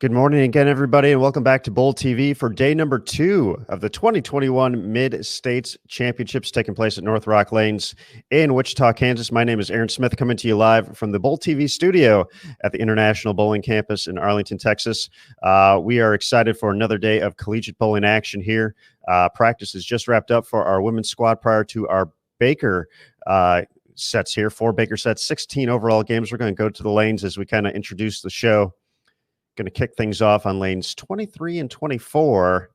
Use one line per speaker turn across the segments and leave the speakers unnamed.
Good morning again, everybody, and welcome back to Bowl TV for day number 2 of the 2021 Mid-States Championships taking place at North Rock Lanes in Wichita, Kansas. My name is Aaron Smith, coming to you live from the Bowl TV studio at the International Bowling Campus in Arlington, Texas. We are excited for another day of collegiate bowling action here. Practice is just wrapped up for our women's squad prior to our Baker sets here. 4 Baker sets, 16 overall games. We're going to go to the lanes as we kind of introduce the show. Going to kick things off on lanes 23 and 24.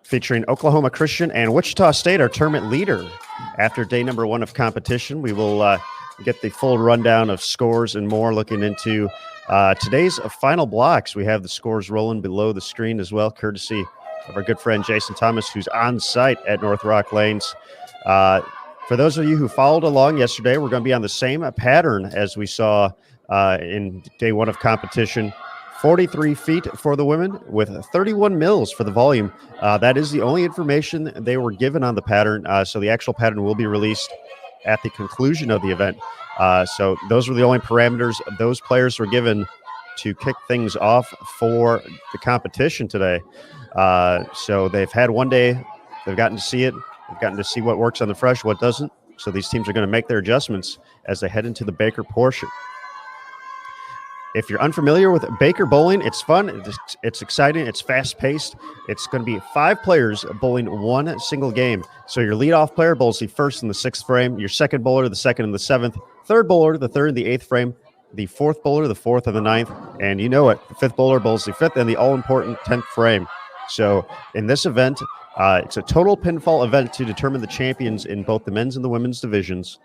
Featuring Oklahoma Christian and Wichita State, our tournament leader. After day number 1 of competition, we will get the full rundown of scores and more, looking into today's final blocks. We have the scores rolling below the screen as well, courtesy of our good friend Jason Thomas, who's on site at North Rock Lanes. For those of you who followed along yesterday, we're going to be on the same pattern as we saw in day 1 of competition. 43 feet for the women with 31 mils for the volume. That is the only information they were given on the pattern. So the actual pattern will be released at the conclusion of the event. So those were the only parameters those players were given to kick things off for the competition today. So they've had one day. They've gotten to see it. We've gotten to see what works on the fresh, what doesn't. So these teams are going to make their adjustments as they head into the Baker portion. If you're unfamiliar with Baker bowling, it's fun, it's exciting, it's fast-paced. It's going to be 5 players bowling one single game. So your leadoff player bowls the first and the 6th frame, your second bowler the 2nd and the 7th, third bowler the 3rd and the 8th frame, the 4th bowler the 4th and the 9th, and you know it, the 5th bowler bowls the 5th and the all-important 10th frame. So in this event, it's a total pinfall event to determine the champions in both the men's and the women's divisions.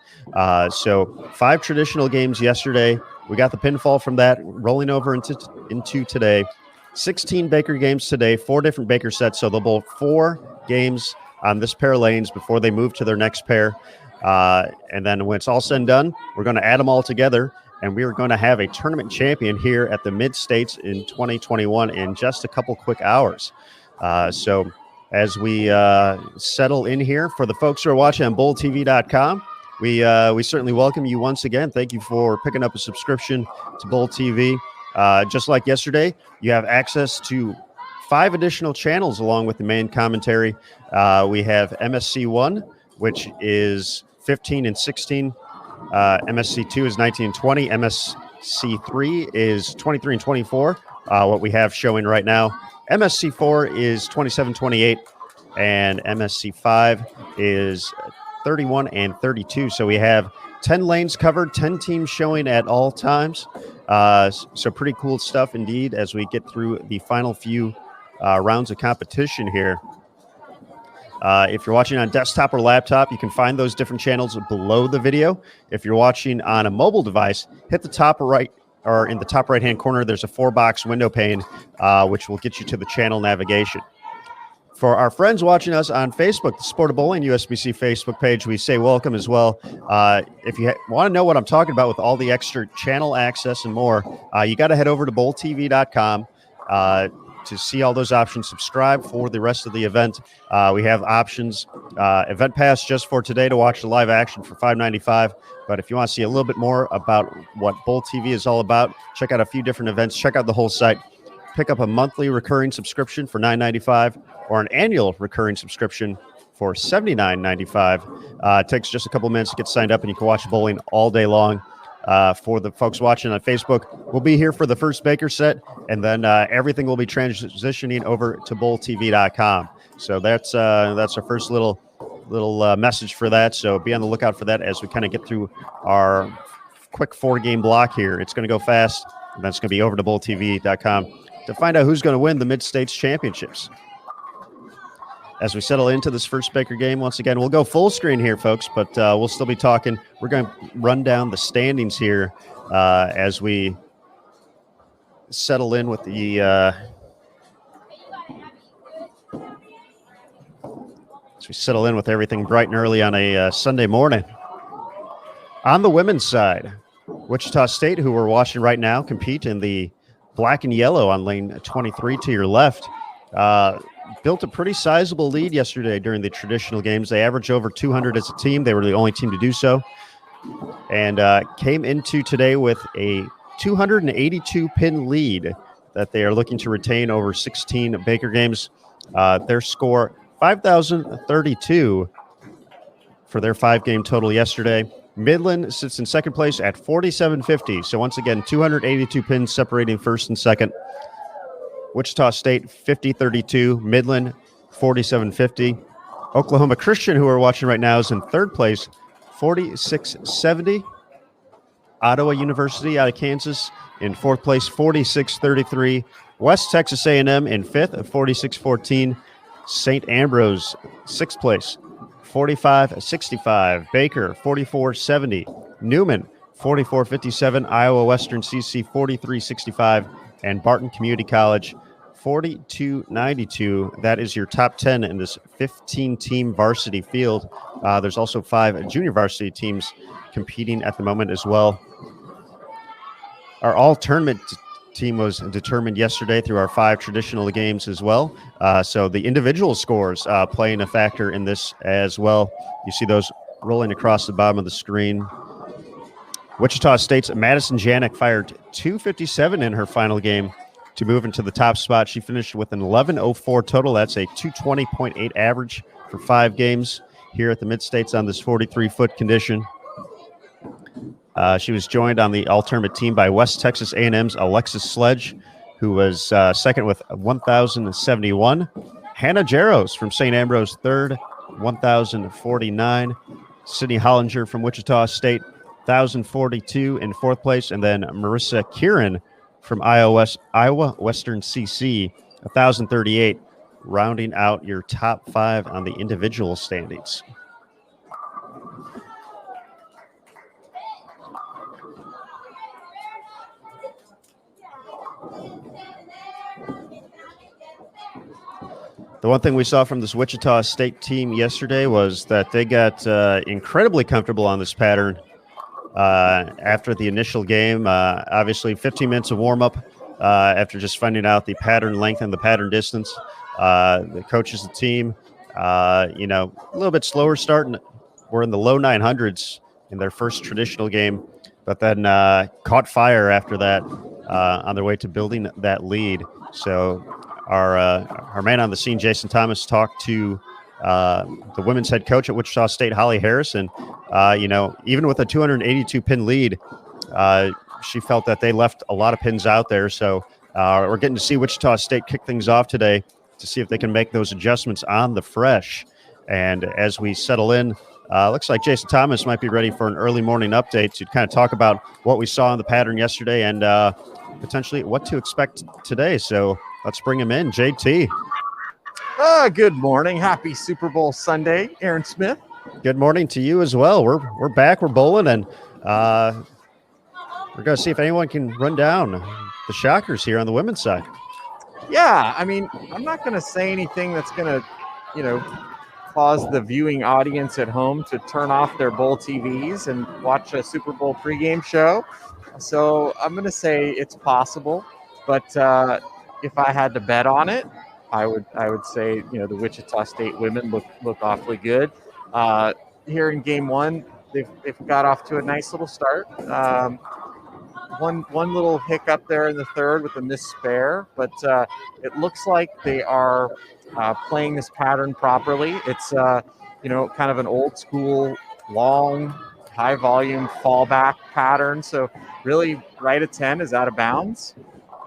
So 5 traditional games yesterday. We got the pinfall from that rolling over into today. 16 Baker games today, 4 different Baker sets. So they'll bowl 4 games on this pair of lanes before they move to their next pair. And then when it's all said and done, we're going to add them all together. And we are going to have a tournament champion here at the Mid-States in 2021 in just a couple quick hours. So as we settle in here, for the folks who are watching on bowltv.com, we certainly welcome you once again. Thank you for picking up a subscription to Bowl TV. Just like yesterday, you have access to 5 additional channels along with the main commentary. We have MSC1, which is 15 and 16. MSC2 is 19 and 20. MSC3 is 23 and 24, what we have showing right now. MSC4 is 27-28, and MSC5 is 31 and 32. So we have 10 lanes covered, 10 teams showing at all times. So pretty cool stuff indeed as we get through the final few rounds of competition here. If you're watching on desktop or laptop, you can find those different channels below the video. If you're watching on a mobile device, hit the top right, or in the top right-hand corner, there's a 4-box window pane, which will get you to the channel navigation. For our friends watching us on Facebook, the Sport of Bowling USBC Facebook page, we say welcome as well. If you want to know what I'm talking about with all the extra channel access and more, you got to head over to bowltv.com to see all those options. Subscribe for the rest of the event. We have options, event pass just for today to watch the live action for $5.95. But if you want to see a little bit more about what Bowl TV is all about, check out a few different events, check out the whole site, pick up a monthly recurring subscription for $9.95 or an annual recurring subscription for $79.95. It takes just a couple minutes to get signed up, and you can watch bowling all day long. For the folks watching on Facebook, we'll be here for the first Baker set, and then everything will be transitioning over to bowltv.com. So that's our first little message for that. So be on the lookout for that as we kind of get through our quick 4-game block here. It's going to go fast, and that's going to be over to bowltv.com to find out who's going to win the Mid-States Championships. As we settle into this first Baker game, once again, we'll go full screen here, folks, but we'll still be talking. We're going to run down the standings here as we settle in with the everything bright and early on a Sunday morning. On the women's side, Wichita State, who we're watching right now, compete in the black and yellow on lane 23 to your left. Built a pretty sizable lead yesterday during the traditional games. They averaged over 200 as a team. They were the only team to do so. and came into today with a 282-pin lead that they are looking to retain over 16 Baker games. Their score, 5,032 for their 5-game total yesterday. Midland sits in second place at 4,750. So once again, 282 pins separating first and second. Wichita State, 50-32. Midland, 4,750. Oklahoma Christian, who we're watching right now, is in third place, 4670. Ottawa University out of Kansas in fourth place, 4633. West Texas A&M in fifth at 4614. St. Ambrose, sixth place, 4565. Baker, 4470. Newman, 4457. Iowa Western CC, 4365. And Barton Community College, 4292. That is your top 10 in this 15-team varsity field. There's also 5 junior varsity teams competing at the moment as well. Our all-tournament team was determined yesterday through our 5 traditional games as well. So the individual scores playing a factor in this as well. You see those rolling across the bottom of the screen. Wichita State's Madison Janik fired 257 in her final game to move into the top spot. She finished with an 11.04 total. That's a 220.8 average for 5 games here at the Mid-States on this 43-foot condition. She was joined on the all-tournament team by West Texas A&M's Alexis Sledge, who was second with 1,071. Hannah Jaros from St. Ambrose, third, 1,049. Sydney Hollinger from Wichita State, 1,042 in fourth place. And then Marissa Kieran from Iowa Western CC, 1,038, rounding out your top 5 on the individual standings. The one thing we saw from this Wichita State team yesterday was that they got incredibly comfortable on this pattern after the initial game. Obviously, 15 minutes of warm-up after just finding out the pattern length and the pattern distance. The coaches, the team, a little bit slower start. We're in the low 900s in their first traditional game, but then caught fire after that on their way to building that lead. So our man on the scene, Jason Thomas, talked to the women's head coach at Wichita State, Holly Harris, and even with a 282-pin lead, she felt that they left a lot of pins out there. So we're getting to see Wichita State kick things off today to see if they can make those adjustments on the fresh. And as we settle in, looks like Jason Thomas might be ready for an early morning update to kind of talk about what we saw in the pattern yesterday and potentially what to expect today. So let's bring him in. JT.
Good morning. Happy Super Bowl Sunday, Aaron Smith.
Good morning to you as well. We're back. We're bowling, and we're going to see if anyone can run down the shockers here on the women's side.
Yeah, I mean, I'm not going to say anything that's going to, cause the viewing audience at home to turn off their bowl TVs and watch a Super Bowl pregame show. So I'm going to say it's possible, but if I had to bet on it, I would say the Wichita State women look awfully good. Here in game one, they've got off to a nice little start. One little hiccup there in the third with a missed spare, but it looks like they are playing this pattern properly. It's kind of an old school, long, high volume fallback pattern. So really, right at 10 is out of bounds.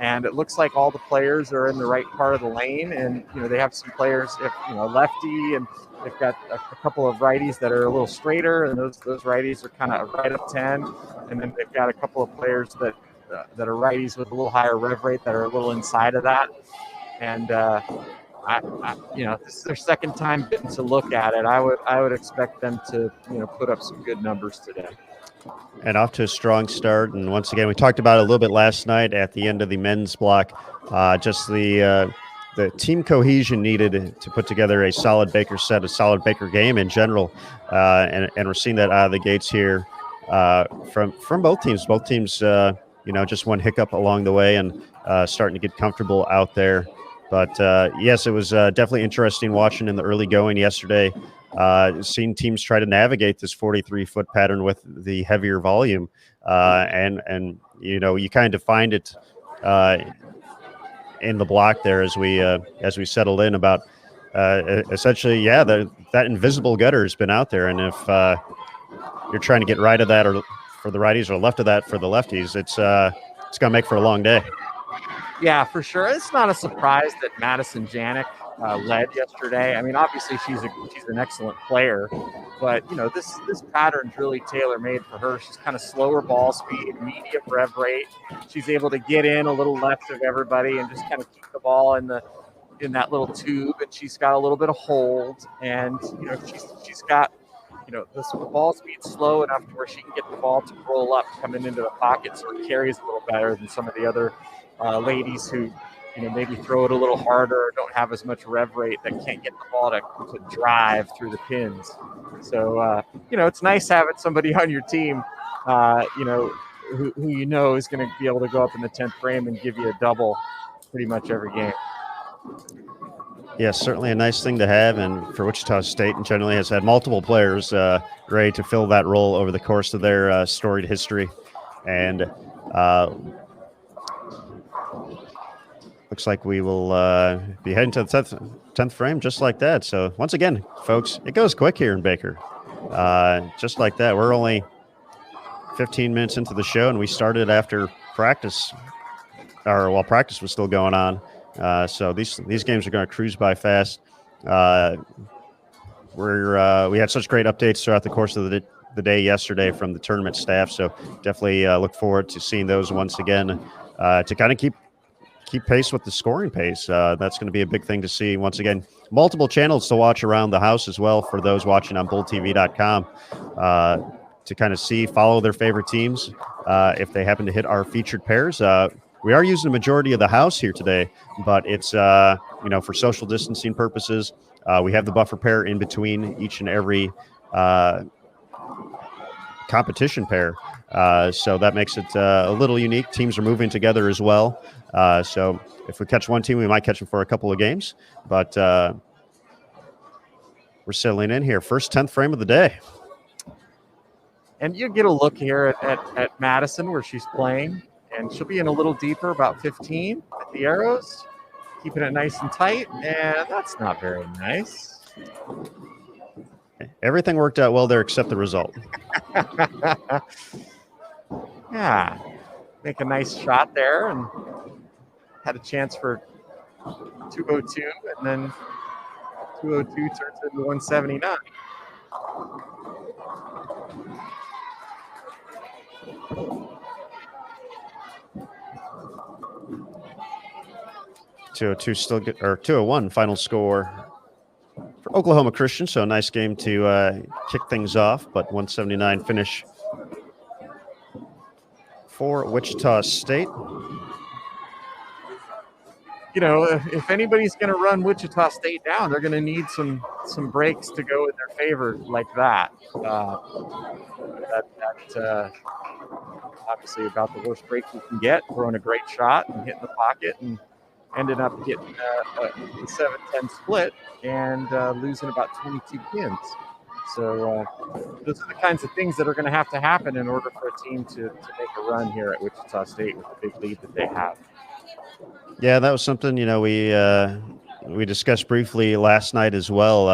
And it looks like all the players are in the right part of the lane, and they have some players, lefty, and they've got a couple of righties that are a little straighter, and those righties are kind of right up 10, and then they've got a couple of players that are righties with a little higher rev rate that are a little inside of that, and this is their second time getting to look at it. I would expect them to put up some good numbers today.
And off to a strong start. And once again, we talked about it a little bit last night at the end of the men's block, just the team cohesion needed to put together a solid Baker set, a solid Baker game in general. And we're seeing that out of the gates here from both teams. Both teams, just one hiccup along the way and starting to get comfortable out there. But, yes, it was definitely interesting watching in the early going yesterday. seen teams try to navigate this 43-foot pattern with the heavier volume, and you kind of find it in the block there as we settled in about essentially, that invisible gutter has been out there, and if you're trying to get right of that or for the righties or left of that for the lefties, it's going to make for a long day.
Yeah, for sure. It's not a surprise that Madison Janik led yesterday. I mean, obviously she's an excellent player, but this pattern's really tailor-made for her. She's kind of slower ball speed, medium rev rate. She's able to get in a little left of everybody and just kind of keep the ball in that little tube, and she's got a little bit of hold, and she's got the ball speed's slow enough to where she can get the ball to roll up coming into the pocket, so it carries a little better than some of the other ladies who maybe throw it a little harder or don't have as much rev rate that can't get the ball to drive through the pins. So it's nice having somebody on your team who is going to be able to go up in the 10th frame and give you a double pretty much every game.
Yes, certainly a nice thing to have, and for Wichita State, and generally has had multiple players ready to fill that role over the course of their storied history. And looks like we will be heading to the 10th frame just like that. So once again, folks, it goes quick here in Baker. Just like that. We're only 15 minutes into the show, and we started after practice, or while practice was still going on. So these games are going to cruise by fast. We had such great updates throughout the course of the day yesterday from the tournament staff. So definitely look forward to seeing those once again to kind of keep pace with the scoring pace. That's going to be a big thing to see. Once again, multiple channels to watch around the house as well for those watching on bulltv.com to kind of follow their favorite teams if they happen to hit our featured pairs. We are using the majority of the house here today, but it's, for social distancing purposes. We have the buffer pair in between each and every competition pair. So that makes it a little unique. Teams are moving together as well. So if we catch one team, we might catch them for a couple of games. But we're settling in here. First 10th frame of the day.
And you get a look here at Madison where she's playing. And she'll be in a little deeper, about 15 at the arrows, keeping it nice and tight. And that's not very nice.
Everything worked out well there except the result.
Yeah. Make a nice shot there and had a chance for 202, and then 202 turns into 179.
202 still get, or 201 final score for Oklahoma Christian. So a nice game to kick things off, but 179 finish for Wichita State.
If anybody's going to run Wichita State down, they're going to need some breaks to go in their favor like that. Obviously about the worst break you can get, throwing a great shot and hitting the pocket and ended up getting a 7-10 split and losing about 22 pins. So those are the kinds of things that are going to have to happen in order for a team to make a run here at Wichita State with the big lead that they have.
Yeah, that was something, we discussed briefly last night as well.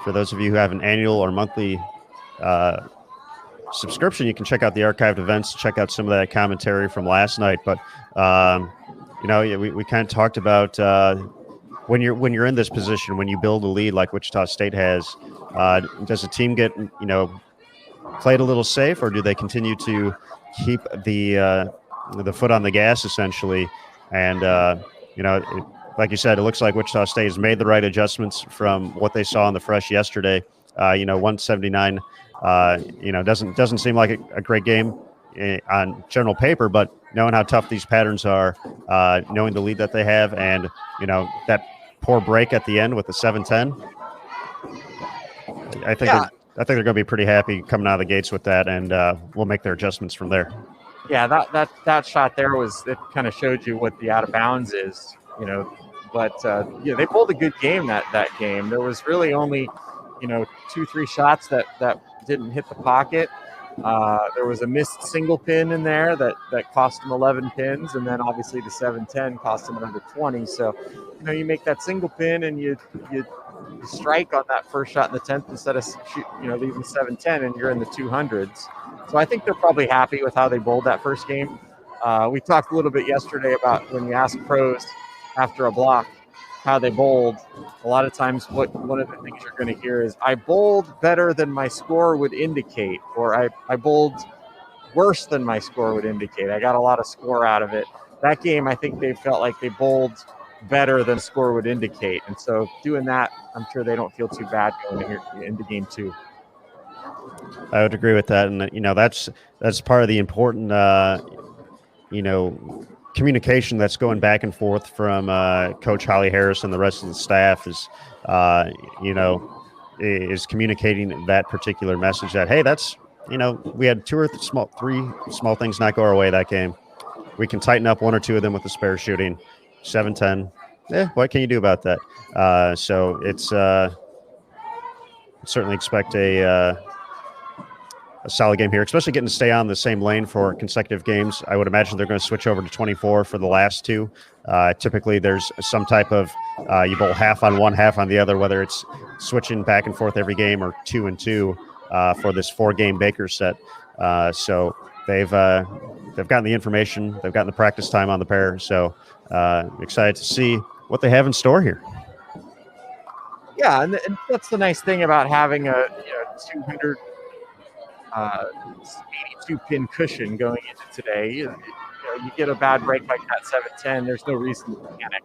For those of you who have an annual or monthly subscription, you can check out the archived events, check out some of that commentary from last night. But, we kind of talked about when you're in this position, when you build a lead like Wichita State has, does the team get, played a little safe, or do they continue to keep the foot on the gas essentially? And, like you said, it looks like Wichita State has made the right adjustments from what they saw in the fresh yesterday. 179, doesn't seem like a great game on general paper, but knowing how tough these patterns are, knowing the lead that they have, and, that poor break at the end with the 7-10, I think they're going to be pretty happy coming out of the gates with that, and we'll make their adjustments from there.
Yeah, that shot there it kind of showed you what the out of bounds is, but they pulled a good game that game. There was really only 2-3 shots that didn't hit the pocket. There was a missed single pin in there that cost him 11 pins, and then obviously the 710 cost him another 20. So, you make that single pin and you strike on that first shot in the 10th instead of leaving 710, and you're in the 200s. So I think they're probably happy with how they bowled that first game. We talked a little bit yesterday about when you ask pros after a block how they bowled. A lot of times one of the things you're going to hear is, I bowled better than my score would indicate, or I bowled worse than my score would indicate. I got a lot of score out of it. That game, I think they felt like they bowled better than score would indicate. And so doing that, I'm sure they don't feel too bad going into game 2.
I would agree with that. And, that's part of the important, communication that's going back and forth from Coach Holly Harris and the rest of the staff is communicating that particular message that, hey, that's, we had 3 small things not go our way that game. We can tighten up 1 or 2 of them with the spare shooting. 7-10. What can you do about that? So it's certainly expect a solid game here, especially getting to stay on the same lane for consecutive games. I would imagine they're going to switch over to 24 for the last 2. Typically, there's some type of you bowl half on one, half on the other, whether it's switching back and forth every game or 2 and 2 for this 4-game Baker set. So they've gotten the information, they've gotten the practice time on the pair. So excited to see what they have in store here.
Yeah, and that's the nice thing about having a 200. 82 pin cushion going into today. You get a bad break like that 710, there's no reason to panic.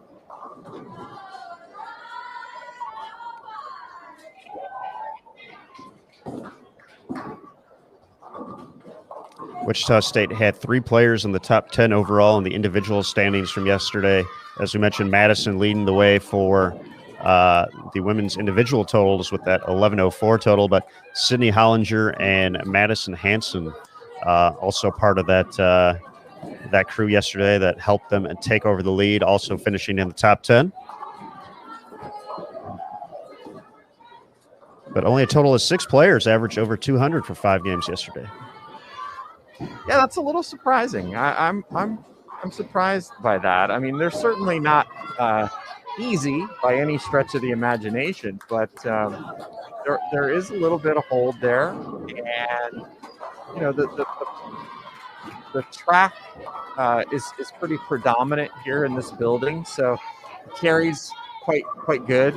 Wichita State had 3 players in the top 10 overall in the individual standings from yesterday. As we mentioned, Madison leading the way for the women's individual totals with that 1104 total, but Sydney Hollinger and Madison Hanson also part of that crew yesterday that helped them take over the lead, also finishing in the top 10. But only a total of 6 players averaged over 200 for 5 games yesterday.
Yeah, that's a little surprising. I'm surprised by that. I mean, they're certainly not easy by any stretch of the imagination, but there is a little bit of hold there, and the track is pretty predominant here in this building, so carries quite good,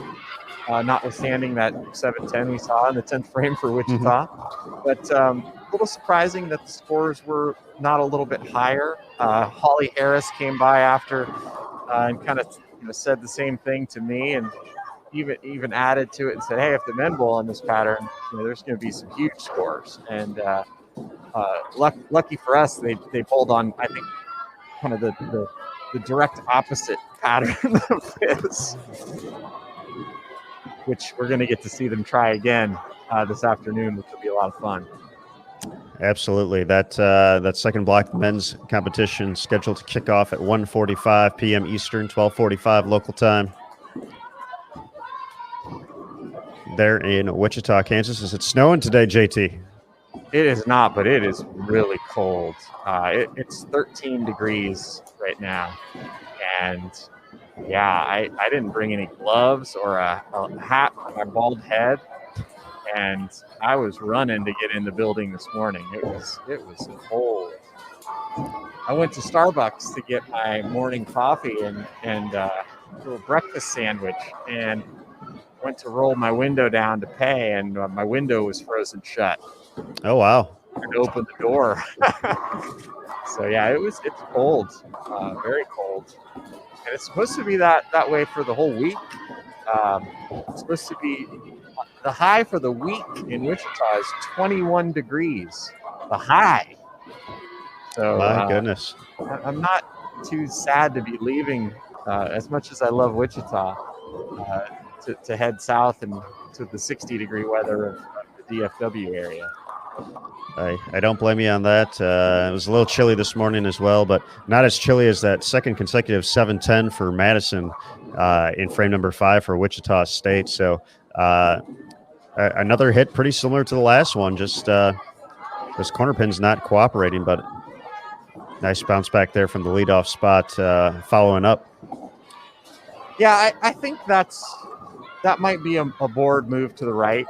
notwithstanding that 710 we saw in the 10th frame for Wichita. Mm-hmm. But a little surprising that the scores were not a little bit higher. Holly Harris came by after and kind of said the same thing to me, and even added to it and said, hey, if the men bowl in this pattern, there's going to be some huge scores. And lucky for us, they bowled on, I think, kind of the direct opposite pattern of this, which we're going to get to see them try again this afternoon, which will be a lot of fun.
Absolutely. That second block, the men's competition, scheduled to kick off at 1:45 p.m. Eastern, 12:45 local time. There in Wichita, Kansas. Is it snowing today, JT?
It is not, but it is really cold. It's 13 degrees right now. And yeah, I didn't bring any gloves or a hat for my bald head. And I was running to get in the building this morning. It was cold. I went to Starbucks to get my morning coffee and a little breakfast sandwich, and went to roll my window down to pay, and my window was frozen shut.
Oh wow!
I opened the door. So yeah, it's cold, very cold, and it's supposed to be that way for the whole week. It's supposed to be. The high for the week in Wichita is 21 degrees. The high. So
my goodness.
I'm not too sad to be leaving, as much as I love Wichita, to head south and to the 60-degree weather of the DFW area.
I don't blame you on that. It was a little chilly this morning as well, but not as chilly as that second consecutive 710 for Madison in frame number 5 for Wichita State. So another hit pretty similar to the last one. Just this corner pin's not cooperating, but nice bounce back there from the leadoff spot following up.
Yeah, I think that might be a board move to the right.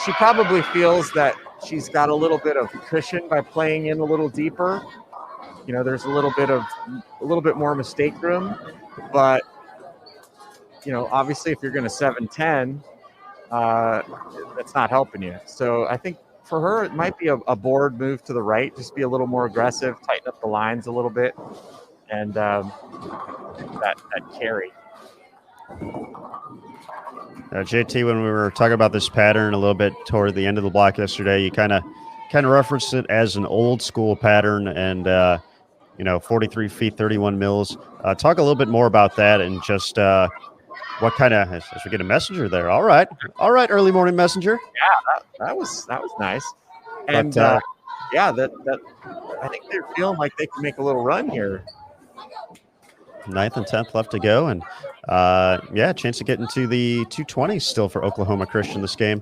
She probably feels that she's got a little bit of cushion by playing in a little deeper. There's a little bit more mistake room, but obviously if you're going to 7-10, that's not helping you. So I think for her, it might be a board move to the right, just be a little more aggressive, tighten up the lines a little bit, and that carry.
JT, when we were talking about this pattern a little bit toward the end of the block yesterday, you kind of referenced it as an old school pattern, and 43 feet, 31 mils. Talk a little bit more about that, and just what kind of, as we get a messenger there. All right, early morning messenger.
Yeah, that was nice. And that I think they're feeling like they can make a little run here.
9th and 10th left to go, and chance to get into the 220s still for Oklahoma Christian this game.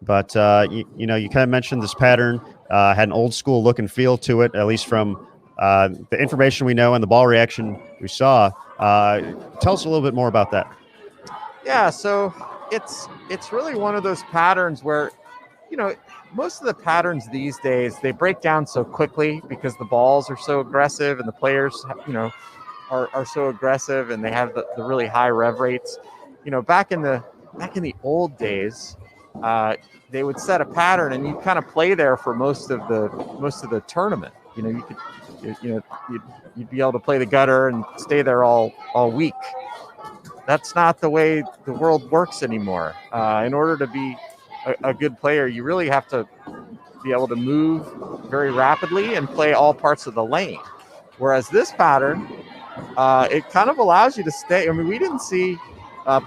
But you kind of mentioned this pattern had an old school look and feel to it, at least from the information we know and the ball reaction we saw. Tell us a little bit more about that.
Yeah, so it's really one of those patterns where most of the patterns these days, they break down so quickly because the balls are so aggressive and the players are so aggressive, and they have the really high rev rates. Back in the old days, they would set a pattern and you kind of play there for most of the tournament. You'd be able to play the gutter and stay there all week. That's not the way the world works anymore. In order to be a good player, you really have to be able to move very rapidly and play all parts of the lane. Whereas this pattern, it kind of allows you to stay. I mean, we didn't see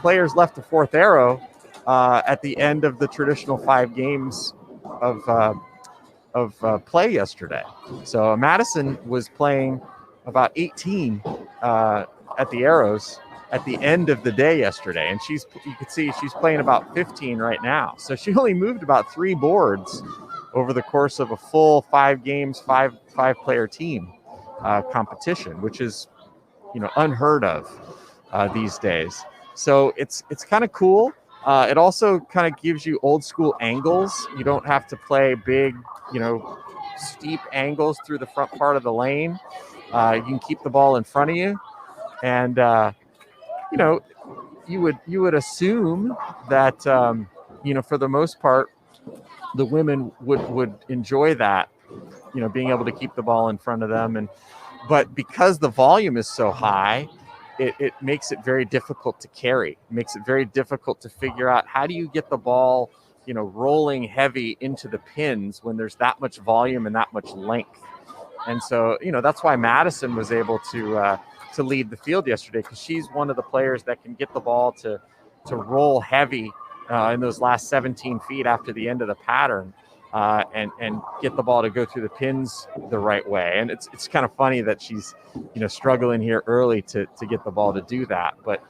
players left the fourth arrow at the end of the traditional 5 games of play yesterday. So Madison was playing about 18 at the arrows at the end of the day yesterday, and you could see she's playing about 15 right now. So she only moved about 3 boards over the course of a full 5 games, five player team competition, which is unheard of these days. So it's kind of cool. It also kind of gives you old school angles. You don't have to play big, steep angles through the front part of the lane. You can keep the ball in front of you, and you would assume that for the most part the women would enjoy that, being able to keep the ball in front of them, but because the volume is so high, it makes it very difficult to carry. It makes it very difficult to figure out how do you get the ball, rolling heavy into the pins when there's that much volume and that much length. And so, that's why Madison was able to lead the field yesterday, because she's one of the players that can get the ball to roll heavy in those last 17 feet after the end of the pattern, and get the ball to go through the pins the right way. And it's kind of funny that she's struggling here early to get the ball to do that. But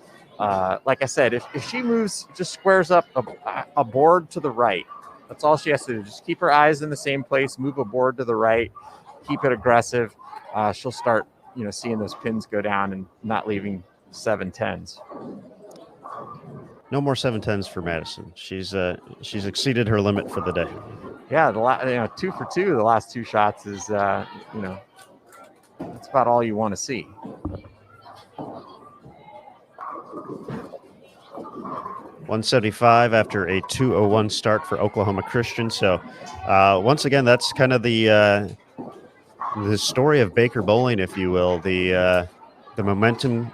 like I said, if she moves, just squares up a board to the right, that's all she has to do. Just keep her eyes in the same place, move a board to the right, keep it aggressive. She'll start seeing those pins go down and not leaving 7-10s.
No more 7-10s for Madison. She's exceeded her limit for the day.
Yeah, 2 for 2. The last 2 shots is that's about all you want to see.
.175 after a 2:01 start for Oklahoma Christian. So once again, that's kind of the story of Baker bowling, if you will. The momentum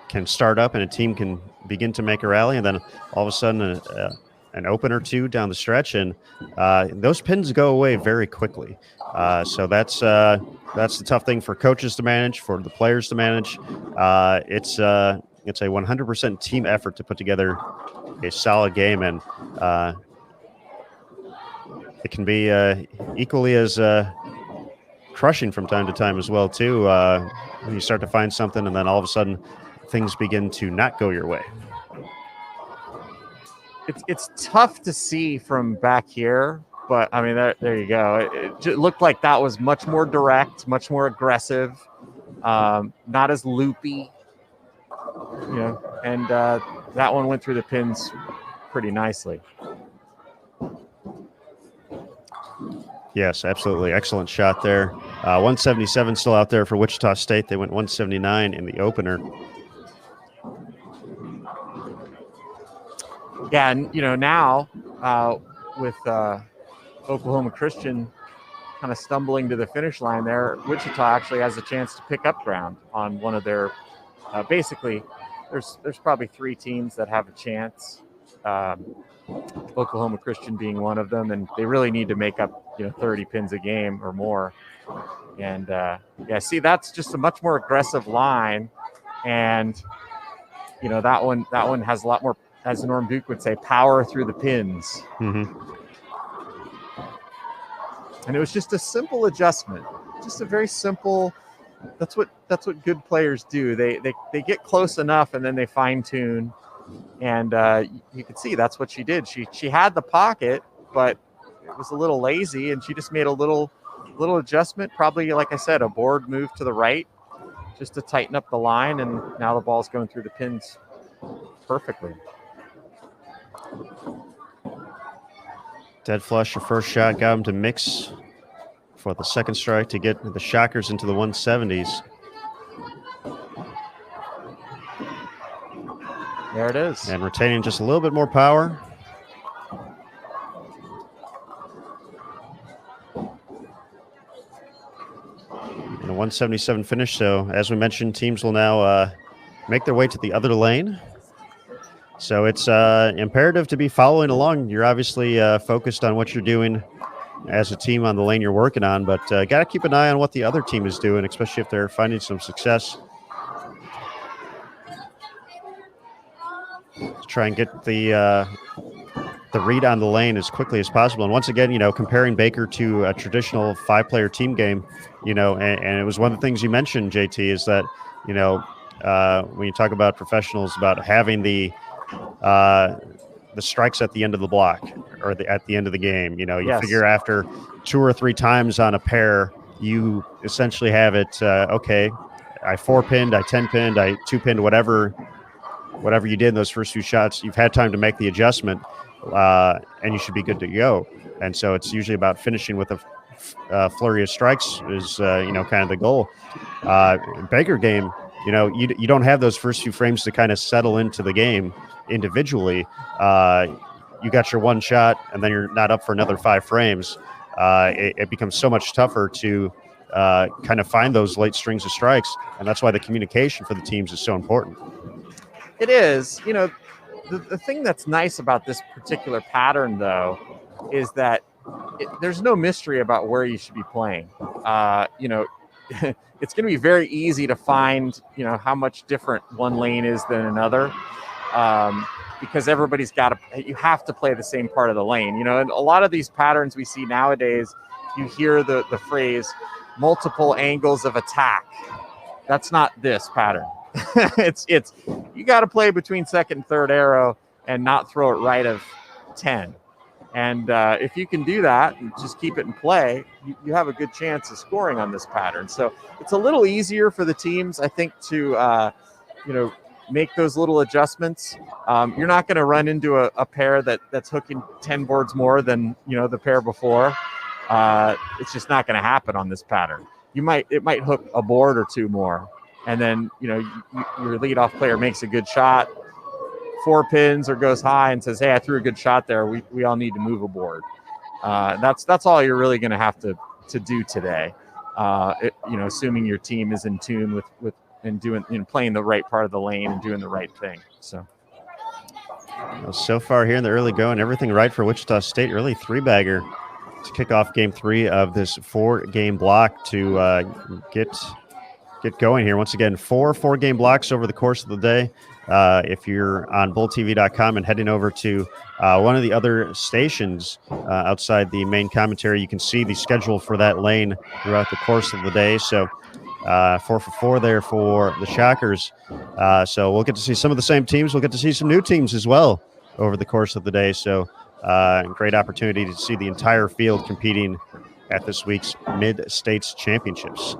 can start up and a team can begin to make a rally, and then all of a sudden an open or 2 down the stretch, and those pins go away very quickly. So that's the tough thing for coaches to manage, for the players to manage. It's a 100% team effort to put together a solid game, and it can be equally as crushing from time to time as well too, when you start to find something and then all of a sudden things begin to not go your way.
it's tough to see from back here, but I mean, there you go. It looked like that was much more direct, much more aggressive, not as loopy, and that one went through the pins pretty nicely.
Yes, absolutely. Excellent shot there. 177 still out there for Wichita State. They went 179 in the opener.
Yeah, and now with Oklahoma Christian kind of stumbling to the finish line there, Wichita actually has a chance to pick up ground on one of their basically there's probably 3 teams that have a chance, Oklahoma Christian being one of them, and they really need to make up 30 pins a game or more. And see, that's just a much more aggressive line, and that one has a lot more, as Norm Duke would say, power through the pins.
Mm-hmm.
And it was just a simple adjustment, just a very simple. That's what good players do. They get close enough, and then they fine tune. And you could see that's what she did. She had the pocket, but it was a little lazy, and she just made a little adjustment. Probably, like I said, a board move to the right, just to tighten up the line, and now the ball's going through the pins perfectly.
Dead flush, your first shot got him to mix for the second strike to get the Shockers into the 170s.
There it is.
And retaining just a little bit more power. And a 177 finish. So, as we mentioned, teams will now make their way to the other lane. So it's imperative to be following along. You're obviously focused on what you're doing as a team on the lane you're working on, but got to keep an eye on what the other team is doing, especially if they're finding some success. To try and get the read on the lane as quickly as possible. And once again, comparing Baker to a traditional 5-player team game, and it was one of the things you mentioned, JT, is that, when you talk about professionals, about having the strikes at the end of the block or at the end of the game. You
Yes.
Figure after 2 or 3 times on a pair, you essentially have it, okay, I 4-pinned, I 10-pinned, I 2-pinned, whatever you did in those first few shots, you've had time to make the adjustment, and you should be good to go. And so it's usually about finishing with a flurry of strikes is, kind of the goal. Baker game, you don't have those first few frames to kind of settle into the game individually. You got your one shot, and then you're not up for another 5 frames. It becomes so much tougher to kind of find those late strings of strikes, and that's why the communication for the teams is so important.
It is. The thing that's nice about this particular pattern, though, is that there's no mystery about where you should be playing. It's going to be very easy to find, how much different one lane is than another, because everybody's you have to play the same part of the lane. And a lot of these patterns we see nowadays, you hear the phrase multiple angles of attack. That's not this pattern. it's you got to play between second and third arrow and not throw it right of 10. And if you can do that and just keep it in play, you have a good chance of scoring on this pattern. So it's a little easier for the teams, I think, to make those little adjustments. You're not going to run into a pair that's hooking 10 boards more than the pair before. It's just not going to happen on this pattern. It might hook a board or 2 more, and then your leadoff player makes a good shot, 4 pins or goes high and says, "Hey, I threw a good shot there. We all need to move a board." That's all you're really going to have to do today. Assuming your team is in tune with and doing playing the right part of the lane and doing the right thing.
So far here in the early going, everything right for Wichita State. Early 3-bagger to kick off game 3 of this 4-game block to get going here. Once again, 4-game blocks over the course of the day. If you're on bulltv.com and heading over to one of the other stations outside the main commentary, you can see the schedule for that lane throughout the course of the day. So 4 for 4 there for the Shockers. So we'll get to see some of the same teams. We'll get to see some new teams as well over the course of the day. So great opportunity to see the entire field competing at this week's Mid-States Championships.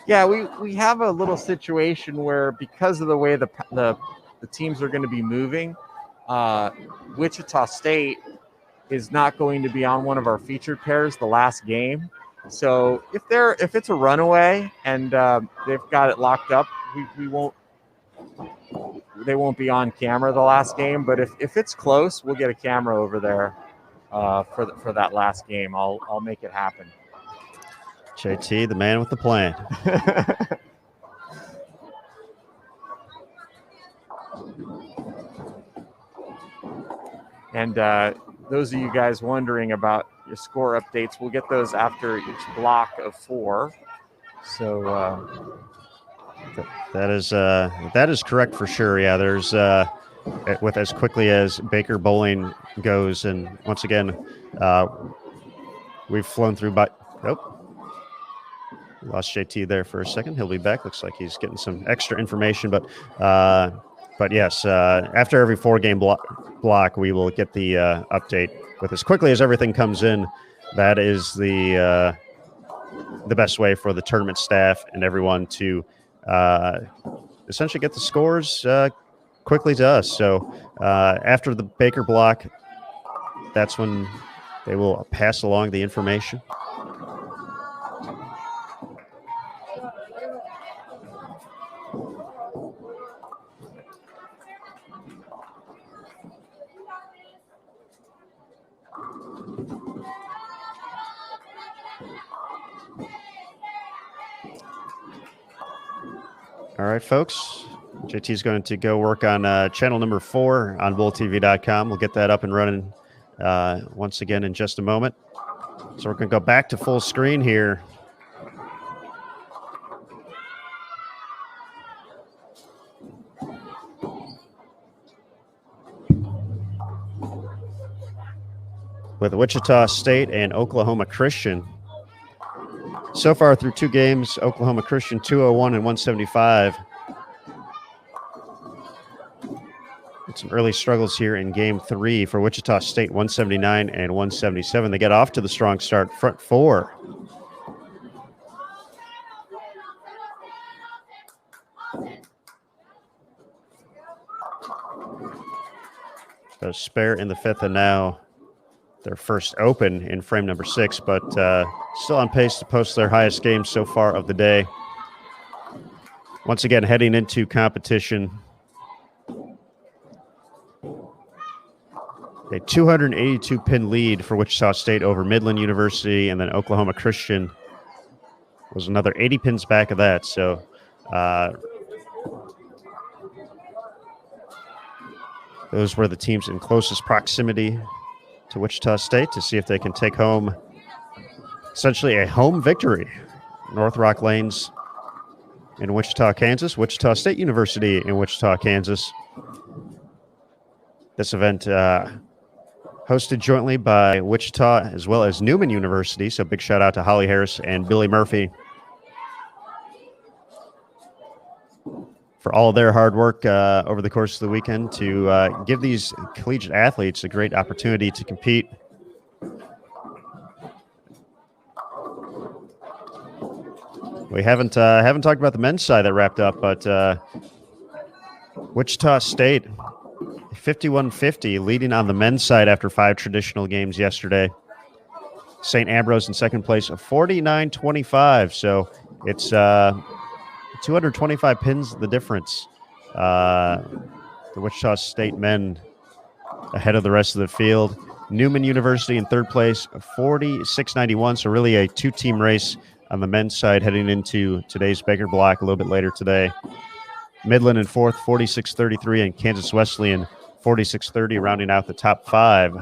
Yeah, we have a little situation where, because of the way the teams are going to be moving, Wichita State is not going to be on one of our featured pairs the last game. So if it's a runaway and they've got it locked up, they won't be on camera the last game. But if it's close, we'll get a camera over there for that last game. I'll make it happen.
JT, the man with the plan.
And those of you guys wondering about your score updates, we'll get those after each block of 4. So
that is correct for sure. Yeah, there's with as quickly as Baker Bowling goes, and once again, we've flown through. Lost JT there for a second. He'll be back. Looks like he's getting some extra information, but yes, after every 4-game block, we will get the update with as quickly as everything comes in. That is the best way for the tournament staff and everyone to essentially get the scores quickly to us. So after the Baker block, that's when they will pass along the information. All right, folks. JT is going to go work on channel number 4 on BullTV.com. We'll get that up and running once again in just a moment. So we're going to go back to full screen here. With Wichita State and Oklahoma Christian. So far through 2 games, Oklahoma Christian 201 and 175. And some early struggles here in game 3 for Wichita State, 179 and 177. They get off to the strong start, front 4. So spare in the 5th, and now their first open in frame number 6, but still on pace to post their highest game so far of the day. Once again, heading into competition, a 282-pin lead for Wichita State over Midland University, and then Oklahoma Christian was another 80 pins back of that. So those were the teams in closest proximity to Wichita State to see if they can take home essentially a home victory. North Rock Lanes in Wichita, Kansas, Wichita State University in Wichita, Kansas. This event hosted jointly by Wichita as well as Newman University, so big shout out to Holly Harris and Billy Murphy for all their hard work over the course of the weekend to give these collegiate athletes a great opportunity to compete. We haven't talked about the men's side that wrapped up, but Wichita State 51-50 leading on the men's side after 5 traditional games yesterday. St. Ambrose in second place of 49-25, so it's 225 pins the difference. The Wichita State men ahead of the rest of the field. Newman University in third place, 46-91. So really a 2-team race on the men's side heading into today's Baker block a little bit later today. Midland in fourth, 46-33, and Kansas Wesleyan 46-30, rounding out the top 5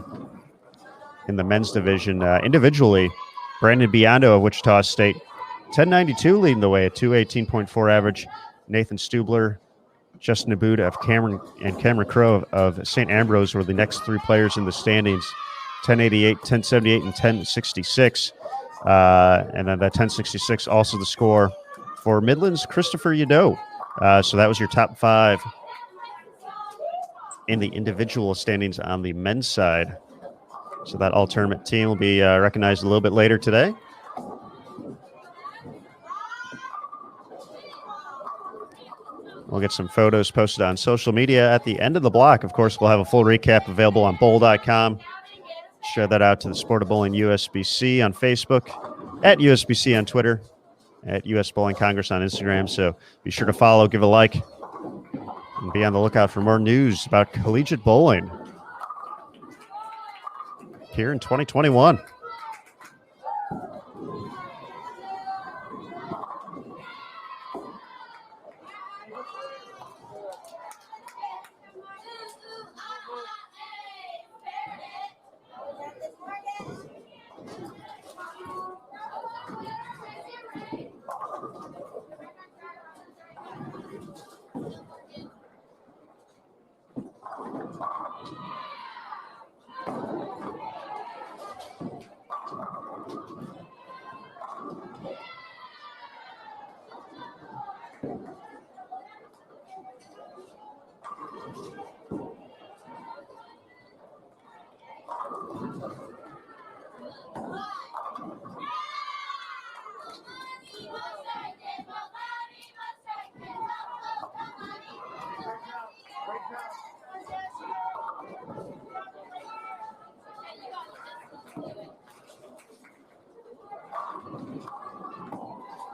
in the men's division. Individually, Brandon Biondo of Wichita State, 1092 leading the way, a 218.4 average. Nathan Stubler, Justin Abud of Cameron, and Cameron Crow of St. Ambrose were the next 3 players in the standings, 1088, 1078, and 1066. And then that 1066 also the score for Midland's Christopher Yadeau. So that was your top 5 in the individual standings on the men's side. So that all-tournament team will be recognized a little bit later today. We'll get some photos posted on social media at the end of the block. Of course, we'll have a full recap available on bowl.com. Share that out to the Sport of Bowling USBC on Facebook, at USBC on Twitter, at US Bowling Congress on Instagram. So be sure to follow, give a like, and be on the lookout for more news about collegiate bowling here in 2021.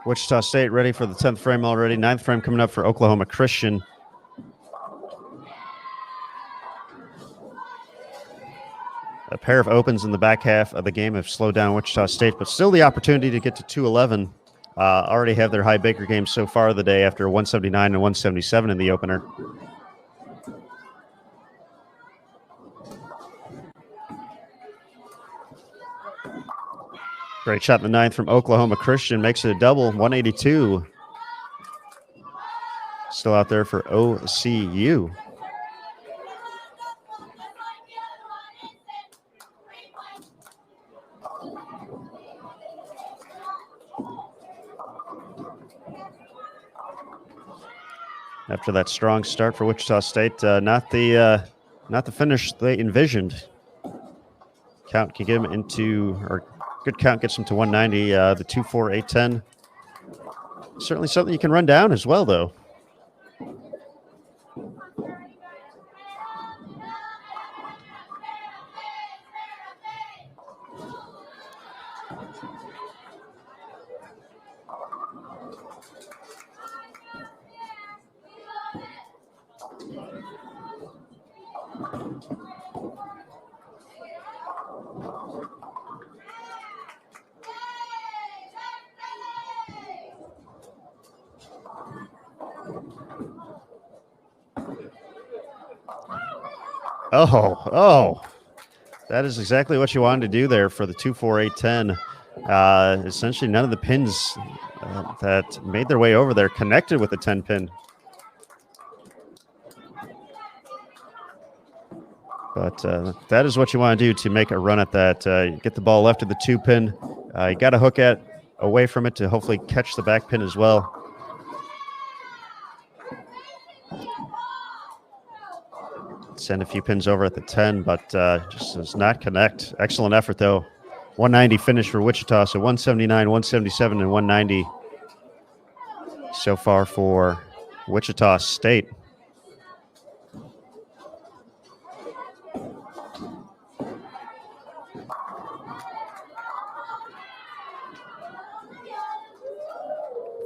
Wichita State ready for the 10th frame already. 9th frame coming up for Oklahoma Christian. A pair of opens in the back half of the game have slowed down Wichita State, but still the opportunity to get to 211. Already have their high Baker game so far of the day after 179 and 177 in the opener. Great shot in the 9th from Oklahoma Christian. Makes it a double, 182. Still out there for OCU. After that strong start for Wichita State, not the finish they envisioned. Count can get them into, or good count gets them to 190. The 2-4-8-10. Certainly something you can run down as well, though. Oh, that is exactly what you wanted to do there for the 2-4-8-10. Essentially, none of the pins that made their way over there connected with the 10 pin. But that is what you want to do to make a run at that. Get the ball left of the 2 pin. You got to hook away from it to hopefully catch the back pin as well. Send a few pins over at the 10, but just does not connect. Excellent effort, though. 190 finish for Wichita, so 179, 177, and 190 so far for Wichita State.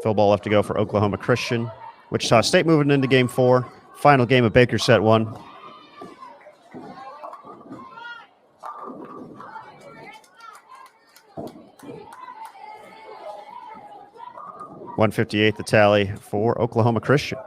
Full ball left to go for Oklahoma Christian. Wichita State moving into game 4. Final game of Baker set 1. .158 the tally for Oklahoma Christian.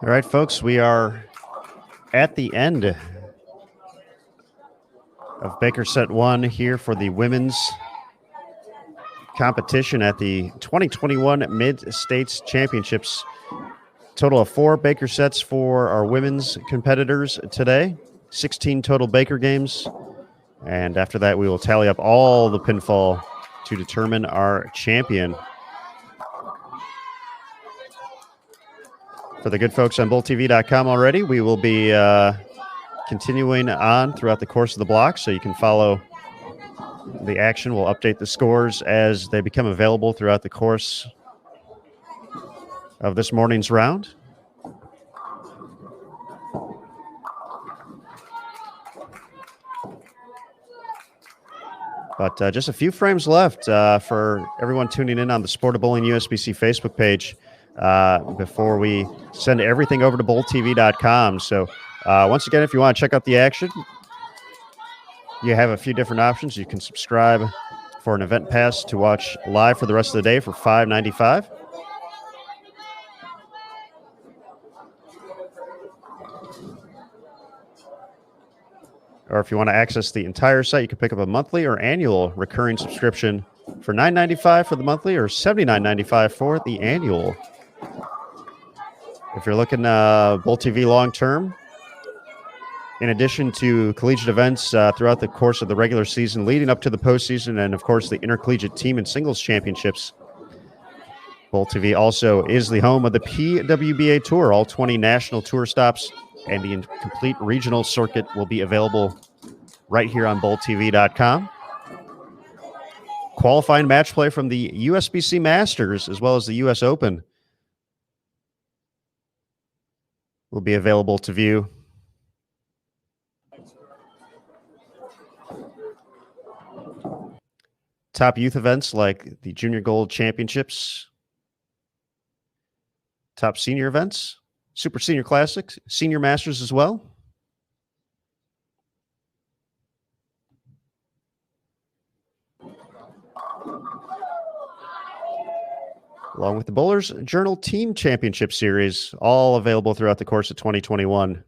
All right, folks, we are at the end of Baker Set 1 here for the women's competition at the 2021 Mid-States Championships. Total of 4 Baker sets for our women's competitors today, 16 total Baker games. And after that, we will tally up all the pinfall to determine our champion. For the good folks on BullTV.com already, we will be continuing on throughout the course of the block, so you can follow the action. We'll update the scores as they become available throughout the course of this morning's round. But just a few frames left for everyone tuning in on the Sport of Bowling USBC Facebook page before we send everything over to BullTV.com. So once again, if you want to check out the action, you have a few different options. You can subscribe for an event pass to watch live for the rest of the day for $5.95. Or if you want to access the entire site, you can pick up a monthly or annual recurring subscription for $9.95 for the monthly or $79.95 for the annual. If you're looking Bowl TV long term, in addition to collegiate events throughout the course of the regular season, leading up to the postseason, and of course the intercollegiate team and singles championships, Bowl TV also is the home of the PWBA Tour. All 20 national tour stops and the complete regional circuit will be available right here on BowlTV.com. Qualifying match play from the USBC Masters as well as the US Open will be available to view. Top youth events like the Junior Gold Championships, top senior events, Super Senior Classics, Senior Masters as well. Along with the Bowlers Journal Team Championship Series, all available throughout the course of 2021.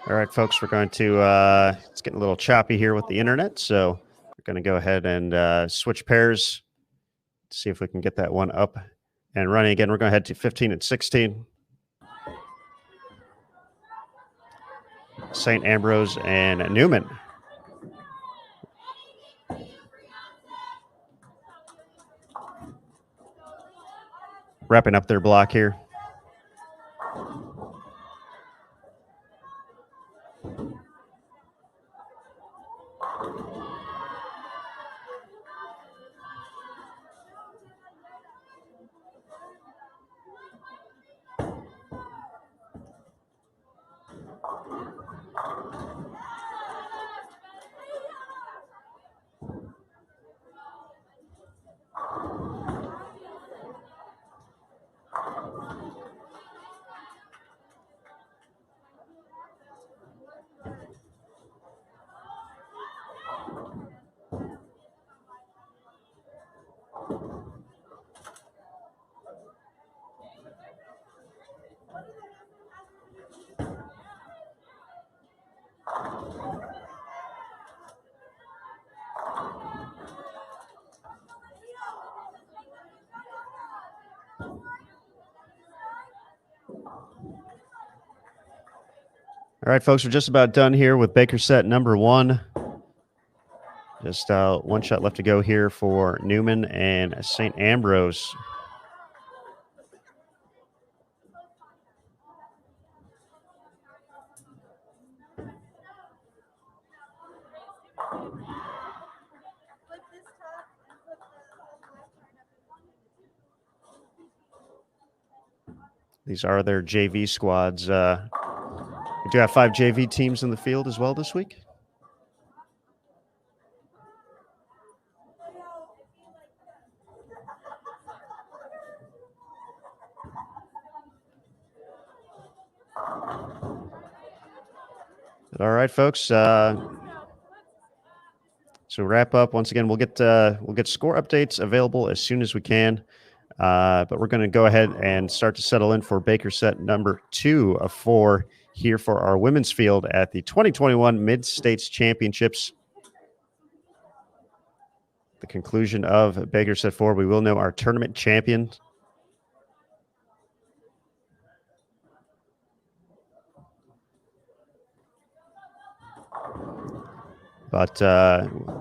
All right, folks, we're going to, it's getting a little choppy here with the internet, so we're going to go ahead and switch pairs to see if we can get that one up and running again. We're going to head to 15 and 16. St. Ambrose and Newman. Wrapping up their block here. All right, folks, we're just about done here with Baker set number one. Just one shot left to go here for Newman and St. Ambrose. These are their JV squads. We do have 5 JV teams in the field as well this week. All right, folks. So wrap up once again. We'll get score updates available as soon as we can. But we're going to go ahead and start to settle in for Baker set number 2 of 4 here for our women's field at the 2021 Mid-States Championships. The conclusion of Baker Set 4, we will know our tournament champion. But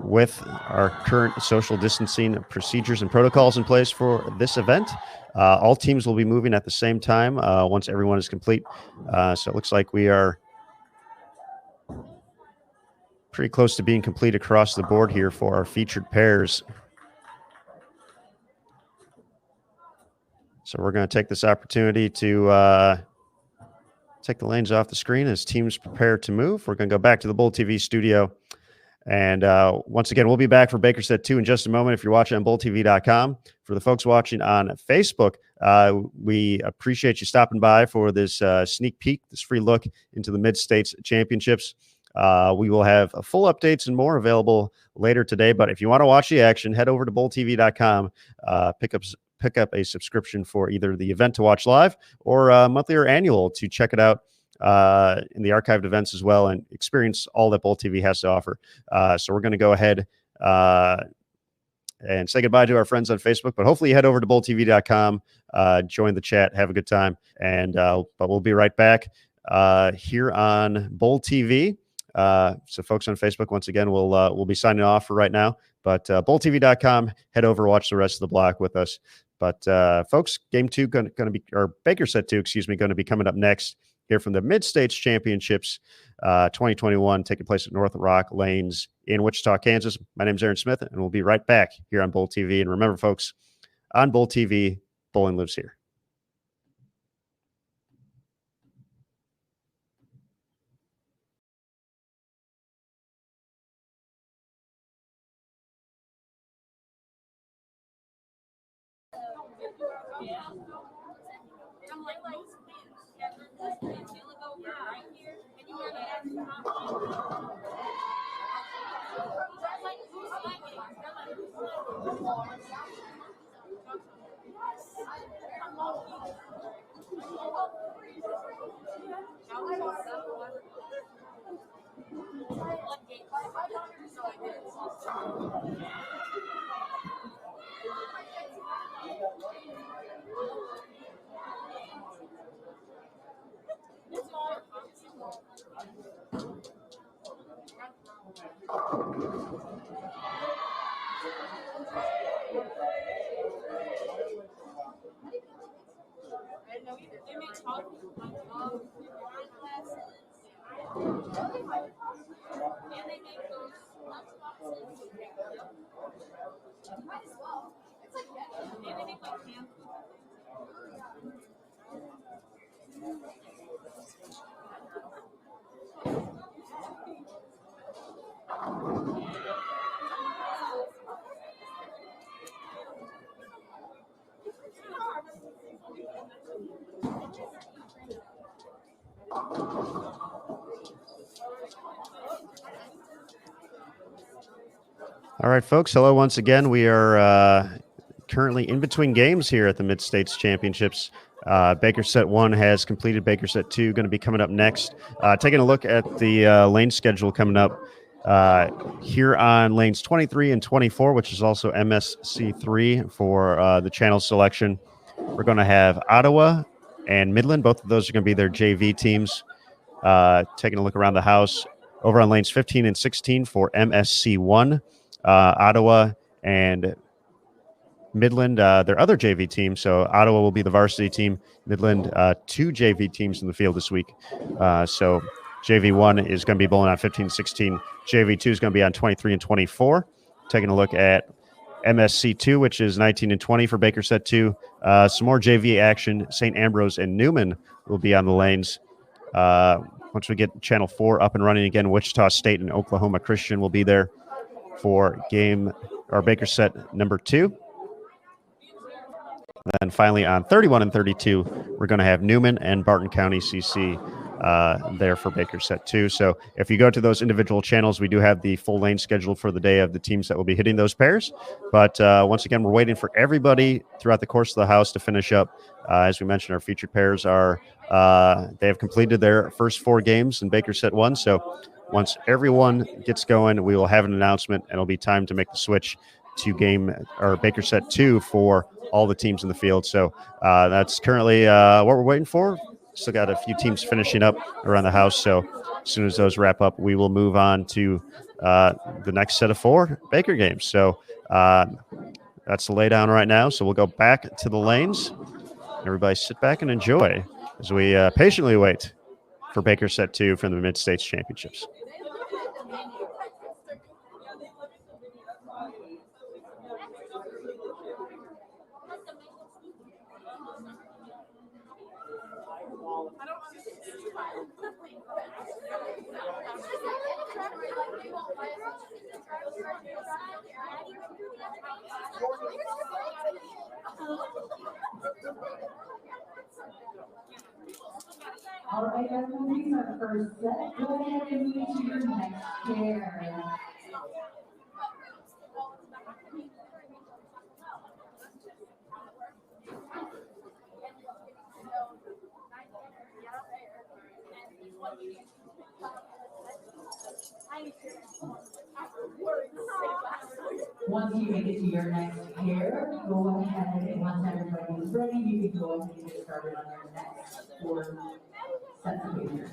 with our current social distancing procedures and protocols in place for this event, all teams will be moving at the same time once everyone is complete. So it looks like we are pretty close to being complete across the board here for our featured pairs. So we're going to take this opportunity to take the lanes off the screen as teams prepare to move. We're going to go back to the Bull TV studio. And once again, we'll be back for Baker Set 2 in just a moment if you're watching on bulltv.com. For the folks watching on Facebook, we appreciate you stopping by for this sneak peek, this free look into the Mid-States Championships. We will have full updates and more available later today. But if you want to watch the action, head over to bulltv.com, pick up a subscription for either the event to watch live or monthly or annual to check it out in the archived events as well and experience all that Bull TV has to offer. So we're going to go ahead and say goodbye to our friends on Facebook, but hopefully you head over to bulltv.com, join the chat, have a good time, and but we'll be right back here on Bull TV. So folks on Facebook, once again, we'll be signing off for right now, but bulltv.com, head over, watch the rest of the block with us. But folks, game 2 going to be, or Baker Set 2, excuse me, going to be coming up next here from the Mid-States Championships 2021, taking place at North Rock Lanes in Wichita, Kansas. My name is Aaron Smith, and we'll be right back here on Bull TV. And remember, folks, on Bull TV, bowling lives here. All right, folks. Hello once again. We are currently in between games here at the Mid-States Championships. Baker Set 1 has completed. Baker Set 2 going to be coming up next. Taking a look at the lane schedule coming up here on lanes 23 and 24, which is also MSC3 for the channel selection. We're going to have Ottawa and Midland. Both of those are going to be their JV teams. Taking a look around the house over on lanes 15 and 16 for MSC1. Ottawa and Midland, their other JV team. So Ottawa will be the varsity team. Midland, 2 JV teams in the field this week. So JV1 is going to be bowling on 15 and 16. JV2 is going to be on 23 and 24. Taking a look at MSC2, which is 19 and 20 for Baker Set 2. Some more JV action. St. Ambrose and Newman will be on the lanes. Once we get Channel 4 up and running again, Wichita State and Oklahoma Christian will be there for game or Baker Set number 2. Then finally on 31 and 32, we're going to have Newman and Barton County CC there for Baker set 2. So if you go to those individual channels, we do have the full lane scheduled for the day of the teams that will be hitting those pairs. But once again, we're waiting for everybody throughout the course of the house to finish up. As we mentioned, our featured pairs are they have completed their first 4 games in Baker set 1. So once everyone gets going, we will have an announcement, and it'll be time to make the switch to game or Baker set 2 for all the teams in the field. So that's currently what we're waiting for. Still got a few teams finishing up around the house. So as soon as those wrap up, we will move on to the next set of 4 Baker games. So that's the laydown right now. So we'll go back to the lanes. Everybody sit back and enjoy as we patiently wait for Baker set 2 from the Mid-States Championships.
All right, that's moving our first set. Go ahead and move to your next pair. Once you make it to your next pair, go ahead and once everybody is ready, you can go ahead and get started on your next 4 sets of pairs.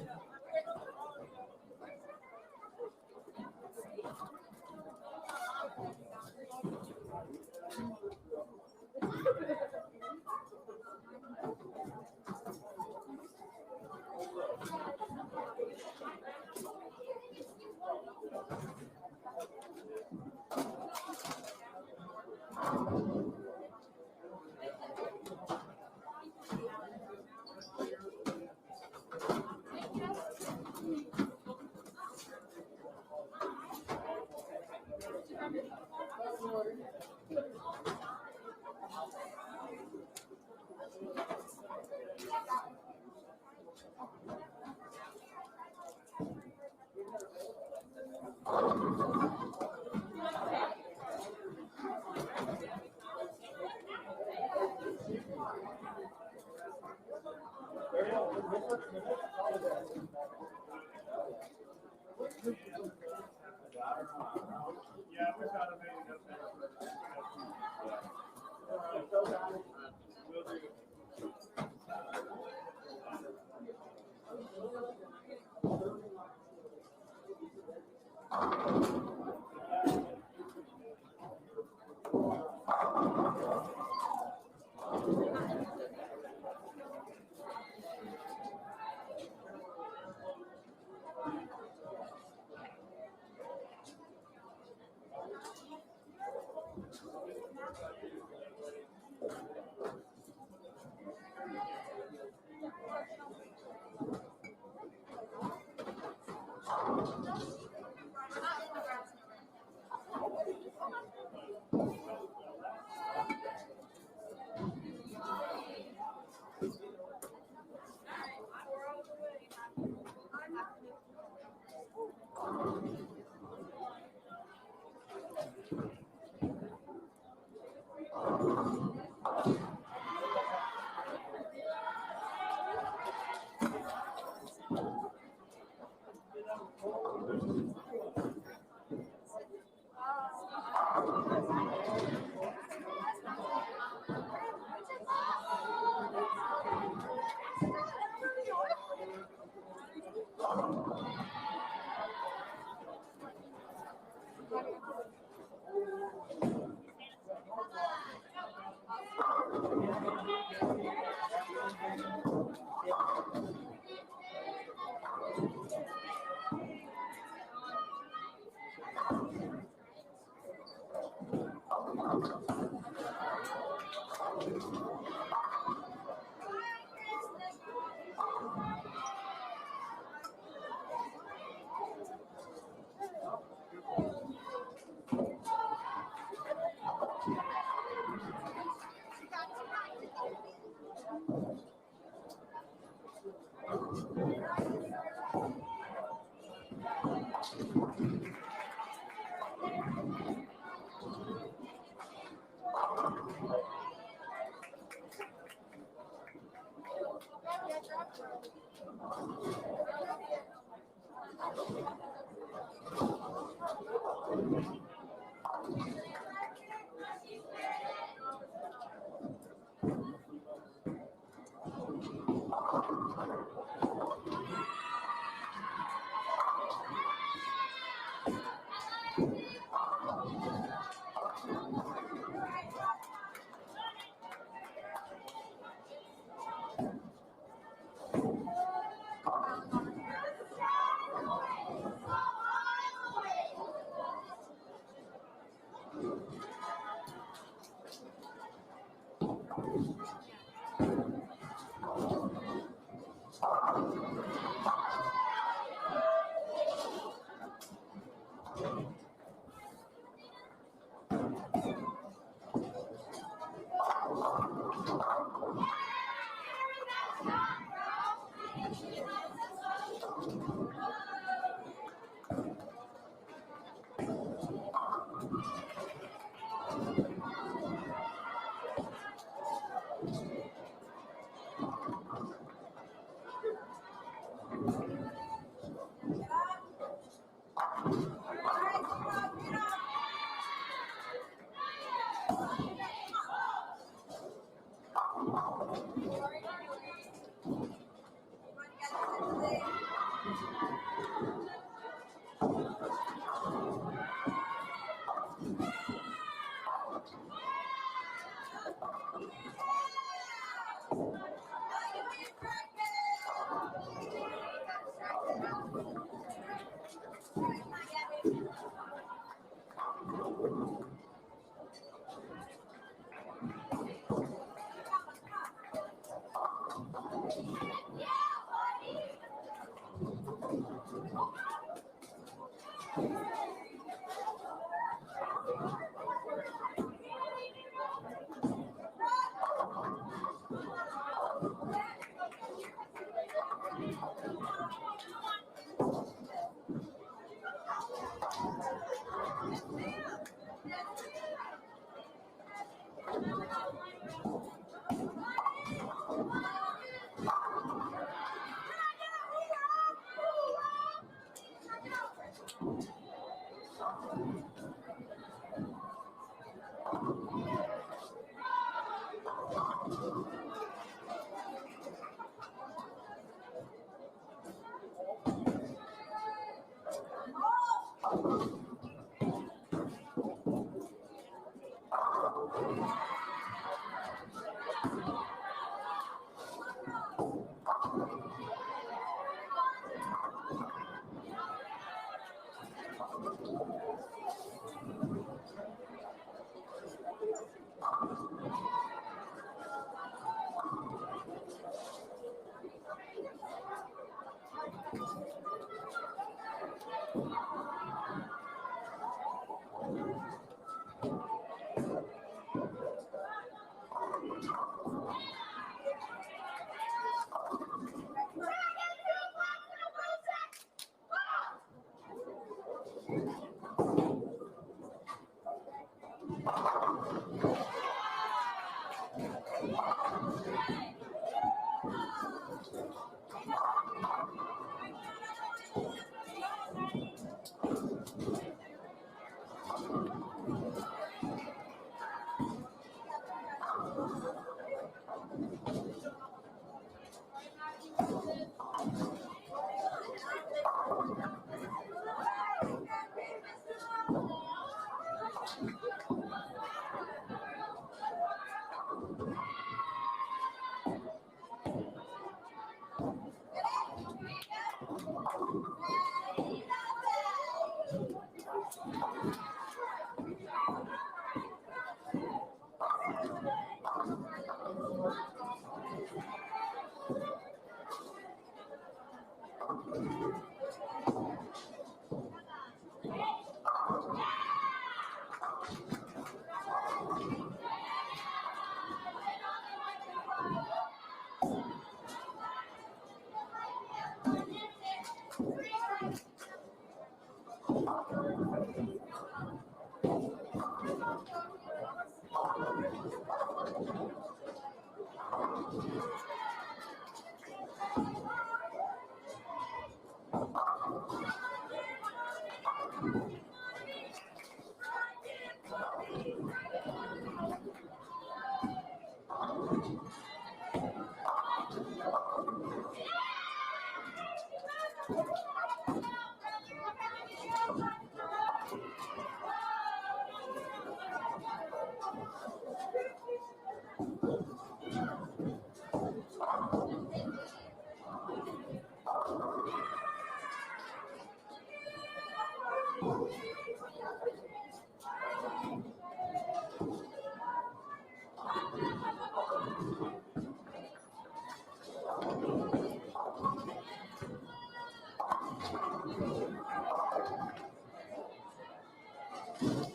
All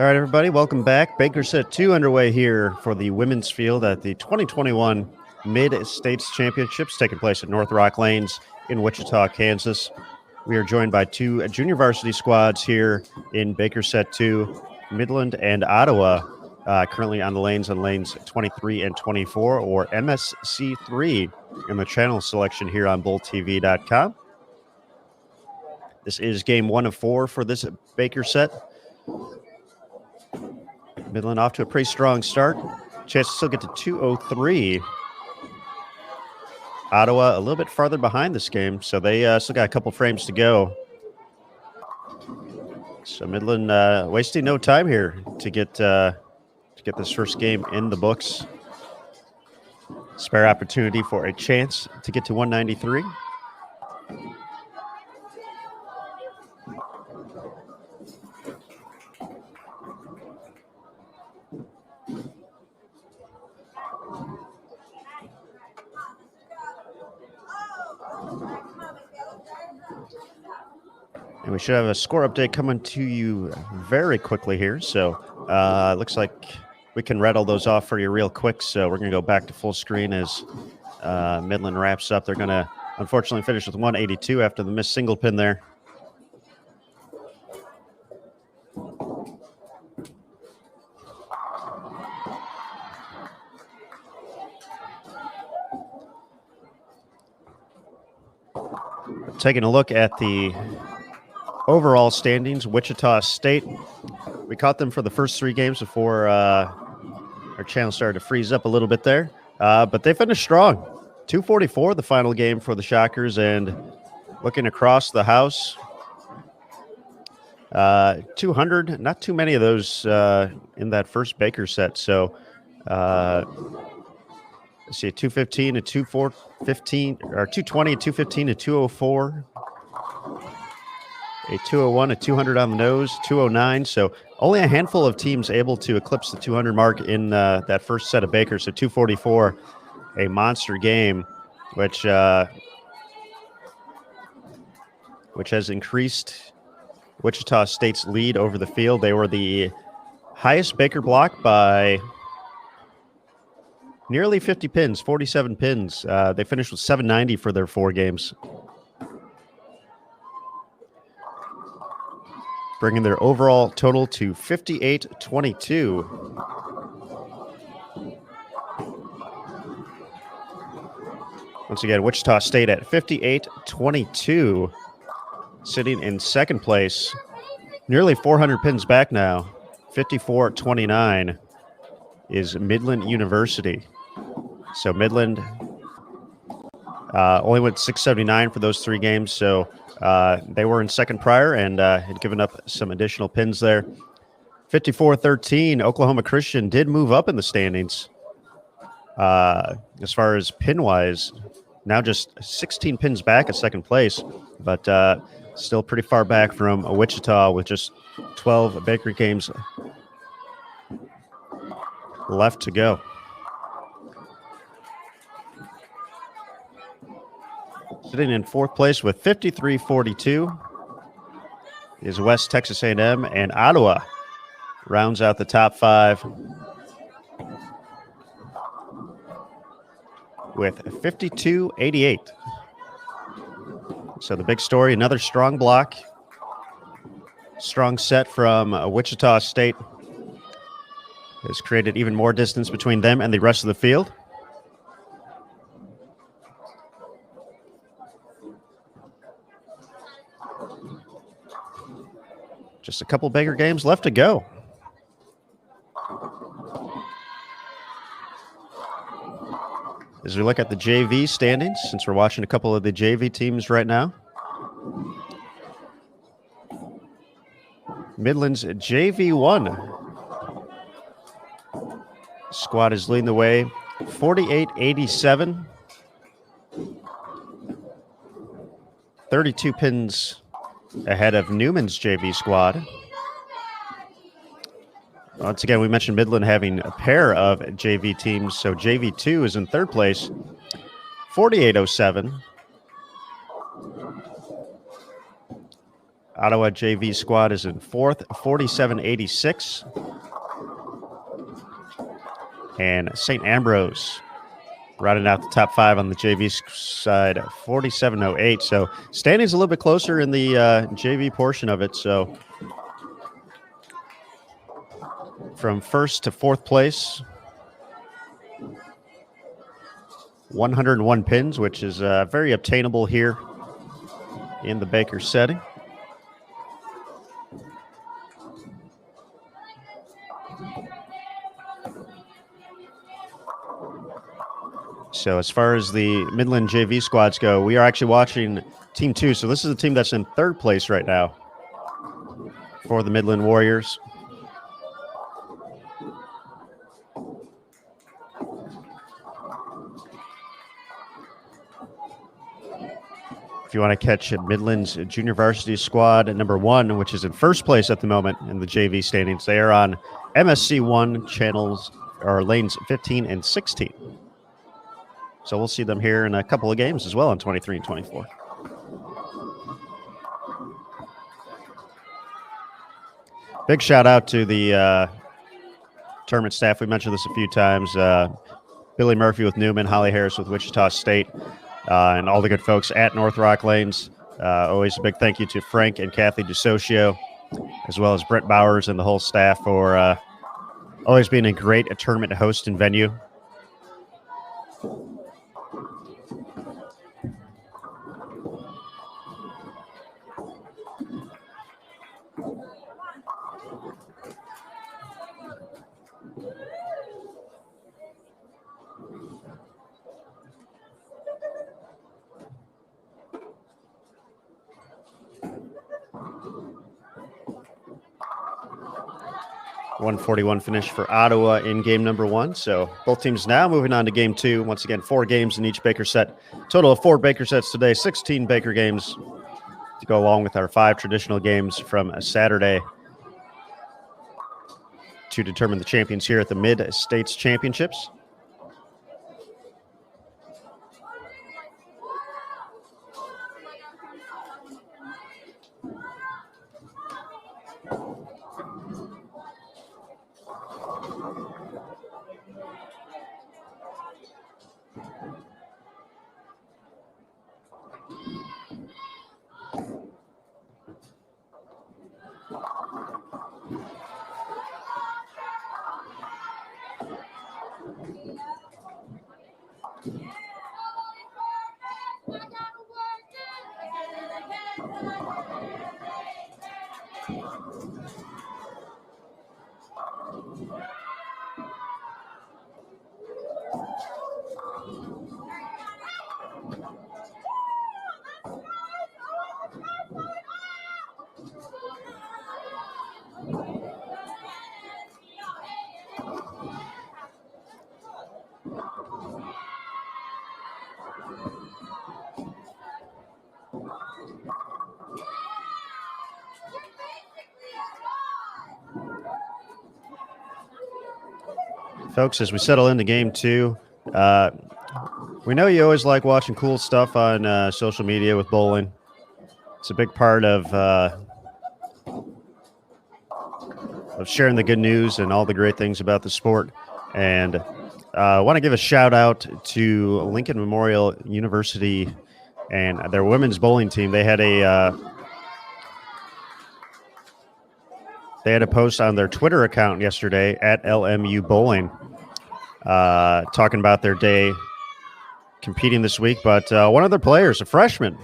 right, everybody, welcome back. Baker Set 2 underway here for the women's field at the 2021 Mid-States Championships taking place at North Rock Lanes in Wichita, Kansas. We are joined by two junior varsity squads here in Baker Set 2, Midland and Ottawa, currently on the lanes 23 and 24, or MSC3 in the channel selection here on BullTV.com. This is game 1 of 4 for this Baker Set. Midland off to a pretty strong start. Chance to still get to 2:03. Ottawa a little bit farther behind this game, so they still got a couple frames to go. So Midland wasting no time here to get this first game in the books. Spare opportunity for a chance to get to 193. And we should have a score update coming to you very quickly here. So it looks like we can rattle those off for you real quick. So we're going to go back to full screen as Midland wraps up. They're going to unfortunately finish with 182 after the missed single pin there. Taking a look at the overall standings, Wichita State, we caught them for the first 3 games before our channel started to freeze up a little bit there, but they finished strong. 244 the final game for the Shockers, and looking across the house, 200, not too many of those in that first Baker set. So let's see, 215 to 215, or 220 to 215 to 204. A 201, a 200 on the nose, 209. So only a handful of teams able to eclipse the 200 mark in that first set of Baker. So 244, a monster game, which has increased Wichita State's lead over the field. They were the highest Baker block by nearly 50 pins, 47 pins. They finished with 790 for their 4 games, bringing their overall total to 58-22. Once again, Wichita State at 58-22, sitting in second place, nearly 400 pins back now. 54-29 is Midland University. So Midland only went 679 for those 3 games, so they were in second prior and had given up some additional pins there. 54-13, Oklahoma Christian did move up in the standings as far as pin-wise. Now just 16 pins back at second place, but still pretty far back from Wichita with just 12 Baker games left to go. Sitting in fourth place with 53-42 is West Texas A&M, and Ottawa rounds out the top 5 with 52-88. So the big story, another strong block, strong set from Wichita State has created even more distance between them and the rest of the field. Just a couple Baker games left to go. As we look at the JV standings, since we're watching a couple of the JV teams right now, Midland's JV1 squad is leading the way, 48-87. 32 pins ahead of Newman's JV squad. Once again, we mentioned Midland having a pair of JV teams. So JV2 is in third place, 4807. Ottawa JV squad is in fourth, 4786. And St. Ambrose rounding out the top 5 on the JV side, 4708. So standings a little bit closer in the JV portion of it. So from first to fourth place, 101 pins, which is very obtainable here in the Baker setting. So as far as the Midland JV squads go, we are actually watching Team 2. So this is the team that's in third place right now for the Midland Warriors. If you want to catch Midland's junior varsity squad at number 1, which is in first place at the moment in the JV standings, they are on MSC1 channels or lanes 15 and 16. So we'll see them here in a couple of games as well on 23 and 24. Big shout out to the tournament staff. We mentioned this a few times. Billy Murphy with Newman, Holly Harris with Wichita State, and all the good folks at North Rock Lanes. Always a big thank you to Frank and Kathy DeSocio, as well as Brett Bowers and the whole staff for always being a great tournament host and venue. .141 finish for Ottawa in game number 1. So both teams now moving on to game 2. Once again, 4 games in each Baker set. Total of 4 Baker sets today, 16 Baker games to go along with our 5 traditional games from Saturday to determine the champions here at the Mid-States Championships. Folks, as we settle into game 2, we know you always like watching cool stuff on social media with bowling. It's a big part of sharing the good news and all the great things about the sport. And I want to give a shout out to Lincoln Memorial University and their women's bowling team. They had a post on their Twitter account yesterday at LMU Bowling, talking about their day competing this week. But one of their players, a freshman,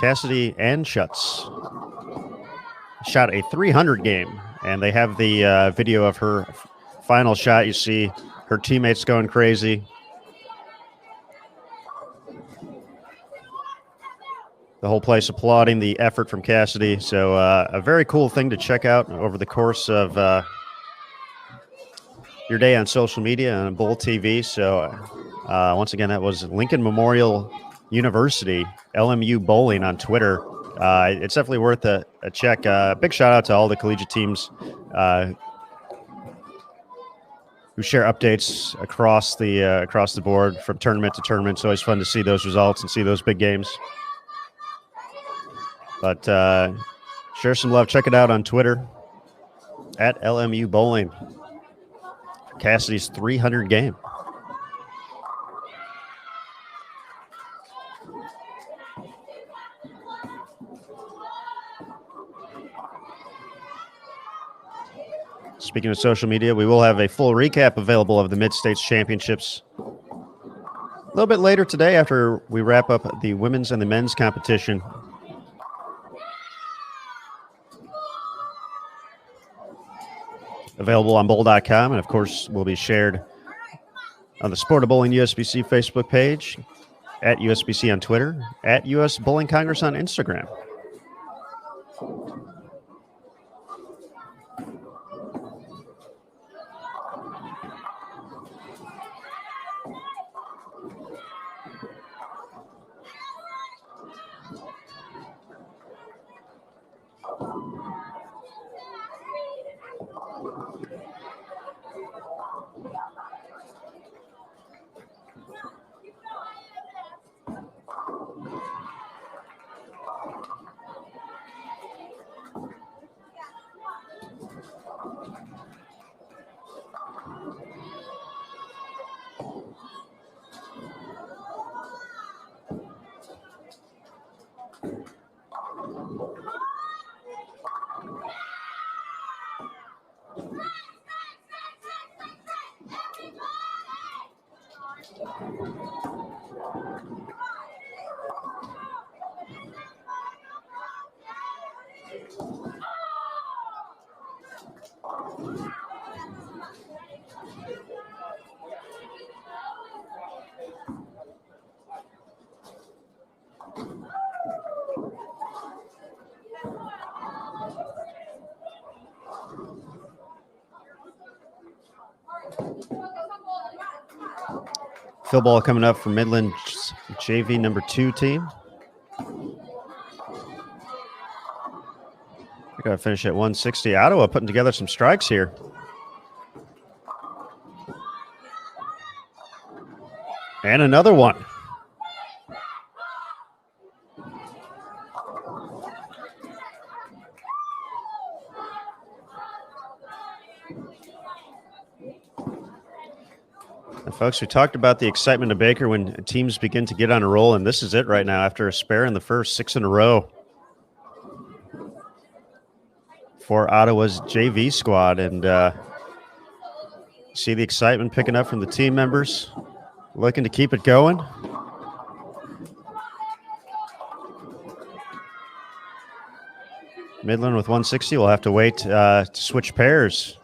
Cassidy Anschutz, shot a 300 game, and they have the video of her final shot. You see her teammates going crazy. The whole place applauding the effort from Cassidy. So a very cool thing to check out over the course of your day on social media and Bowl TV. So once again, that was Lincoln Memorial University, LMU Bowling on Twitter. It's definitely worth a check. Big shout out to all the collegiate teams who share updates across the board from tournament to tournament. It's always fun to see those results and see those big games. But share some love. Check it out on Twitter at LMU Bowling. Cassidy's 300 game. Speaking of social media, we will have a full recap available of the Mid-States Championships a little bit later today after we wrap up the women's and the men's competition. Available on bowl.com, and of course will be shared on the Sport of Bowling USBC Facebook page, at USBC on Twitter, at US Bowling Congress on Instagram. Field ball coming up for Midland's JV number 2 team. We're going to finish at 160. Ottawa putting together some strikes here. And another one. And folks, we talked about the excitement of Baker when teams begin to get on a roll, and this is it right now after a spare in the first 6 in a row for Ottawa's JV squad. And see the excitement picking up from the team members, looking to keep it going. Midland with 160. We'll have to wait to switch pairs.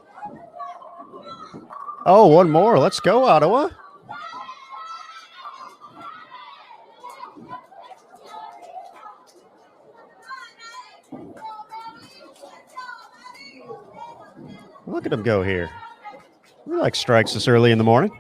Oh, one more. Let's go, Ottawa. Look at him go here. We like strikes this early in the morning.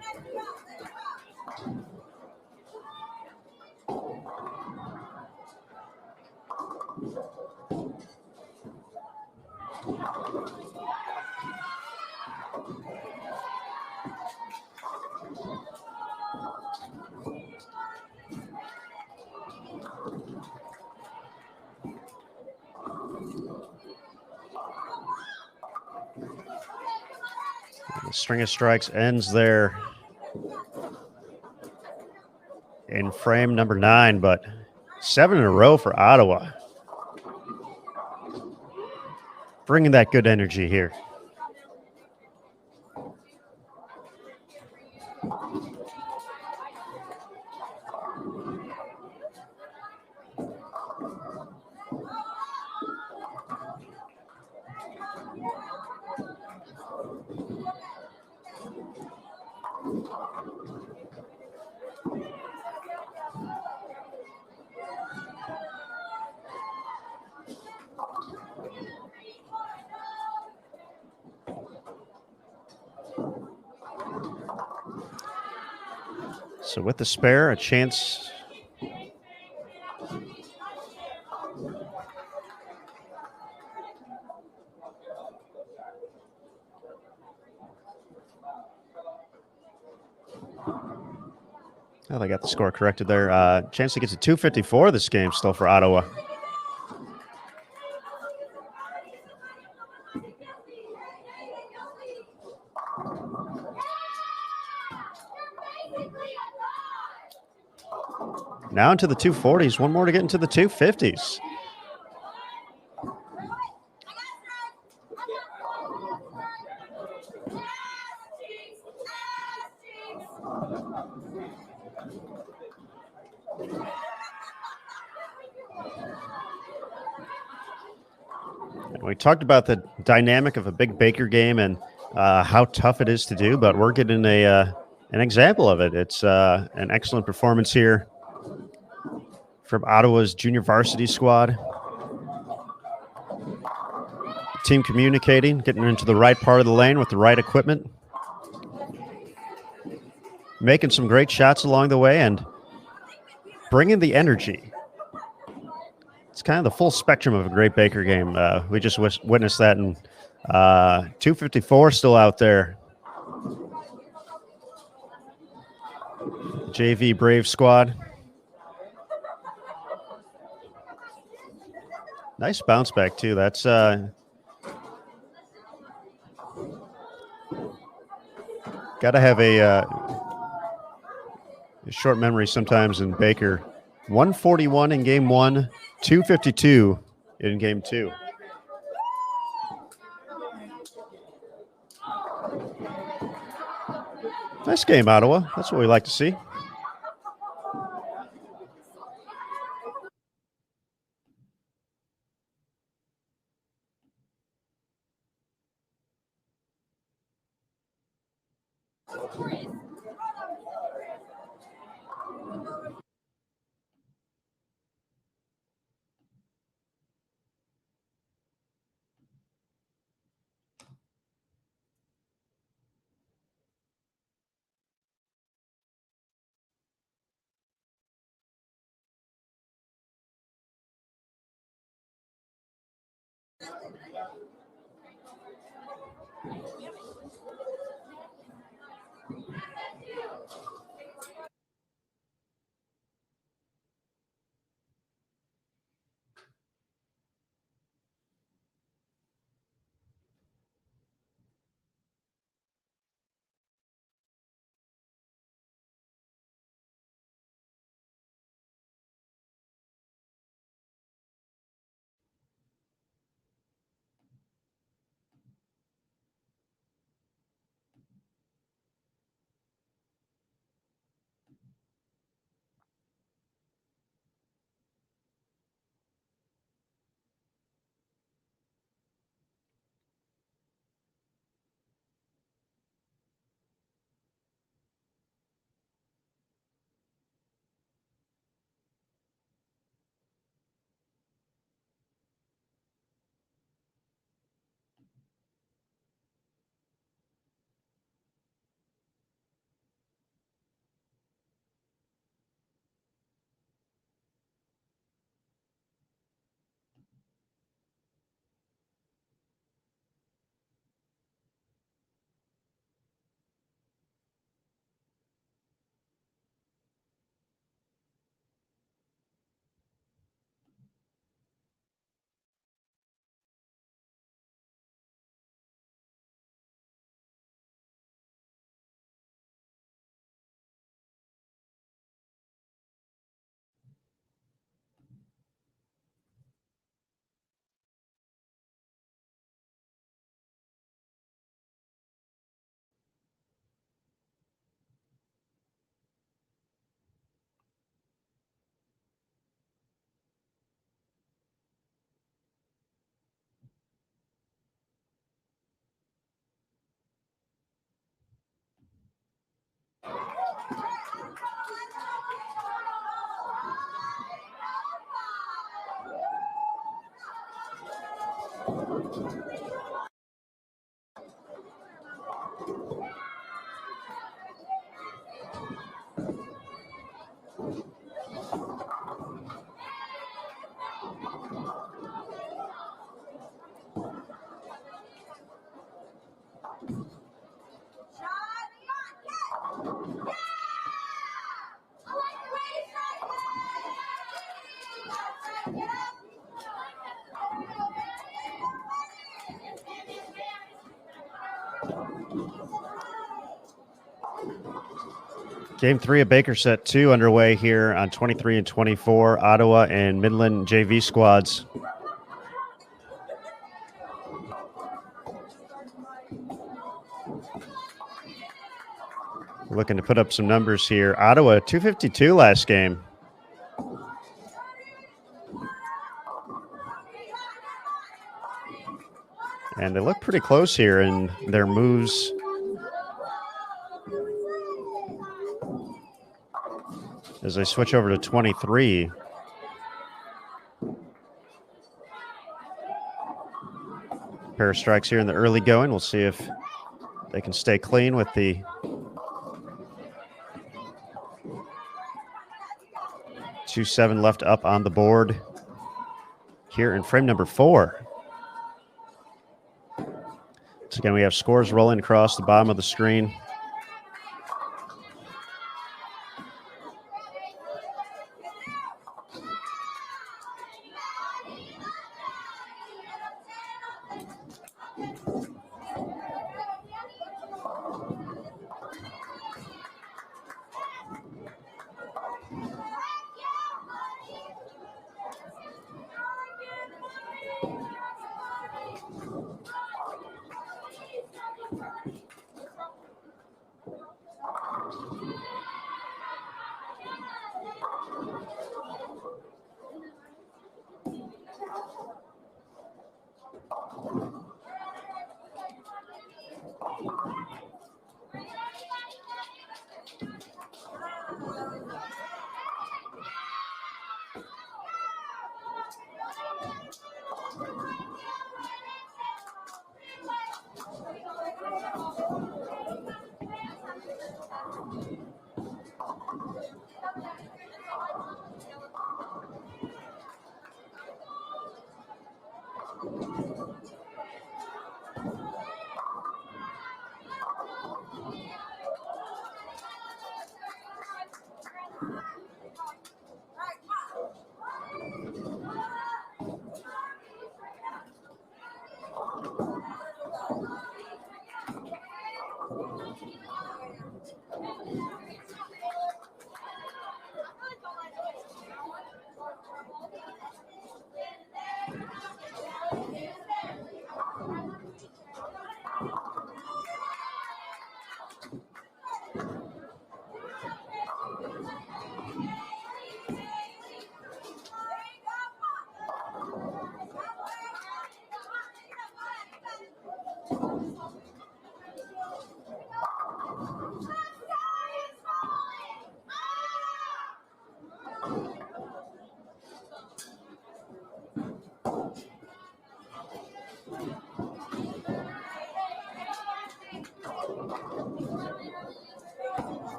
The string of strikes ends there in frame number 9, but 7 in a row for Ottawa. Bringing that good energy here. So with the spare, a chance Well, they got the score corrected there. Chance to get to 254 this game still for Ottawa. Now into the 240s. One more to get into the 250s. And we talked about the dynamic of a big Baker game and how tough it is to do, but we're getting an example of it. It's an excellent performance here from Ottawa's junior varsity squad. Team communicating, getting into the right part of the lane with the right equipment, making some great shots along the way, and bringing the energy. It's kind of the full spectrum of a great Baker game. We just witnessed that, and 254 still out there. JV Brave squad. Nice bounce back, too. That's got to have a short memory sometimes in Baker. 141 in game one, 252 in game two. Nice game, Ottawa. That's what we like to see. Game 3 of Baker Set 2 underway here on 23 and 24, Ottawa and Midland JV squads. Looking to put up some numbers here. Ottawa, 252 last game. And they look pretty close here in their moves. As they switch over to 23. Pair of strikes here in the early going. We'll see if they can stay clean with the 2-7 left up on the board here in frame number 4. So again, we have scores rolling across the bottom of the screen.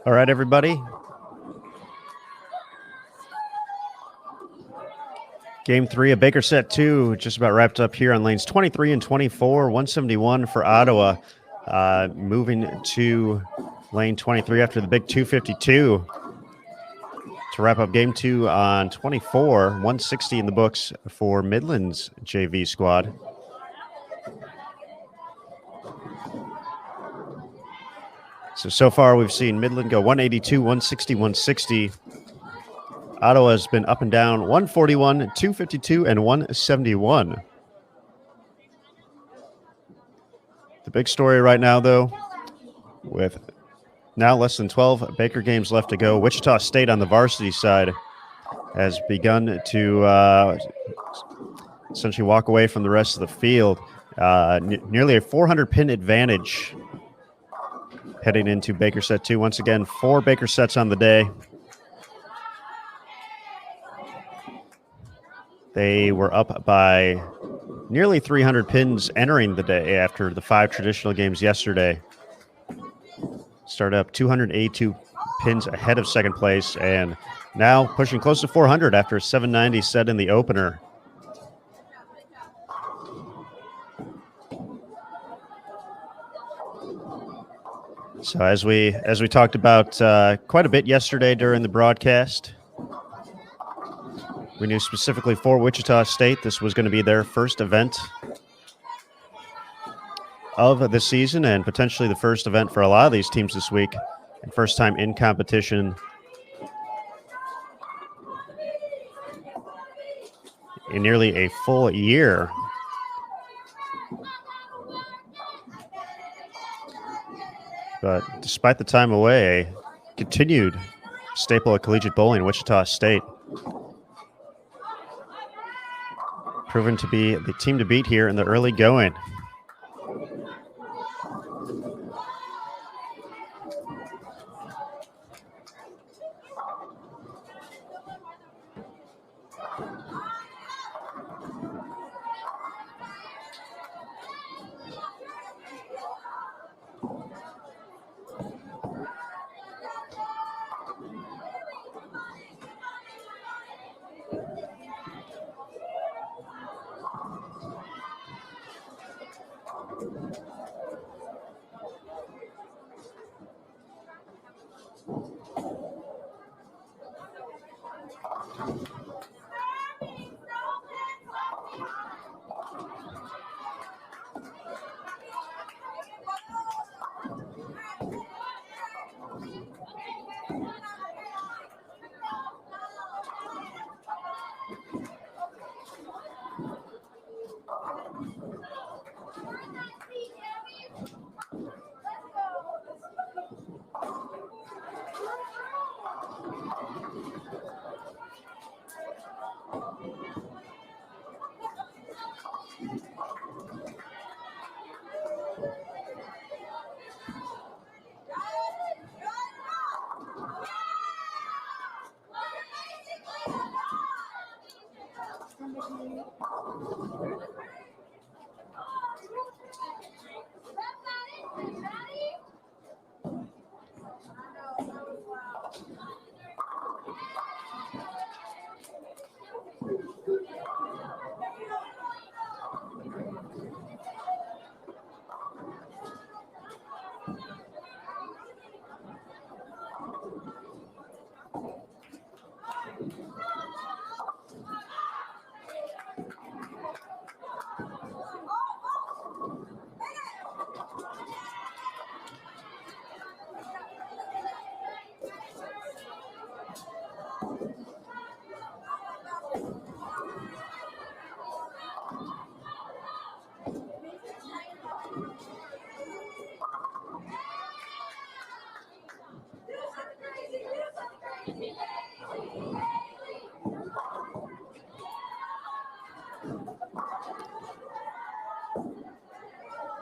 All right, everybody. Game 3 of Baker Set 2 just about wrapped up here on lanes 23 and 24, 171 for Ottawa. Moving to lane 23 after the big 252 to wrap up game 2 on 24, 160 in the books for Midland's JV squad. So far we've seen Midland go 182, 160, 160. Ottawa has been up and down 141, 252, and 171. The big story right now, though, with now less than 12 Baker games left to go, Wichita State on the varsity side has begun to essentially walk away from the rest of the field. Nearly a 400-pin advantage heading into Baker Set 2. Once again, 4 Baker sets on the day. They were up by nearly 300 pins entering the day after the 5 traditional games yesterday. Started up 282 pins ahead of second place and now pushing close to 400 after a 790 set in the opener. So as we talked about quite a bit yesterday during the broadcast, we knew specifically for Wichita State this was going to be their first event of the season and potentially the first event for a lot of these teams this week and first time in competition in nearly a full year. But despite the time away, a continued staple of collegiate bowling, Wichita State. proven to be the team to beat here in the early going.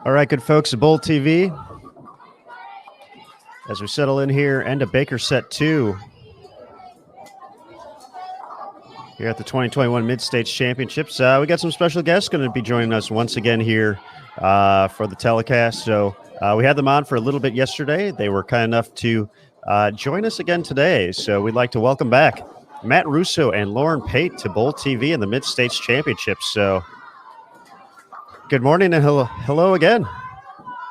All right, good folks, Bowl TV. As we settle in here, end of Baker set 2 here at the 2021 Mid-States Championships. We got some special guests going to be joining us once again here for the telecast. So we had them on for a little bit yesterday. They were kind enough to join us again today. So we'd like to welcome back Matt Russo and Lauren Pate to Bowl TV and the Mid-States Championships. So good morning and hello again.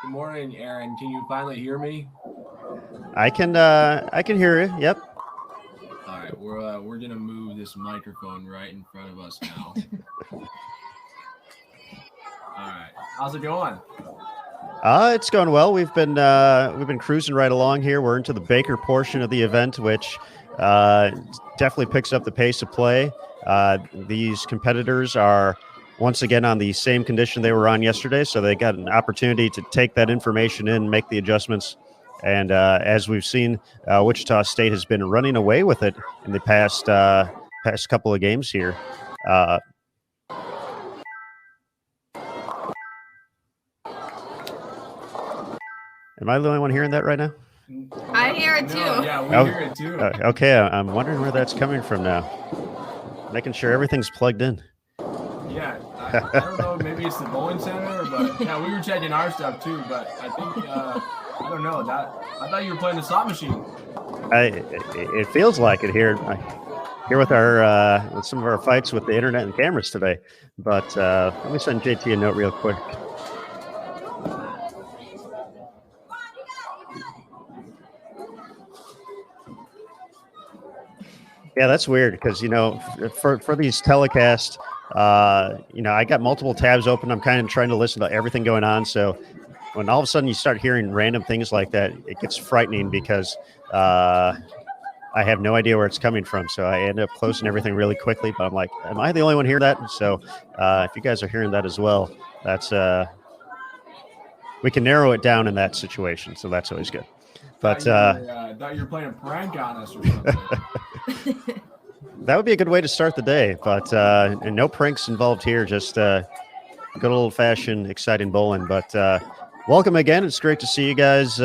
Good morning, Aaron. Can you finally hear me?
I can hear you. Yep.
All right, we're gonna move this microphone right in front of us now. All right, how's it going?
It's going well. We've been cruising right along here. We're into the Baker portion of the event, which definitely picks up the pace of play. These competitors are once again on the same condition they were on yesterday, so they got an opportunity to take that information in, make the adjustments. And as we've seen, Wichita State has been running away with it in the past couple of games here. Am I the only one hearing that right now?
I hear it too.
No, yeah, we hear it too.
Okay, I'm wondering where that's coming from now. Making sure everything's plugged in.
Yeah, I don't know. Maybe it's the bowling center, but yeah, we were checking our stuff too. But I think I don't know. I thought you were playing the slot machine.
It feels like it here. Here with our with some of our fights with the internet and cameras today. But let me send JT a note real quick. Yeah, that's weird because, for these telecasts, I got multiple tabs open. I'm kind of trying to listen to everything going on. So when all of a sudden you start hearing random things like that, it gets frightening because I have no idea where it's coming from. So I end up closing everything really quickly. But I'm like, am I the only one hearing that? So if you guys are hearing that as well, that's we can narrow it down in that situation. So that's always good. But
thought you were playing a prank on us or something.
that would be a good way to start the day. But and no pranks involved here. Just good old-fashioned, exciting bowling. But welcome again. It's great to see you guys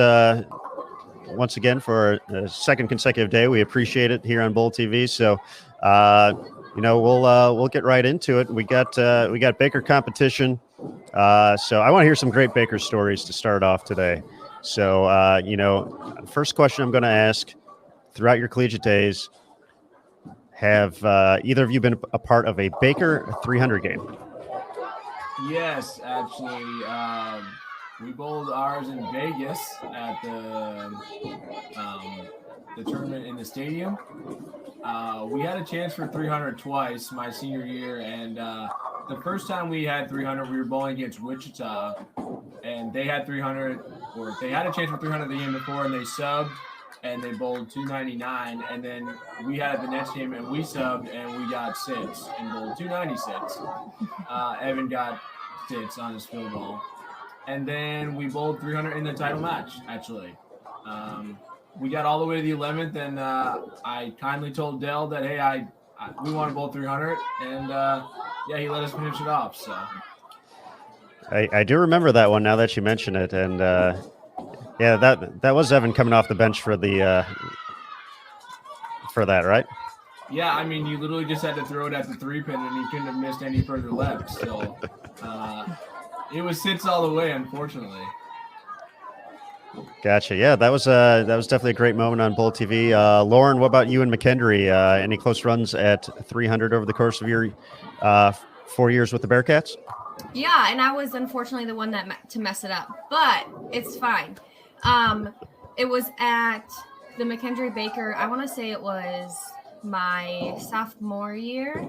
once again for a second consecutive day. We appreciate it here on Bowl TV. So, we'll get right into it. We got Baker competition. So I want to hear some great Baker stories to start off today. So, first question I'm going to ask: throughout your collegiate days, have either of you been a part of a Baker 300 game?
Yes, actually, we bowled ours in Vegas at the tournament in the stadium. We had a chance for 300 twice my senior year, and the first time we had 300, we were bowling against Wichita, and they had 300, or they had a chance for 300 the game before, and they subbed, and they bowled 299, and then we had the next game, and we subbed, and we got 6 and bowled 296. Evan got 6 on his field goal. And then we bowled 300 in the title match, actually. We got all the way to the 11th, and I kindly told Dell that, hey, we want to bowl 300, and he let us finish it off. So
I do remember that one now that you mention it, and that was Evan coming off the bench for the for that, right?
Yeah, I mean, you literally just had to throw it at the 3-pin, and you couldn't have missed any further left. So it was 6 all the way, unfortunately.
Gotcha. Yeah, that was definitely a great moment on Bowl TV. Lauren, what about you and McKendry? Any close runs at 300 over the course of your 4 years with the Bearcats?
Yeah, and I was unfortunately the one to mess it up, but it's fine. It was at the McKendry Baker. I want to say it was my sophomore year.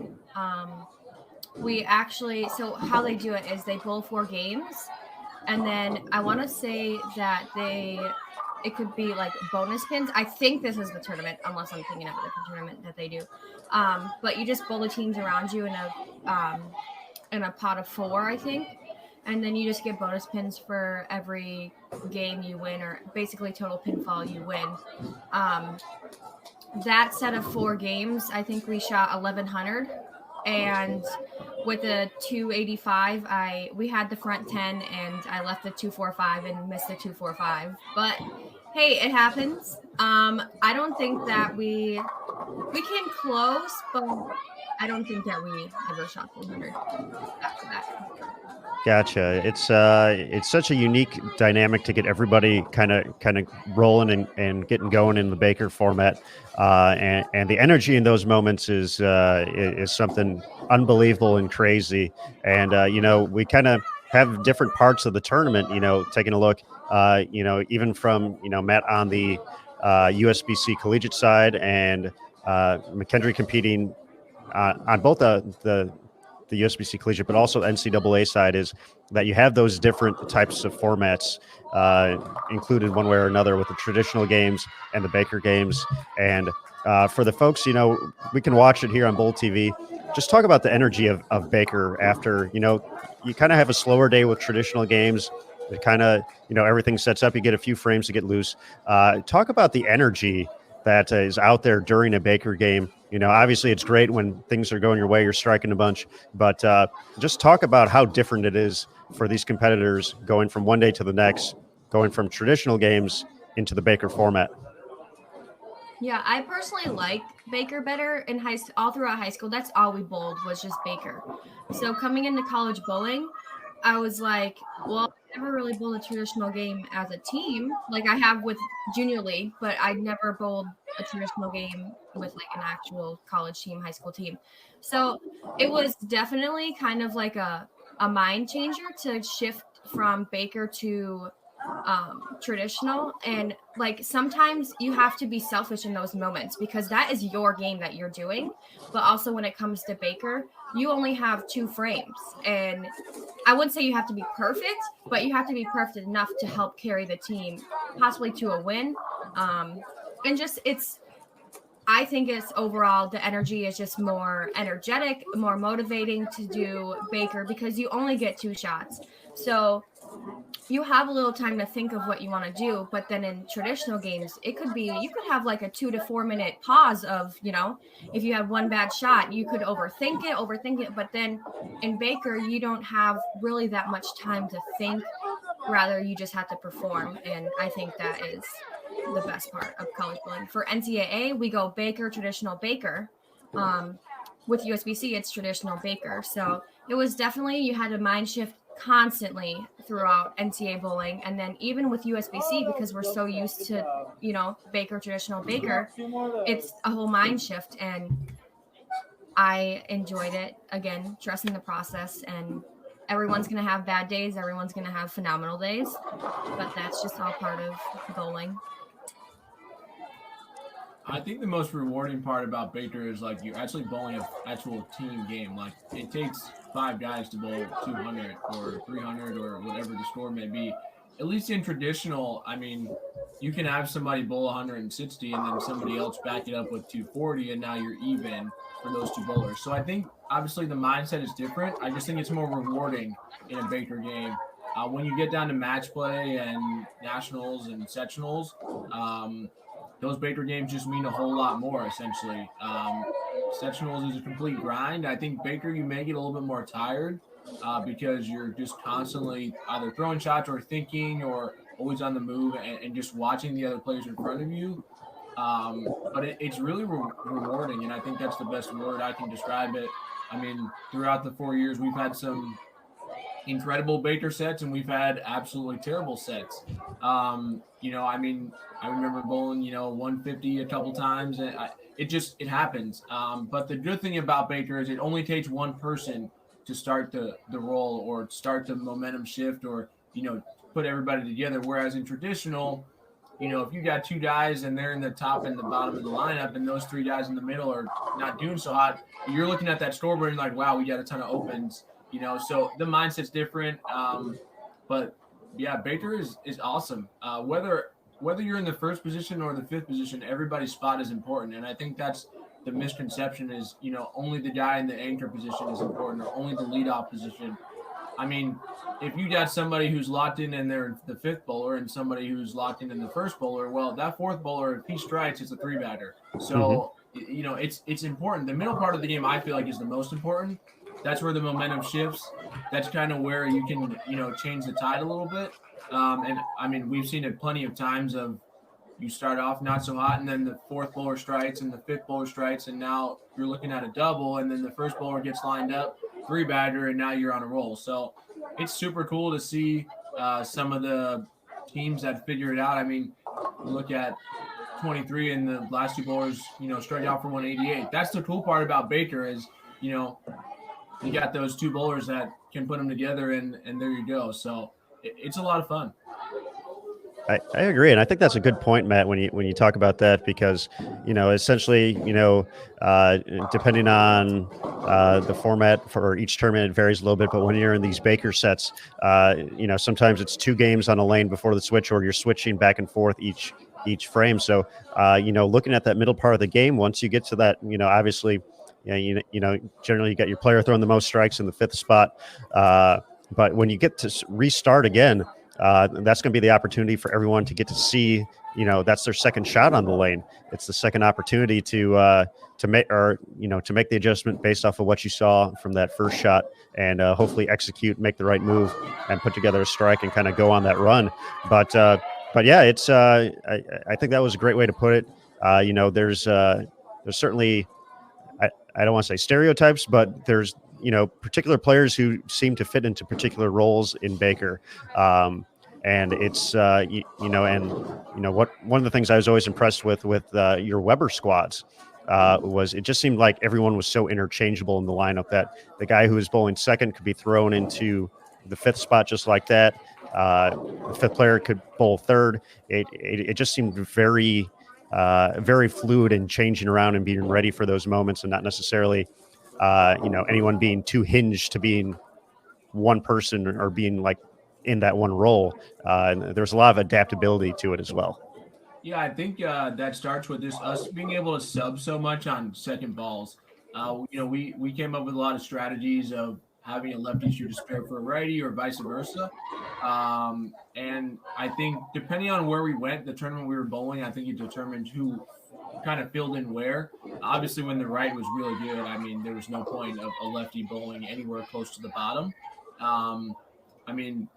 So how they do it is they bowl 4 games, and then I want to say that it could be like bonus pins. I think this is the tournament, unless I'm thinking of a different tournament that they do. But you just bowl the teams around you in a pot of 4, I think. And then you just get bonus pins for every game you win, or basically total pinfall you win. That set of 4 games, I think we shot 1,100. And with the 285, we had the front 10, and I left the 245 and missed the 245. But hey, it happens. I don't think that we came close, but I don't think that we ever shot 400 after that.
Gotcha. It's such a unique dynamic to get everybody kind of rolling and getting going in the Baker format, and the energy in those moments is something unbelievable and crazy. And we kind of have different parts of the tournament. Taking a look, even from Matt on the USBC collegiate side, and McKendry competing on both the USBC collegiate, but also NCAA side, is that you have those different types of formats included one way or another with the traditional games and the Baker games. And for the folks, we can watch it here on Bowl TV. Just talk about the energy of Baker after, you kind of have a slower day with traditional games. It kind of, everything sets up. You get a few frames to get loose. Talk about the energy that is out there during a Baker game. Obviously it's great when things are going your way, you're striking a bunch, but just talk about how different it is for these competitors going from one day to the next, going from traditional games into the Baker format.
Yeah, I personally like Baker better in all throughout high school. That's all we bowled was just Baker. So coming into college bowling, I was like, well, I never really bowled a traditional game as a team like I have with junior league, but I never bowled a traditional game with like an actual college team, high school team. So it was definitely kind of like a mind changer to shift from Baker to traditional. And like sometimes you have to be selfish in those moments because that is your game that you're doing. But also when it comes to Baker, you only have 2 frames, and I wouldn't say you have to be perfect, but you have to be perfect enough to help carry the team possibly to a win. And just I think it's overall the energy is just more energetic, more motivating to do Baker because you only get 2 shots. So you have a little time to think of what you want to do. But then in traditional games, it could be, you could have like a 2 to 4 minute pause of, if you have one bad shot, you could overthink it. But then in Baker, you don't have really that much time to think. Rather, you just have to perform. And I think that is the best part of college bowling. For NCAA, we go Baker, traditional Baker. With USBC, it's traditional Baker. So it was definitely, you had to mind shift constantly throughout NCAA bowling. And then even with USBC, because we're so used to, Baker, traditional Baker, it's a whole mind shift. And I enjoyed it. Again, trusting the process, and everyone's going to have bad days. Everyone's going to have phenomenal days, but that's just all part of bowling.
I think the most rewarding part about Baker is like you're actually bowling an actual team game. Like it takes 5 guys to bowl 200 or 300 or whatever the score may be. At least in traditional, I mean, you can have somebody bowl 160 and then somebody else back it up with 240, and now you're even for those two bowlers. So I think obviously the mindset is different. I just think it's more rewarding in a Baker game. When you get down to match play and nationals and sectionals, those Baker games just mean a whole lot more, essentially. Sectionals is a complete grind. I think Baker, you may get a little bit more tired because you're just constantly either throwing shots or thinking or always on the move and just watching the other players in front of you. But it's really rewarding, and I think that's the best word I can describe it. I mean, throughout the 4 years, we've had some incredible Baker sets, and we've had absolutely terrible sets. I mean, I remember bowling, 150 a couple times, and it happens. But the good thing about Baker is it only takes one person to start the roll or start the momentum shift or, put everybody together. Whereas in traditional, if you got 2 guys and they're in the top and the bottom of the lineup and those 3 guys in the middle are not doing so hot, you're looking at that scoreboard and like, wow, we got a ton of opens, so the mindset's different. But yeah, Baker is awesome. Whether you're in the first position or the 5th position, everybody's spot is important. And I think that's the misconception is, only the guy in the anchor position is important or only the leadoff position. I mean, if you got somebody who's locked in and they're the 5th bowler and somebody who's locked in the 1st bowler, well, that 4th bowler, if he strikes, it's a 3-batter. So, it's important. The middle part of the game, I feel like, is the most important. That's where the momentum shifts. That's kind of where you can, change the tide a little bit. And I mean, we've seen it plenty of times of you start off not so hot and then the 4th bowler strikes and the 5th bowler strikes. And now you're looking at a double and then the 1st bowler gets lined up, 3-batter, and now you're on a roll. So it's super cool to see some of the teams that figure it out. I mean, look at 23 and the last 2 bowlers, strike out for 188. That's the cool part about Baker is, you got those 2 bowlers that can put them together, and there you go. So it's a lot of fun.
I agree, and I think that's a good point, Matt, when you talk about that, because essentially, depending on the format for each tournament, it varies a little bit. But when you're in these Baker sets, sometimes it's 2 games on a lane before the switch, or you're switching back and forth each frame. So looking at that middle part of the game, once you get to that, obviously. Yeah, generally you got your player throwing the most strikes in the 5th spot. But when you get to restart again, that's going to be the opportunity for everyone to get to see, that's their second shot on the lane. It's the second opportunity to make the adjustment based off of what you saw from that first shot, and hopefully execute, make the right move, and put together a strike and kind of go on that run. But yeah, it's I think that was a great way to put it. There's certainly. I don't want to say stereotypes, but there's, particular players who seem to fit into particular roles in Baker. And it's, one of the things I was always impressed with your Weber squads was it just seemed like everyone was so interchangeable in the lineup that the guy who was bowling 2nd could be thrown into the 5th spot just like that. The 5th player could bowl 3rd. It just seemed very fluid and changing around and being ready for those moments, and not necessarily, anyone being too hinged to being one person or being like in that one role. And there's a lot of adaptability to it as well.
Yeah, I think that starts with us being able to sub so much on second balls. We came up with a lot of strategies of having a lefty shooter spare for a righty or vice versa. And I think depending on where we went, the tournament we were bowling, I think it determined who kind of filled in where. Obviously, when the right was really good, I mean, there was no point of a lefty bowling anywhere close to the bottom. I mean,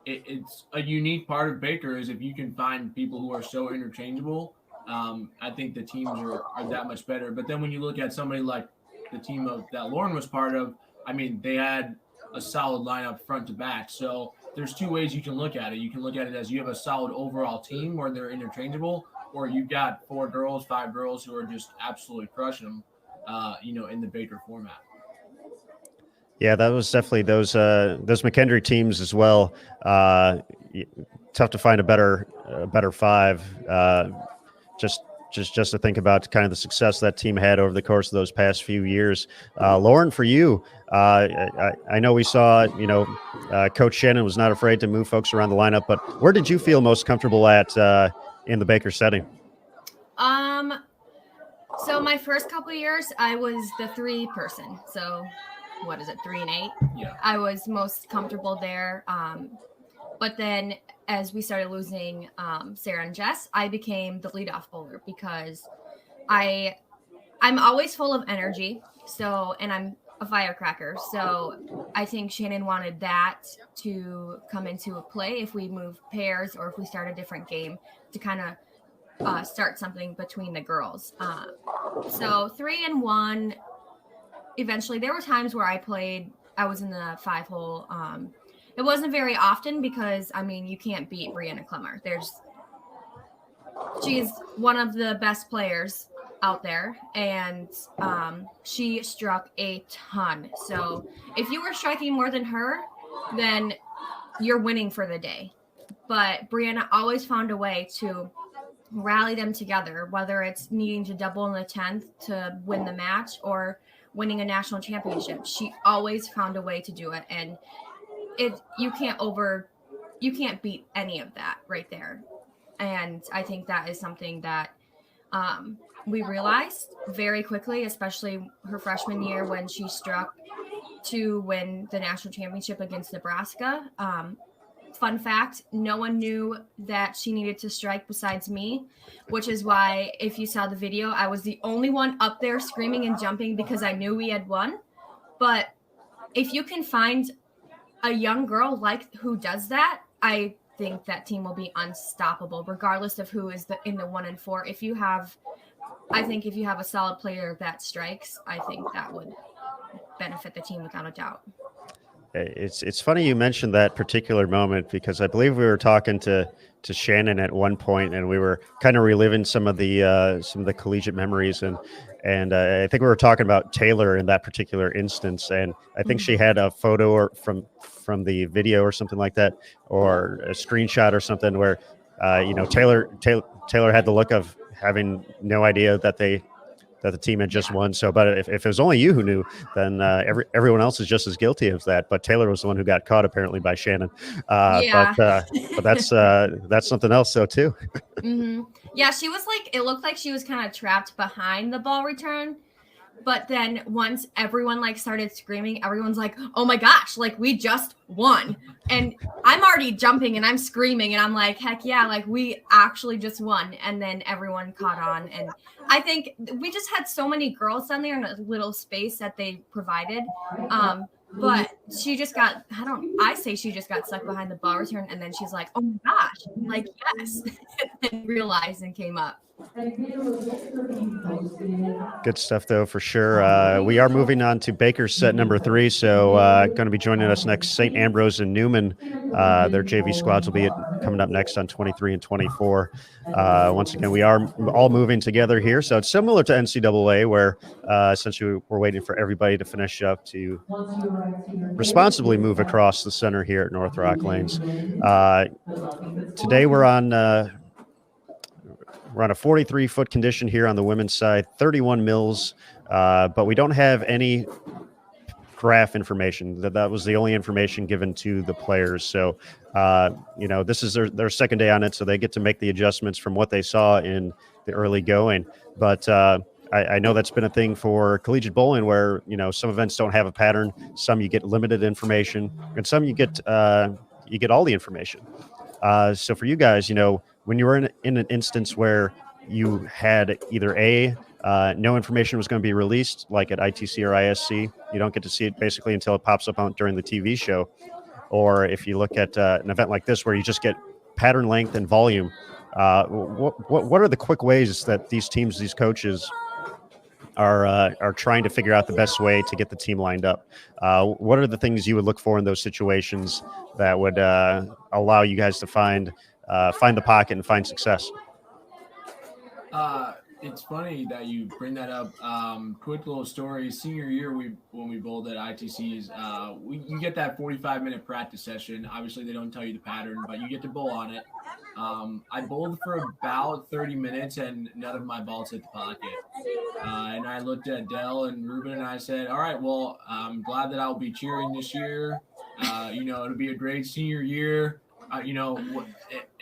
it's a unique part of Baker is if you can find people who are so interchangeable, I think the teams are that much better. But then when you look at somebody like the team that Lauren was part of, I mean, they had a solid lineup front to back. So there's two ways you can look at it. You can look at it as you have a solid overall team where they're interchangeable, or you've got 4 girls, 5 girls who are just absolutely crushing them, in the Baker format.
Yeah, that was definitely those McKendree teams as well. Tough to find a better 5. Just to think about kind of the success that team had over the course of those past few years. Lauren, for you, I know we saw, Coach Shannon was not afraid to move folks around the lineup, but where did you feel most comfortable at in the Baker setting?
So my first couple of years, I was the 3 person. So what is it, 3 and 8?
Yeah.
I was most comfortable there. But then as we started losing Sarah and Jess, I became the leadoff bowler because I'm always full of energy. So, and I'm a firecracker. So I think Shannon wanted that to come into a play if we move pairs or if we start a different game to kind of start something between the girls. So 3 and 1. Eventually, there were times where I was in the 5-hole. It wasn't very often because, I mean, you can't beat Brianna Clemmer. She's one of the best players out there, and she struck a ton. So if you were striking more than her, then you're winning for the day. But Brianna always found a way to rally them together, whether it's needing to double in the 10th to win the match or winning a national championship. She always found a way to do it, and you can't beat any of that right there. And I think that is something that we realized very quickly, especially her freshman year when she struck to win the national championship against Nebraska. Fun fact, no one knew that she needed to strike besides me, which is why if you saw the video, I was the only one up there screaming and jumping because I knew we had won. But if you can find a young girl who does that, I think that team will be unstoppable, regardless of who is in the 1 and 4. If you have a solid player that strikes, I think that would benefit the team without a doubt.
It's funny you mentioned that particular moment because I believe we were talking to Shannon at one point and we were kind of reliving some of the collegiate memories and I think we were talking about Taylor in that particular instance, and I think she had a photo from the video or something like that, or a screenshot or something where Taylor had the look of having no idea that the team had just won. So, but if it was only you who knew, then everyone else is just as guilty of that. But Taylor was the one who got caught apparently by Shannon.
Yeah.
But that's something else though too.
Mm-hmm. Yeah, she was it looked like she was kind of trapped behind the ball return. But then once everyone started screaming, everyone's like, oh my gosh, we just won. And I'm already jumping and I'm screaming and I'm like, heck yeah, we actually just won. And then everyone caught on. And I think we just had so many girls down there in a little space that they provided. But she just got, she just got stuck behind the ball return. And then she's like, oh my gosh, yes. And realized and came up.
Good stuff, though, for sure. We are moving on to Baker's set number 3. So going to be joining us next, St. Ambrose and Newman. Their JV squads will be coming up next on 23 and 24. Once again, we are all moving together here. So it's similar to NCAA where essentially we're waiting for everybody to finish up to responsibly move across the center here at North Rock Lanes. Today we're on a 43-foot condition here on the women's side, 31 mils, but we don't have any graph information. That was the only information given to the players. So, this is their second day on it, so they get to make the adjustments from what they saw in the early going. But I know that's been a thing for collegiate bowling where, some events don't have a pattern. Some you get limited information, and some you get all the information. So for you guys, when you were in an instance where you had either no information was going to be released, like at ITC or ISC, you don't get to see it basically until it pops up during the TV show. Or if you look at an event like this where you just get pattern length and volume, what are the quick ways that these teams, these coaches are trying to figure out the best way to get the team lined up? What are the things you would look for in those situations that would allow you guys to find the pocket and find success?
It's funny that you bring that up. Quick little story. Senior year, when we bowled at ITCs, you get that 45-minute practice session. Obviously, they don't tell you the pattern, but you get to bowl on it. I bowled for about 30 minutes, and none of my balls hit the pocket. And I looked at Dell and Ruben, and I said, all right, well, I'm glad that I'll be cheering this year. It'll be a great senior year.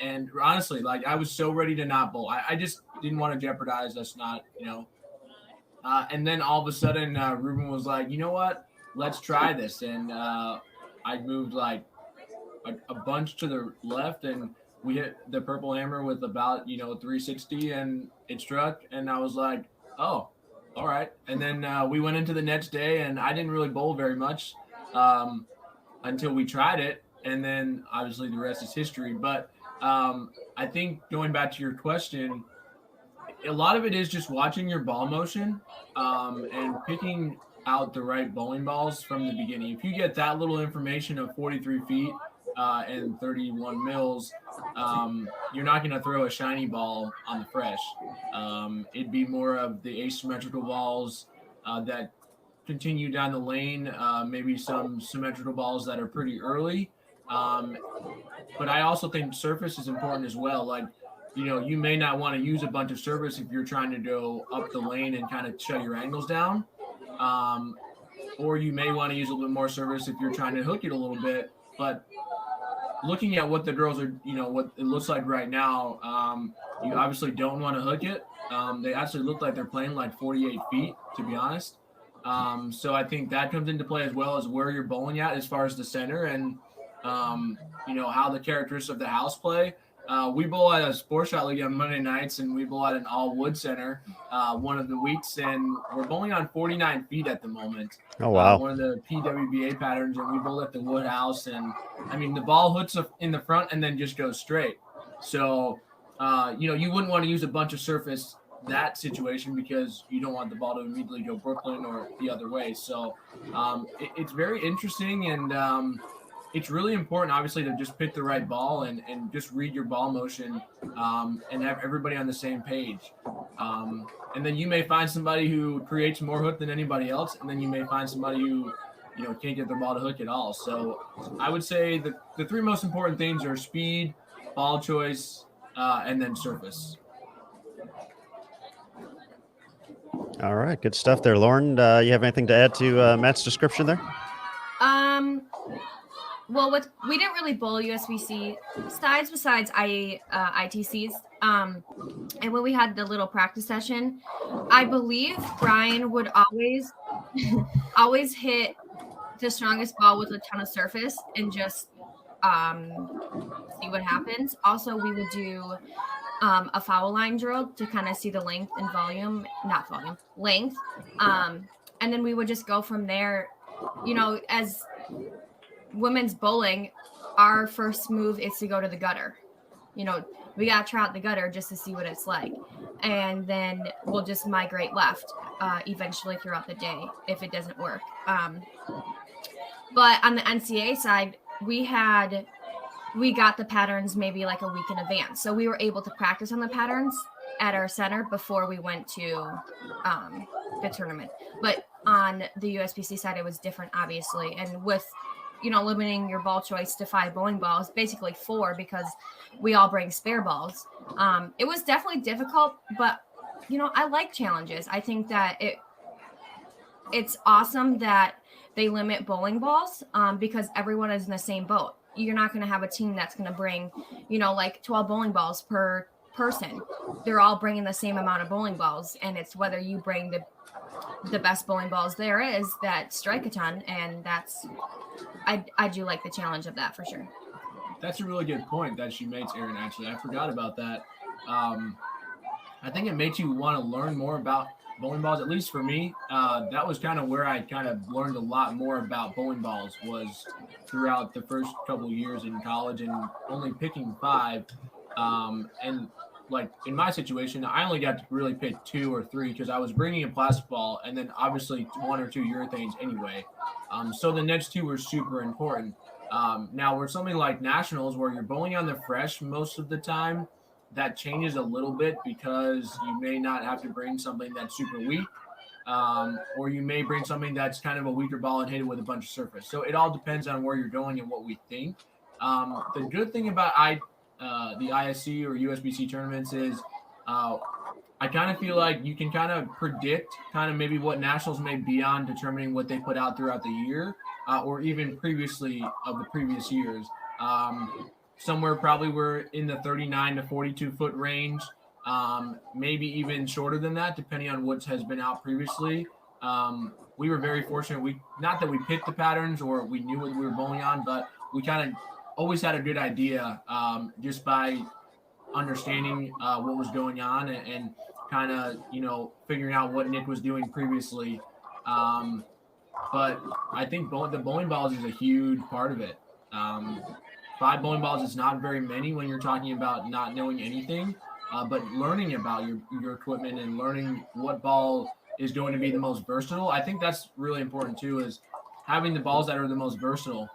And honestly, like, I was so ready to not bowl. I just didn't want to jeopardize us not, and then all of a sudden, Ruben was like, you know what, let's try this. And I moved like a bunch to the left, and we hit the purple hammer with about, 360, and it struck. And I was like, oh, all right. And then we went into the next day, and I didn't really bowl very much until we tried it. And then obviously the rest is history. But I think going back to your question, a lot of it is just watching your ball motion and picking out the right bowling balls from the beginning. If you get that little information of 43 feet and 31 mils, you're not going to throw a shiny ball on the fresh. It'd be more of the asymmetrical balls that continue down the lane, maybe some symmetrical balls that are pretty early. But I also think surface is important as well. Like, you may not want to use a bunch of surface if you're trying to go up the lane and kind of shut your angles down. Or you may want to use a little bit more surface if you're trying to hook it a little bit. But looking at what the girls are, what it looks like right now, you obviously don't want to hook it. They actually look like they're playing like 48 feet, to be honest. So I think that comes into play as well as where you're bowling at as far as the center and, how the characteristics of the house play. We bowl at a sports shot league on Monday nights, and we bowl at an all wood center one of the weeks, and we're bowling on 49 feet at the moment.
Oh, wow.
One of the PWBA patterns, and we bowl at the wood house. And I mean, the ball hooks in the front and then just goes straight. So, you wouldn't want to use a bunch of surface that situation because you don't want the ball to immediately go Brooklyn or the other way. So it's very interesting, and it's really important, obviously, to just pick the right ball and just read your ball motion and have everybody on the same page. And then you may find somebody who creates more hook than anybody else, and then you may find somebody who, can't get their ball to hook at all. So I would say the three most important things are speed, ball choice, and then surface.
All right, good stuff there. Lauren, you have anything to add to Matt's description there?
Well, we didn't really bowl USBC sides besides ITCs. And when we had the little practice session, I believe Brian would always hit the strongest ball with a ton of surface and just see what happens. Also, we would do a foul line drill to kind of see the length and length. And then we would just go from there. As women's bowling, our first move is to go to the gutter. We got to try out the gutter just to see what it's like. And then we'll just migrate left eventually throughout the day if it doesn't work. But on the NCAA side, we got the patterns maybe like a week in advance. So we were able to practice on the patterns at our center before we went to the tournament. But on the USBC side, it was different, obviously. And with, limiting your ball choice to 5 bowling balls, basically 4 because we all bring spare balls. It was definitely difficult, but, I like challenges. I think that it's awesome that they limit bowling balls because everyone is in the same boat. You're not going to have a team that's going to bring, like 12 bowling balls per person. They're all bringing the same amount of bowling balls, and it's whether you bring the best bowling balls there is that strike a ton, and I do like the challenge of that for sure.
That's a really good point that she makes, Erin. Actually, I forgot about that. I think it makes you want to learn more about bowling balls. At least for me, that was kind of where I kind of learned a lot more about bowling balls, was throughout the first couple of years in college, and only picking 5. And like in my situation, I only got to really pick 2 or 3 because I was bringing a plastic ball and then obviously 1 or 2 urethanes anyway. So the next 2 were super important. Now, with something like nationals, where you're bowling on the fresh most of the time, that changes a little bit because you may not have to bring something that's super weak, or you may bring something that's kind of a weaker ball and hit it with a bunch of surface. So it all depends on where you're going and what we think. The good thing about the ISC or USBC tournaments is I kind of feel like you can kind of predict kind of maybe what nationals may be on, determining what they put out throughout the year, or even previously of the previous years. Somewhere probably we're in the 39 to 42 foot range, maybe even shorter than that, depending on what has been out previously. We were very fortunate. Not that we picked the patterns or we knew what we were bowling on, but we kind of always had a good idea just by understanding what was going on and kind of, figuring out what Nick was doing previously. But I think the bowling balls is a huge part of it. 5 bowling balls is not very many when you're talking about not knowing anything, but learning about your equipment and learning what ball is going to be the most versatile. I think that's really important too, is having the balls that are the most versatile.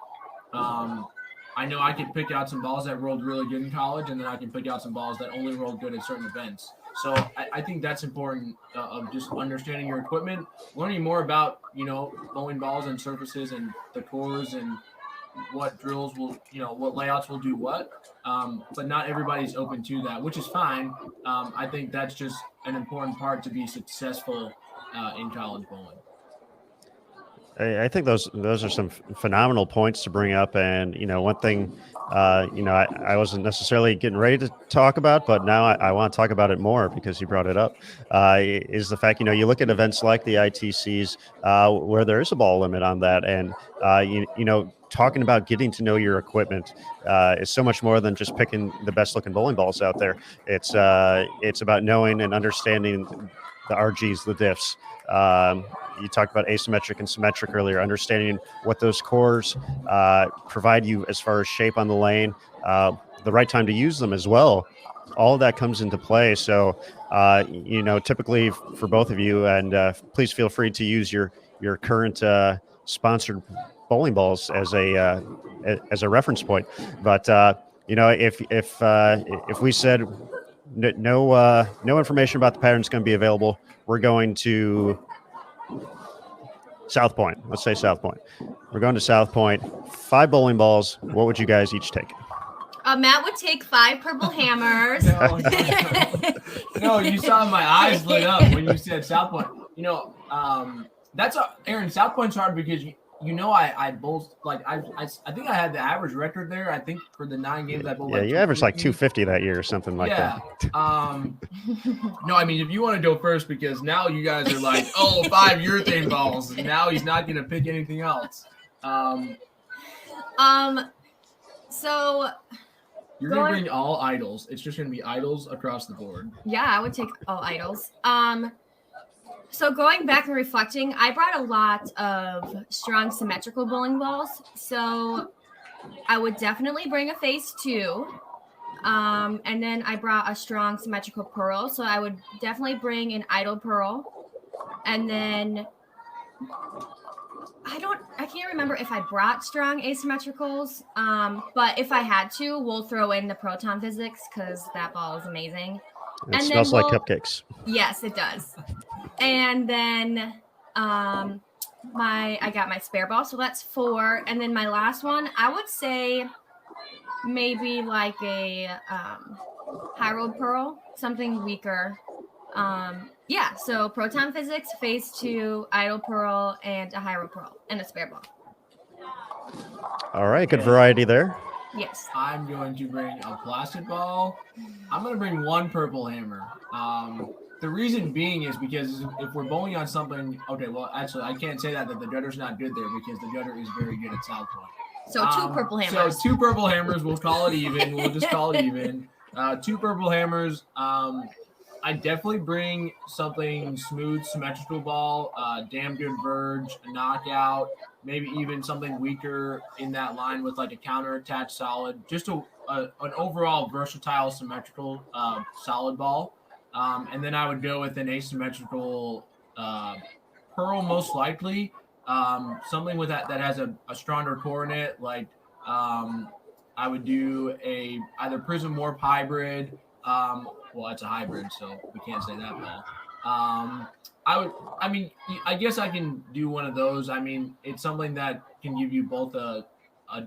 I know I can pick out some balls that rolled really good in college, and then I can pick out some balls that only rolled good at certain events. So I think that's important, of just understanding your equipment, learning more about, bowling balls and surfaces and the cores and what drills will, what layouts will do what. But not everybody's open to that, which is fine. I think that's just an important part to be successful in college bowling.
I think those are some phenomenal points to bring up, and one thing, I wasn't necessarily getting ready to talk about, but now I want to talk about it more because you brought it up. Is the fact you look at events like the ITCs where there is a ball limit on that, and talking about getting to know your equipment is so much more than just picking the best looking bowling balls out there. It's about knowing and understanding the RGs, the diffs. You talked about asymmetric and symmetric earlier, understanding what those cores provide you as far as shape on the lane, the right time to use them as well. All of that comes into play. So, typically for both of you, and please feel free to use your current sponsored bowling balls as a reference point. But if we said no information about the pattern is going to be available, we're going to South Point. Let's say South Point. We're going to South Point. 5 bowling balls. What would you guys each take?
Matt would take 5 purple hammers.
No, you saw my eyes lit up when you said South Point. That's Aaron. South Point's hard because I bowled I think I had the average record there. I think for the 9 games I bowled.
Yeah, you averaged like 250 that year or something like that.
No, I mean, if you want to go first, because now you guys are like, 5 urethane balls, and now he's not going to pick anything else.
So
you're going to bring all idols. It's just going to be idols across the board.
Yeah, I would take all idols. So going back and reflecting, I brought a lot of strong symmetrical bowling balls. So I would definitely bring a phase 2. And then I brought a strong symmetrical pearl. So I would definitely bring an idol pearl. And then I can't remember if I brought strong asymmetricals. But if I had to, we'll throw in the proton physics because that ball is amazing.
It smells like cupcakes.
Yes, it does. And then I got my spare ball, so that's 4. And then my last one, I would say maybe like a high rolled pearl, something weaker. So proton physics, phase 2, idle pearl, and a high rolled pearl, and a spare ball.
All right, good variety there.
Yes.
I'm going to bring a plastic ball. I'm going to bring one purple hammer. The reason being is because if we're bowling on something, okay, well, actually, I can't say that the gutter's not good there because the gutter is very good at South Point.
So 2 purple hammers.
So 2 purple hammers. We'll call it even. We'll just call it even. 2 purple hammers. I definitely bring something smooth, symmetrical ball, damn good verge, a knockout, maybe even something weaker in that line with like a counter attached solid, just an overall versatile, symmetrical, solid ball. And then I would go with an asymmetrical pearl, most likely. Something with that has a stronger core in it. Like I would do either Prism Warp hybrid. Well, it's a hybrid, so we can't say that ball. I guess I can do one of those. I mean, it's something that can give you both a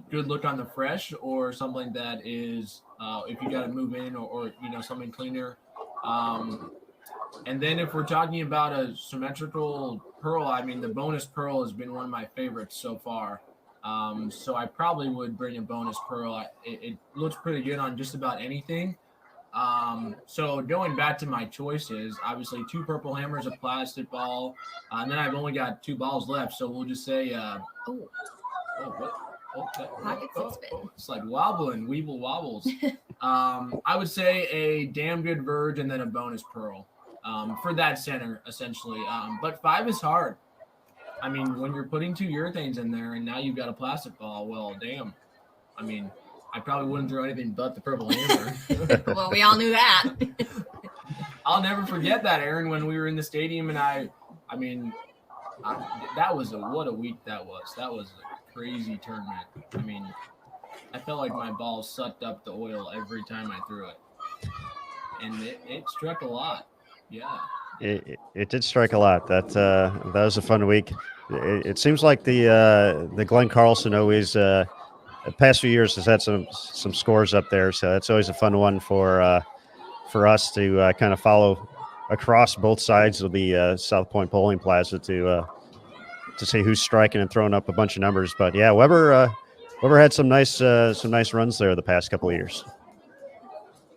good look on the fresh or something that is, if you got to move in or something cleaner. And then if we're talking about a symmetrical pearl, I mean, the bonus pearl has been one of my favorites so far. So I probably would bring a bonus pearl. It looks pretty good on just about anything. So going back to my choices, obviously 2 purple hammers, a plastic ball, and then I've only got 2 balls left. So we'll just say, it's like wobbling, Weeble wobbles. I would say a damn good verge and then a bonus pearl, for that center essentially. But 5 is hard. I mean, when you're putting 2 urethanes in there and now you've got a plastic ball, well, damn. I mean, I probably wouldn't throw anything but the purple hammer.
Well, we all knew that.
I'll never forget that, Aaron, when we were in the stadium and what a week that was. That was a crazy tournament. I mean, I felt like my ball sucked up the oil every time I threw it. And it struck a lot. Yeah.
It did strike a lot. That was a fun week. It seems like the Glenn Carlson always the past few years has had some scores up there, so that's always a fun one for us to kind of follow across both sides of the South Point Bowling Plaza to see who's striking and throwing up a bunch of numbers. But yeah, Weber had some nice runs there the past couple of years.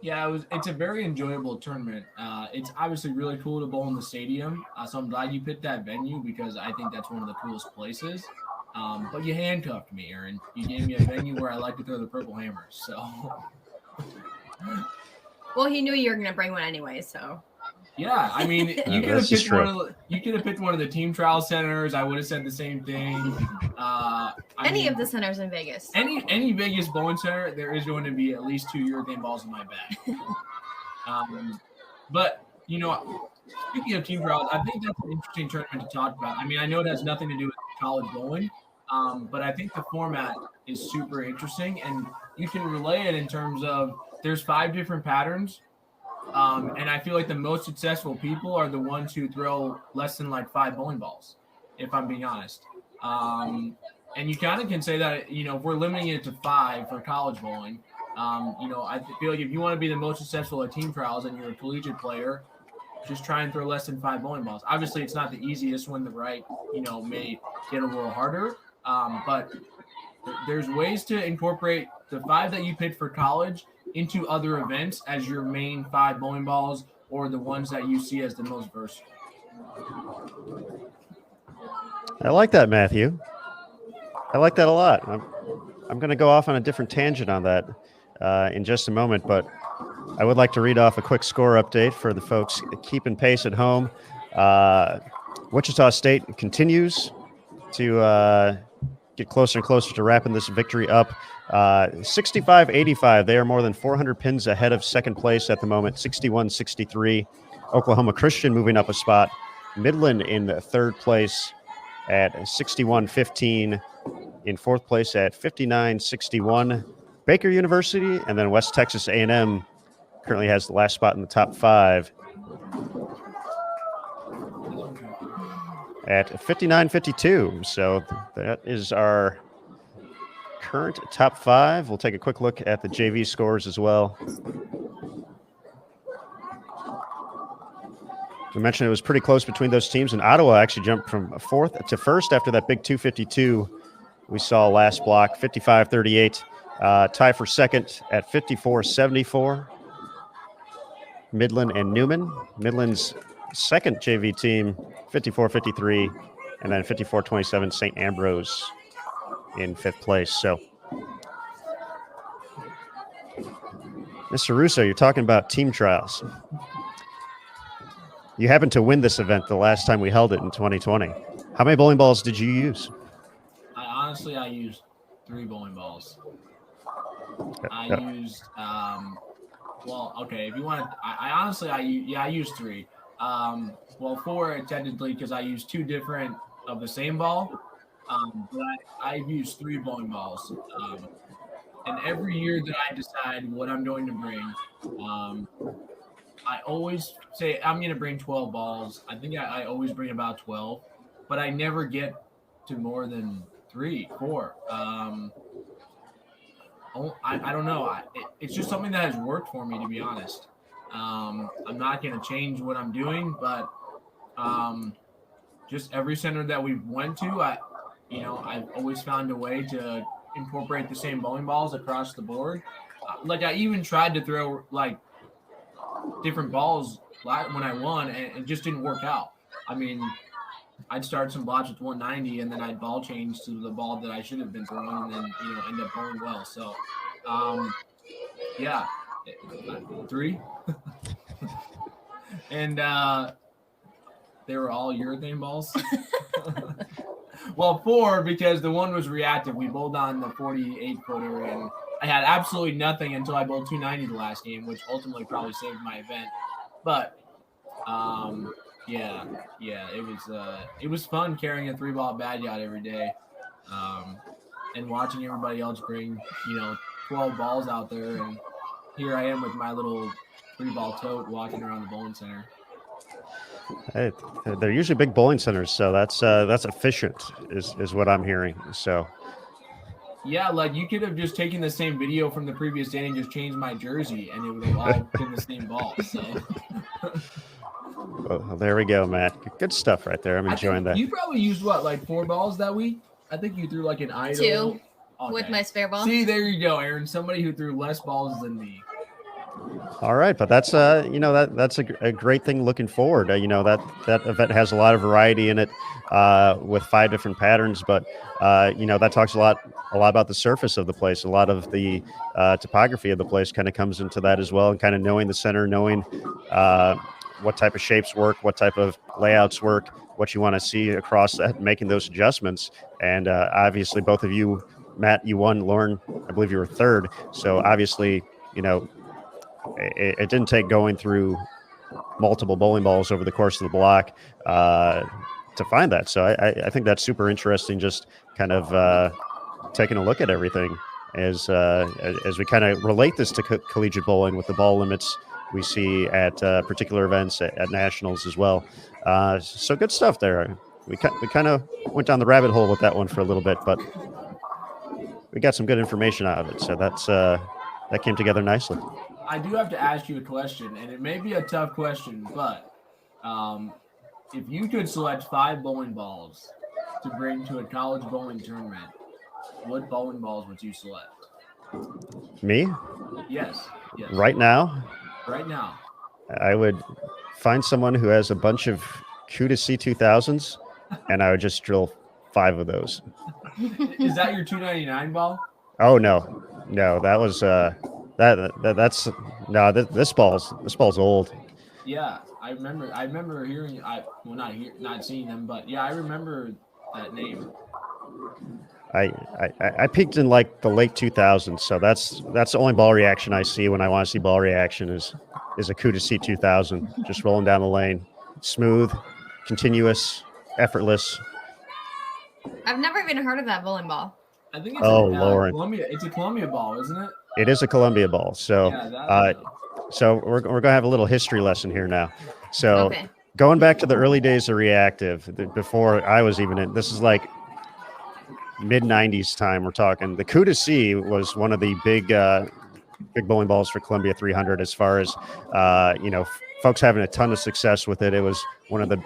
Yeah, it's a very enjoyable tournament. It's obviously really cool to bowl in the stadium. So I'm glad you picked that venue because I think that's one of the coolest places. But you handcuffed me, Aaron. You gave me a venue where I like to throw the purple hammers. So,
well, he knew you were going to bring one anyway. So,
yeah, I mean, you could have picked one of the team trial centers. I would have said the same thing.
Any of the centers in Vegas.
Any Vegas bowling center, there is going to be at least 2 urethane balls in my bag. But speaking of team trials, I think that's an interesting tournament to talk about. I mean, I know it has nothing to do with college bowling, but I think the format is super interesting, and you can relay it in terms of there's 5 different patterns, and I feel like the most successful people are the ones who throw less than like 5 bowling balls, if I'm being honest. And you kind of can say that, if we're limiting it to 5 for college bowling, I feel like if you want to be the most successful at team trials and you're a collegiate player, just try and throw less than 5 bowling balls. Obviously, it's not the easiest when the right, may get a little harder. But there's ways to incorporate the 5 that you picked for college into other events as your main 5 bowling balls or the ones that you see as the most versatile.
I like that, Matthew. I like that a lot. I'm going to go off on a different tangent on that in just a moment, but I would like to read off a quick score update for the folks keeping pace at home. Wichita State continues to get closer and closer to wrapping this victory up. 65-85. They are more than 400 pins ahead of second place at the moment, 61-63. Oklahoma Christian moving up a spot. Midland in third place at 61-15. In fourth place at 59-61. Baker University, and then West Texas A&M currently has the last spot in the top 5 at 59-52. So that is our current top 5. We'll take a quick look at the JV scores as well. We mentioned it was pretty close between those teams, and Ottawa actually jumped from 4th to 1st after that big 252 we saw last block, 55-38. Tie for second at 54-74. Midland and Newman. Midland's second JV team, 54-53, and then 54-27, St. Ambrose in fifth place. So, Mr. Russo, you're talking about team trials. You happened to win this event the last time we held it in 2020. How many bowling balls did you use?
I used 3 bowling balls. I used well, okay, if you want to, I used 3. Well, 4 technically because I used 2 different of the same ball. But I've used 3 bowling balls. And every year that I decide what I'm going to bring, I always say I'm going to bring 12 balls. I think I always bring about 12, but I never get to more than 3, 4. I don't know. It's just something that has worked for me, to be honest. I'm not going to change what I'm doing, but just every center that we went to, I've always found a way to incorporate the same bowling balls across the board. Like I even tried to throw like different balls when I won, and it just didn't work out. I mean, I'd start some blocks with 190, and then I'd ball change to the ball that I should have been throwing, and then end up bowling well. So, yeah, 3, and they were all urethane balls. Well, 4 because the one was reactive. We bowled on the 48-footer, and I had absolutely nothing until I bowled 290 the last game, which ultimately probably saved my event. But yeah, it was fun carrying a 3-ball bad yacht every day, and watching everybody else bring 12 balls out there, and here I am with my little 3-ball tote walking around the bowling center.
Hey, they're usually big bowling centers, so that's efficient, is what I'm hearing. So,
yeah, like you could have just taken the same video from the previous day and just changed my jersey, and it would have all been the same ball. So,
well, there we go, Matt. Good stuff right there. I'm enjoying that.
You probably used like 4 balls that week. I think you threw like an idle
2 with my spare ball.
See, there you go, Aaron. Somebody who threw less balls than me.
All right, but that's that's a great thing looking forward. That event has a lot of variety in it with 5 different patterns, but that talks a lot about the surface of the place. A lot of the topography of the place kind of comes into that as well, and kind of knowing the center, knowing what type of shapes work, what type of layouts work, what you want to see across that, making those adjustments. And obviously, both of you, Matt, you won. Lauren, I believe you were 3rd. So obviously, it didn't take going through multiple bowling balls over the course of the block to find that. So I think that's super interesting, just kind of taking a look at everything as we kind of relate this to collegiate bowling with the ball limits we see at particular events at nationals as well. So good stuff there. We kind of went down the rabbit hole with that one for a little bit, but we got some good information out of it. So that came together nicely.
I do have to ask you a question, and it may be a tough question, but if you could select 5 bowling balls to bring to a college bowling tournament, what bowling balls would you select?
Me?
Yes.
Right now?
Right now.
I would find someone who has a bunch of CUDA C2000s, and I would just drill 5 of those.
Is that your 299 ball?
Oh, no, that was this ball's old.
Yeah, I remember hearing. Not seeing them, but yeah, I remember that name.
I peaked in like the late 2000s, so that's the only ball reaction I see when I want to see ball reaction is a CUDA C2000, just rolling down the lane, smooth, continuous, effortless.
I've never even heard of that bowling ball.
I think it's
Lauren.
Columbia. It's a Columbia ball, isn't it?
It is a Columbia ball. So,
yeah,
so we're gonna have a little history lesson here now. So,
Okay.
Going back to the early days of reactive, before I was even in, this is like mid 90s time. We're talking. The CUDA C was one of the big bowling balls for Columbia 300 as far as folks having a ton of success with it. It was one of the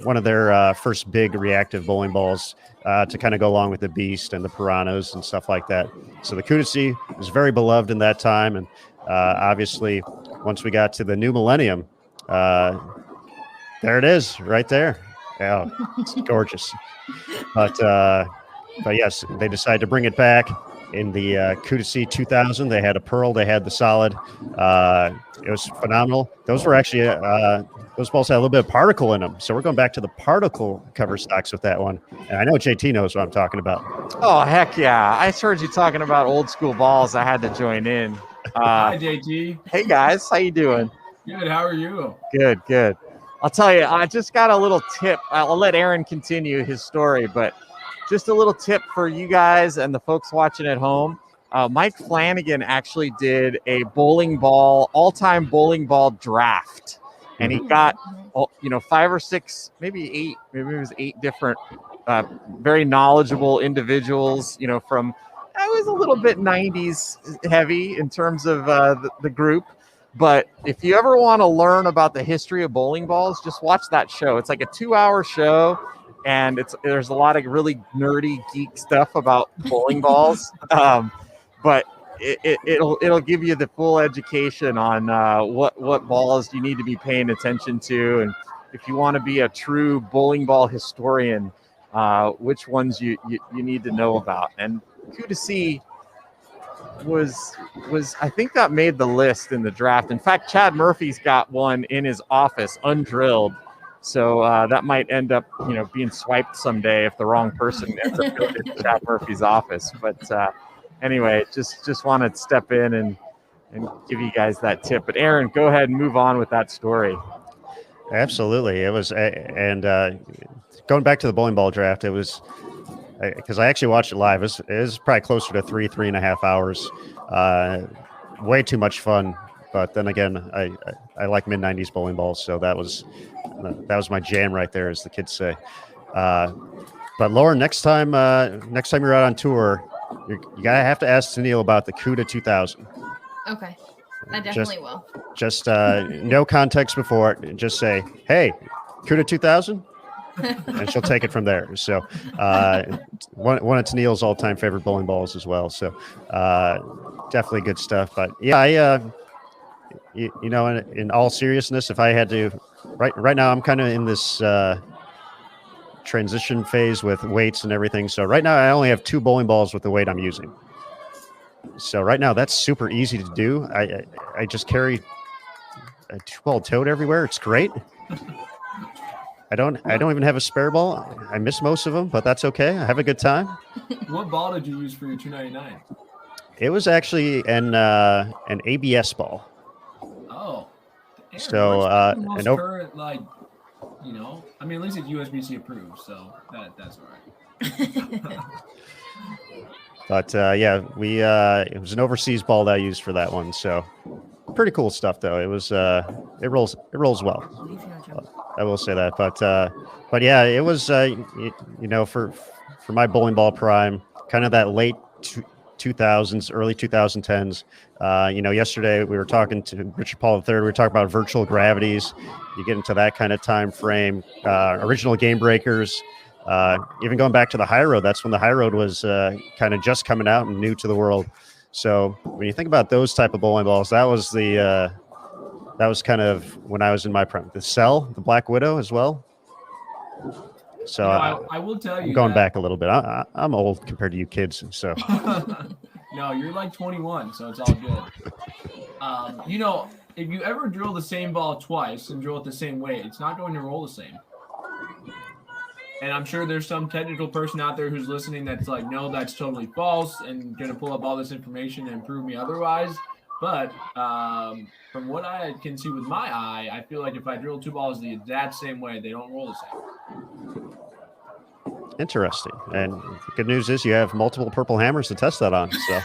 one of their first big reactive bowling balls to kind of go along with the Beast and the Piranhas and stuff like that. So the Kudasi was very beloved in that time, and obviously once we got to the new millennium, there it is, right there. Yeah, it's gorgeous. But yes, they decided to bring it back in the Kudasi 2000. They had a pearl, they had the solid. It was phenomenal. Those were actually those balls had a little bit of particle in them, so we're going back to the particle cover stocks with that one. And I know JT knows what I'm talking about.
Oh, heck yeah. I heard you talking about old school balls. I had to join in.
Hi, JT.
Hey, guys. How you doing?
Good. How are you?
Good. I'll tell you, I just got a little tip. I'll let Aaron continue his story, but just a little tip for you guys and the folks watching at home. Mike Flanagan actually did a all-time bowling ball draft. And he got, 5 or 6, maybe it was 8 different very knowledgeable individuals, from, I was a little bit 90s heavy in terms of the group. But if you ever want to learn about the history of bowling balls, just watch that show. It's like a 2-hour show, and there's a lot of really nerdy geek stuff about bowling balls. But it'll give you the full education on what balls you need to be paying attention to, and if you want to be a true bowling ball historian, which ones you need to know about. And Kudasi was I think that made the list in the draft. In fact, Chad Murphy's got one in his office undrilled, so that might end up being swiped someday if the wrong person ends up going into Chad Murphy's office. But anyway, just wanted to step in and give you guys that tip. But Aaron, go ahead and move on with that story.
Absolutely. It was, and going back to the bowling ball draft, it was, because I actually watched it live. It was probably closer to 3.5 hours. Way too much fun. But then again, I like mid-90s bowling balls, so that was my jam right there, as the kids say. But Lauren, next time you're out on tour, you gotta have to ask Tennille about the CUDA 2000.
Okay, I definitely will.
Just no context before it. Just say, "Hey, CUDA 2000," and she'll take it from there. So, one of Tennille's all-time favorite bowling balls as well. So, definitely good stuff. But yeah, in all seriousness, if I had to, right now, I'm kind of in this transition phase with weights and everything. So right now I only have 2 bowling balls with the weight I'm using. So right now that's super easy to do. I just carry a 2-ball tote everywhere. It's great. I don't even have a spare ball. I miss most of them, but that's okay. I have a good time.
What ball did you use for your 299?
It was actually an ABS ball.
Oh. Aaron,
so
most current, at least it's USBC approved, so that's all right.
But yeah, it was an overseas ball that I used for that one. So pretty cool stuff, though. It was it rolls well. I will say that. But yeah, it was for my bowling ball prime, kind of that late 2000s, early 2010s. Yesterday we were talking to Richard Paul III. We were talking about virtual gravities. You get into that kind of time frame. Original game breakers. Even going back to the high road, that's when the high road was kind of just coming out and new to the world. So when you think about those type of bowling balls, that was kind of when I was in my prime. The Cell, the Black Widow as well. So
I will tell you,
I'm going back a little bit. I'm old compared to you kids. So
no, you're like 21, so it's all good. If you ever drill the same ball twice and drill it the same way, it's not going to roll the same. And I'm sure there's some technical person out there who's listening that's like, no, that's totally false, and going to pull up all this information and prove me otherwise. But from what I can see with my eye, I feel like if I drill 2 balls the exact same way, they don't roll the same.
Interesting. And the good news is you have multiple purple hammers to test that on. So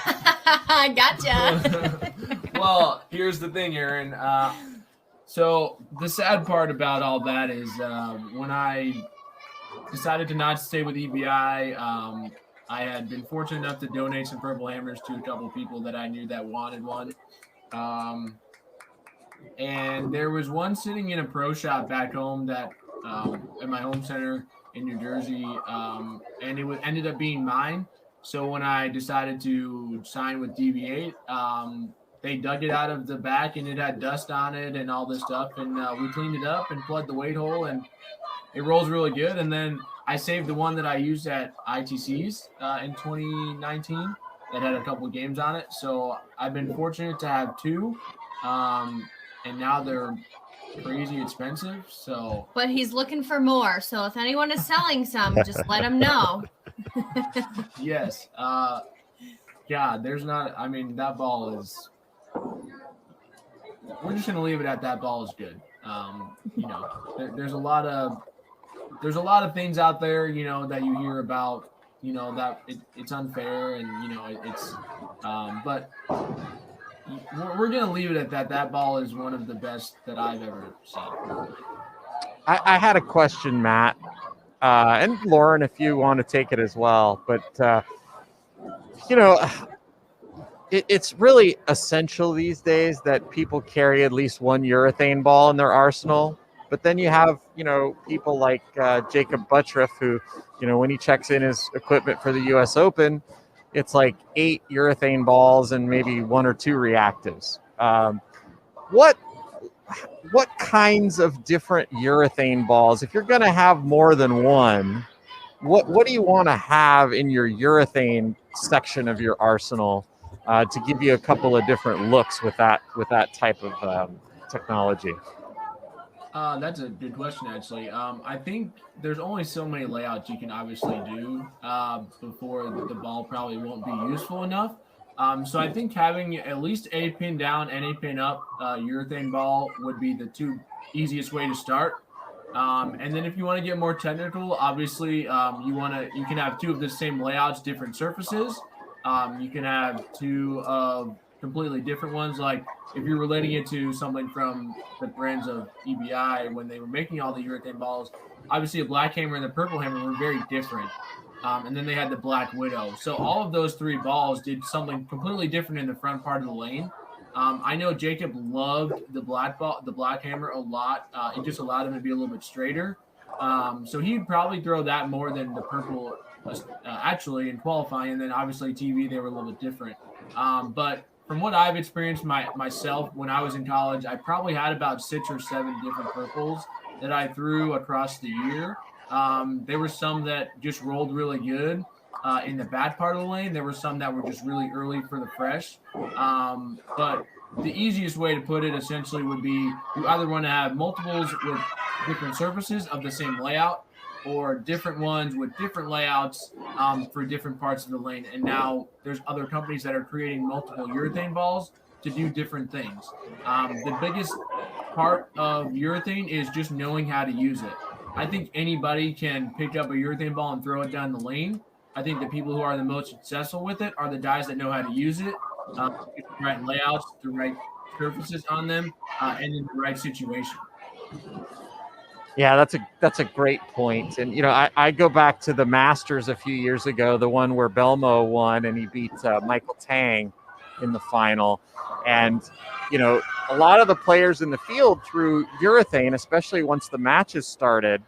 Gotcha.
Well, here's the thing, Aaron. So the sad part about all that is when I decided to not stay with EBI, I had been fortunate enough to donate some purple hammers to a couple of people that I knew that wanted one. And there was one sitting in a pro shop back home that at my home center in New Jersey, and it ended up being mine. So when I decided to sign with DV8, they dug it out of the back and it had dust on it and all this stuff, and we cleaned it up and plugged the weight hole, and it rolls really good. And then I saved the one that I used at ITCs in 2019 that had a couple of games on it. So I've been fortunate to have two, and now they're crazy expensive. So,
But he's looking for more. So if anyone is selling some, just let him know.
yes, there's not. I mean, that ball is. We're just gonna leave it at that ball is good. There's a lot of things out there, that you hear about, that it's unfair, and it's. But we're gonna leave it at that. That ball is one of the best that I've ever seen.
I had a question, Matt, and Lauren, if you want to take it as well. But it's really essential these days that people carry at least one urethane ball in their arsenal. But then you have, people like Jacob Buttriff, who, when he checks in his equipment for the U.S. Open, it's like 8 urethane balls and maybe 1 or 2 reactives. What kinds of different urethane balls, if you're going to have more than one, what do you want to have in your urethane section of your arsenal to give you a couple of different looks with that type of technology?
That's a good question, actually. I think there's only so many layouts you can obviously do before the ball probably won't be useful enough. So I think having at least a pin down and a pin up urethane ball would be the 2 easiest way to start. And then if you want to get more technical, obviously you can have 2 of the same layouts, different surfaces. You can have 2 of completely different ones. Like if you're relating it to something from the brands of EBI when they were making all the urethane balls, obviously a black hammer and the purple hammer were very different. And then they had the Black Widow. So all of those 3 balls did something completely different in the front part of the lane. I know Jacob loved the black hammer a lot. It just allowed him to be a little bit straighter. So he'd probably throw that more than the purple actually in qualifying. And then obviously TV, they were a little bit different. But from what I've experienced myself when I was in college, I probably had about 6 or 7 different purples that I threw across the year. There were some that just rolled really good in the bad part of the lane. There were some that were just really early for the fresh. But the easiest way to put it essentially would be you either want to have multiples with different surfaces of the same layout, or different ones with different layouts for different parts of the lane. And now there's other companies that are creating multiple urethane balls to do different things. The biggest part of urethane is just knowing how to use it. I think anybody can pick up a urethane ball and throw it down the lane. I think the people who are the most successful with it are the guys that know how to use it, the right layouts, the right surfaces on them, and in the right situation.
Yeah, that's a great point. And I go back to the Masters a few years ago, the one where Belmo won and he beat Michael Tang in the final. And a lot of the players in the field threw urethane, especially once the matches started,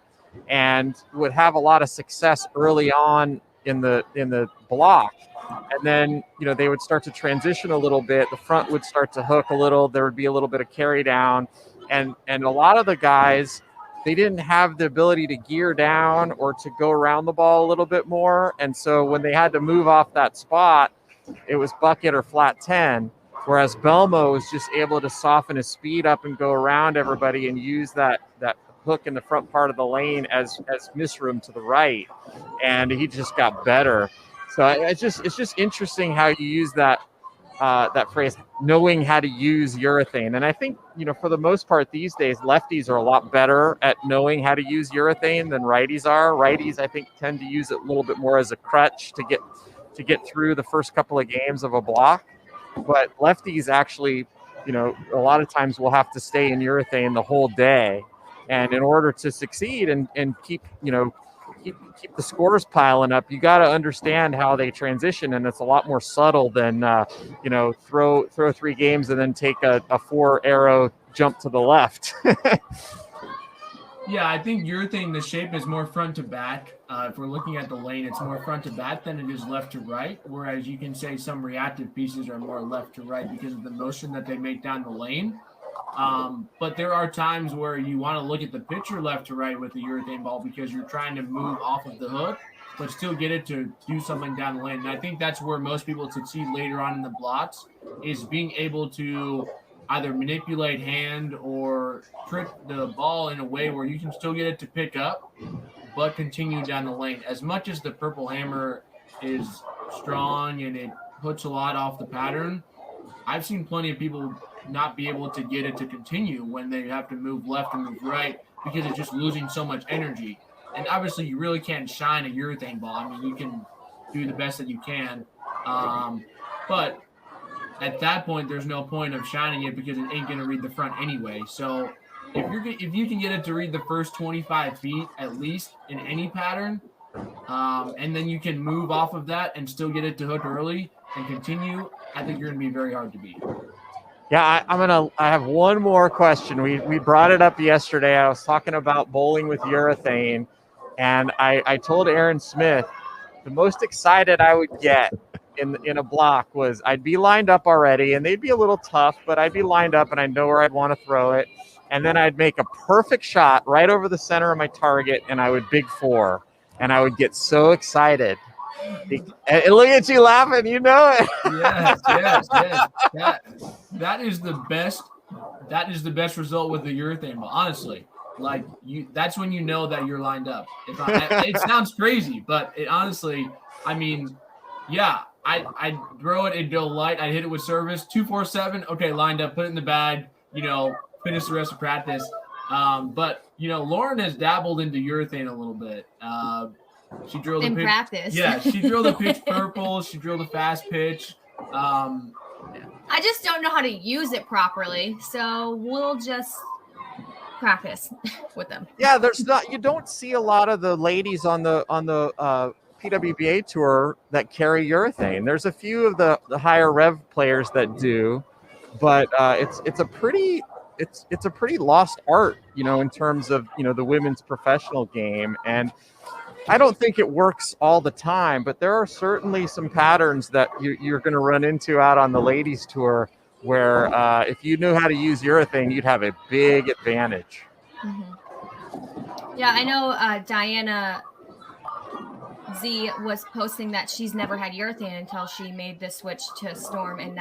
and would have a lot of success early on in the block. And then they would start to transition a little bit. The front would start to hook a little. There would be a little bit of carry down, and a lot of the guys, they didn't have the ability to gear down or to go around the ball a little bit more. And so when they had to move off that spot, it was bucket or flat 10, whereas Belmo was just able to soften his speed up and go around everybody and use that hook in the front part of the lane as misroom to the right. And he just got better. So it's just interesting how you use that phrase, knowing how to use urethane. And I think, for the most part these days, lefties are a lot better at knowing how to use urethane than righties are. Righties, I think, tend to use it a little bit more as a crutch to get through the first couple of games of a block. But lefties actually, a lot of times will have to stay in urethane the whole day. And in order to succeed and keep the scores piling up, you got to understand how they transition, and it's a lot more subtle than throw 3 games and then take a 4 arrow jump to the left.
Yeah, I think urethane, the shape is more front to back. If we're looking at the lane, it's more front to back than it is left to right. Whereas you can say some reactive pieces are more left to right because of the motion that they make down the lane. But there are times where you want to look at the pitcher left to right with the urethane ball because you're trying to move off of the hook, but still get it to do something down the lane. And I think that's where most people succeed later on in the blocks is being able to either manipulate hand or trick the ball in a way where you can still get it to pick up, but continue down the lane. As much as the purple hammer is strong and it hooks a lot off the pattern, I've seen plenty of people not be able to get it to continue when they have to move left and move right because it's just losing so much energy. And obviously, you really can't shine a urethane ball. I mean, you can do the best that you can, but at that point, there's no point of shining it because it ain't going to read the front anyway. So if you can get it to read the first 25 feet at least in any pattern, and then you can move off of that and still get it to hook early and continue, I think you're going to be very hard to beat.
Yeah, I have one more question. We brought it up yesterday. I was talking about bowling with urethane, and I told Aaron Smith the most excited I would get in a block was I'd be lined up already, and they'd be a little tough, but I'd be lined up and I'd know where I'd want to throw it. And then I'd make a perfect shot right over the center of my target, and I would big four, and I would get so excited. And look at you laughing, you know it.
Yes. That is the best. That is the best result with the urethane ball. Honestly, like that's when you know that you're lined up. It sounds crazy, but it honestly, I mean, yeah. I'd throw it, it'd go light, I'd hit it with service, 2-4-7, okay, lined up, put it in the bag, finish the rest of practice. But Lauren has dabbled into urethane a little bit. She drilled
in
the pitch.
Practice.
Yeah, she drilled the pitch purple, she drilled a fast pitch.
I just don't know how to use it properly, so we'll just practice with them.
Yeah, you don't see a lot of the ladies on the PWBA tour that carry urethane. There's a few of the higher rev players that do, but it's a pretty lost art, in terms of the women's professional game. And I don't think it works all the time, but there are certainly some patterns that you're going to run into out on the ladies tour where if you knew how to use urethane, you'd have a big advantage.
Mm-hmm. Yeah, I know Diana Z was posting that she's never had urethane until she made the switch to Storm, and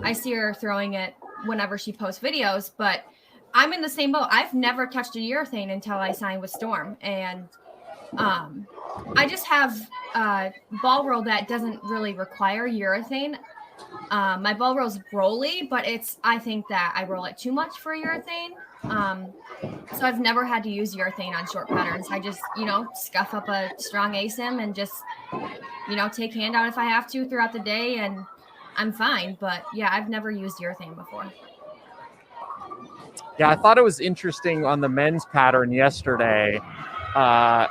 I see her throwing it whenever she posts videos, but I'm in the same boat. I've never touched a urethane until I signed with Storm, and I just have a ball roll that doesn't really require urethane. My ball roll's rolly, but I think that I roll it too much for urethane. So I've never had to use urethane on short patterns. I just, scuff up a strong ASIM and just, take hand out if I have to throughout the day, and I'm fine. But yeah, I've never used urethane before.
Yeah, I thought it was interesting on the men's pattern yesterday. That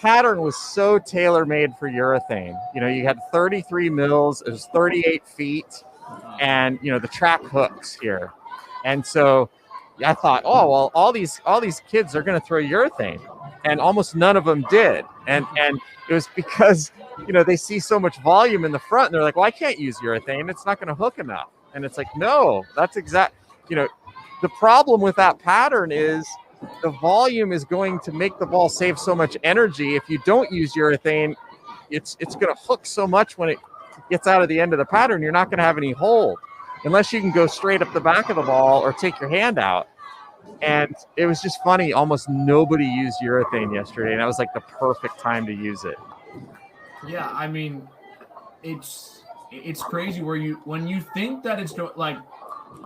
pattern was so tailor-made for urethane. You had 33 mils, it was 38 feet, and the track hooks here. And so I thought, oh well, all these kids are going to throw urethane, and almost none of them did. And it was because they see so much volume in the front, and they're like, well, I can't use urethane; it's not going to hook enough. And it's like, no, that's exact. The problem with that pattern is the volume is going to make the ball save so much energy. If you don't use urethane, it's going to hook so much when it gets out of the end of the pattern, you're not going to have any hold unless you can go straight up the back of the ball or take your hand out. And it was just funny. Almost nobody used urethane yesterday, and that was like the perfect time to use it.
Yeah, I mean, it's crazy when you think that it's like,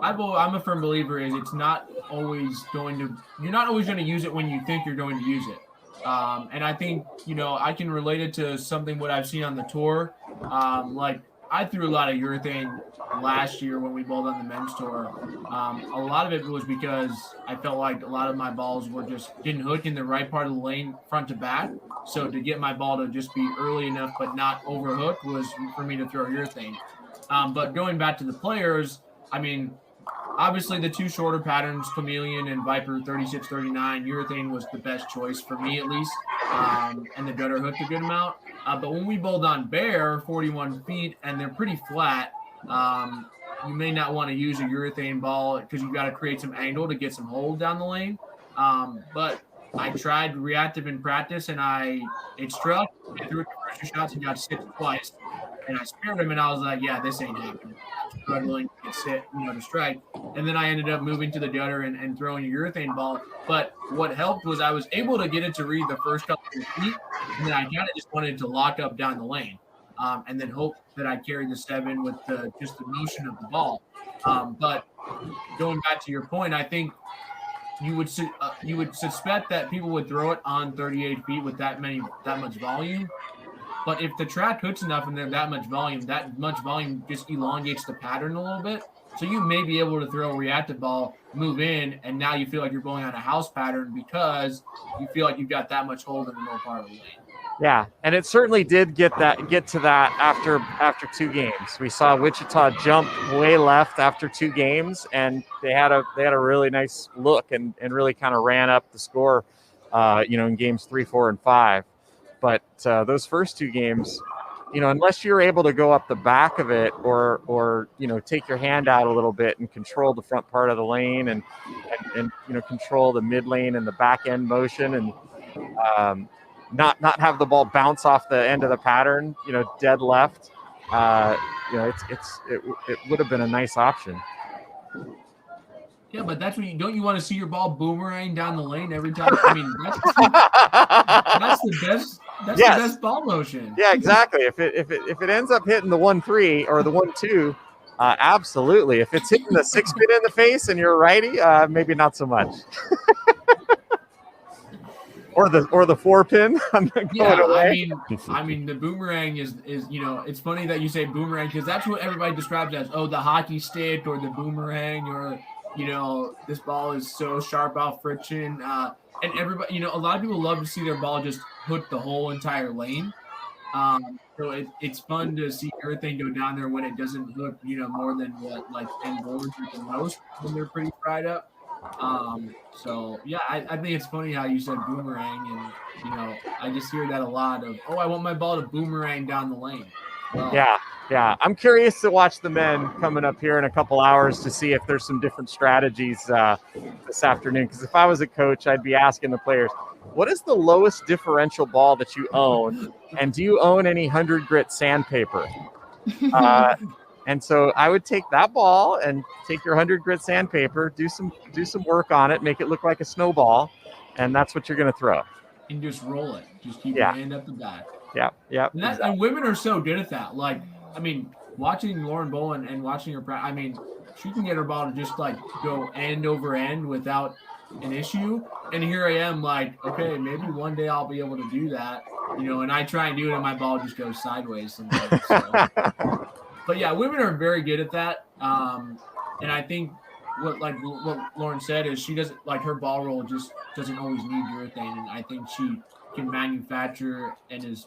I'm a firm believer is it's not always you're not always going to use it when you think you're going to use it. And I think, I can relate it to something what I've seen on the tour. Like I threw a lot of urethane last year when we bowled on the men's tour. A lot of it was because I felt like a lot of my balls didn't hook in the right part of the lane front to back. So to get my ball to just be early enough but not overhook was for me to throw urethane. But going back to the players, I mean, obviously the two shorter patterns, Chameleon and Viper 36-39, urethane was the best choice for me at least, and the gutter hooked a good amount. But when we bowled on Bear, 41 feet, and they're pretty flat, you may not want to use a urethane ball because you got to create some angle to get some hold down the lane. But I tried reactive in practice, and it struck. I threw it to pressure shots and got 6 twice. And I spared him, and I was like, yeah, this ain't happening. Struggling to get set, to strike. And then I ended up moving to the gutter and throwing a urethane ball. But what helped was I was able to get it to read the first couple of feet, and then I kind of just wanted to lock up down the lane, and then hope that I carried the 7 with just the motion of the ball. But going back to your point, I think you would suspect that people would throw it on 38 feet with that much volume. But if the track hooks enough and there's that much volume just elongates the pattern a little bit. So you may be able to throw a reactive ball, move in, and now you feel like you're going on a house pattern because you feel like you've got that much hold in the middle part of the lane. Yeah, and it certainly did get to that after 2 games. We saw Wichita jump way left after 2 games, and they had a really nice look and really kind of ran up the score, in games 3, 4, and 5. But those first 2 games, unless you're able to go up the back of it or take your hand out a little bit and control the front part of the lane and control the mid lane and the back end motion and not have the ball bounce off the end of the pattern, dead left, it would have been a nice option. Yeah, but that's when don't you want to see your ball boomerang down the lane every time? I mean, that's the best. That's the best ball motion. Yeah, exactly. If it ends up hitting the 1-3 or the 1-2, absolutely. If it's hitting the 6 pin in the face and you're a righty, maybe not so much. Or the 4 pin. I'm not going away. I mean, the boomerang is it's funny that you say boomerang because that's what everybody describes as the hockey stick or the boomerang or this ball is so sharp out friction. And everybody, a lot of people love to see their ball just hook the whole entire lane. So it's fun to see everything go down there when it doesn't hook, more than what like 10 boards at the most when they're pretty fried up. So yeah, I think it's funny how you said boomerang, and I just hear that a lot of I want my ball to boomerang down the lane. Well, yeah. I'm curious to watch the men coming up here in a couple hours to see if there's some different strategies this afternoon. Because if I was a coach, I'd be asking the players, what is the lowest differential ball that you own, and do you own any 100 grit sandpaper? And so I would take that ball and take your 100 grit sandpaper, do some work on it, make it look like a snowball, and that's what you're going to throw. And just roll it. Just keep your hand up the back. Yeah. And women are so good at that. Like, I mean, watching Lauren Bowen and watching her practice, I mean, she can get her ball to just like go end over end without an issue. And here I am, like, okay, maybe one day I'll be able to do that, and I try and do it, and my ball just goes sideways sometimes. So. But yeah, women are very good at that. And I think what Lauren said is she doesn't like her ball roll just doesn't always need urethane, and I think she can manufacture and is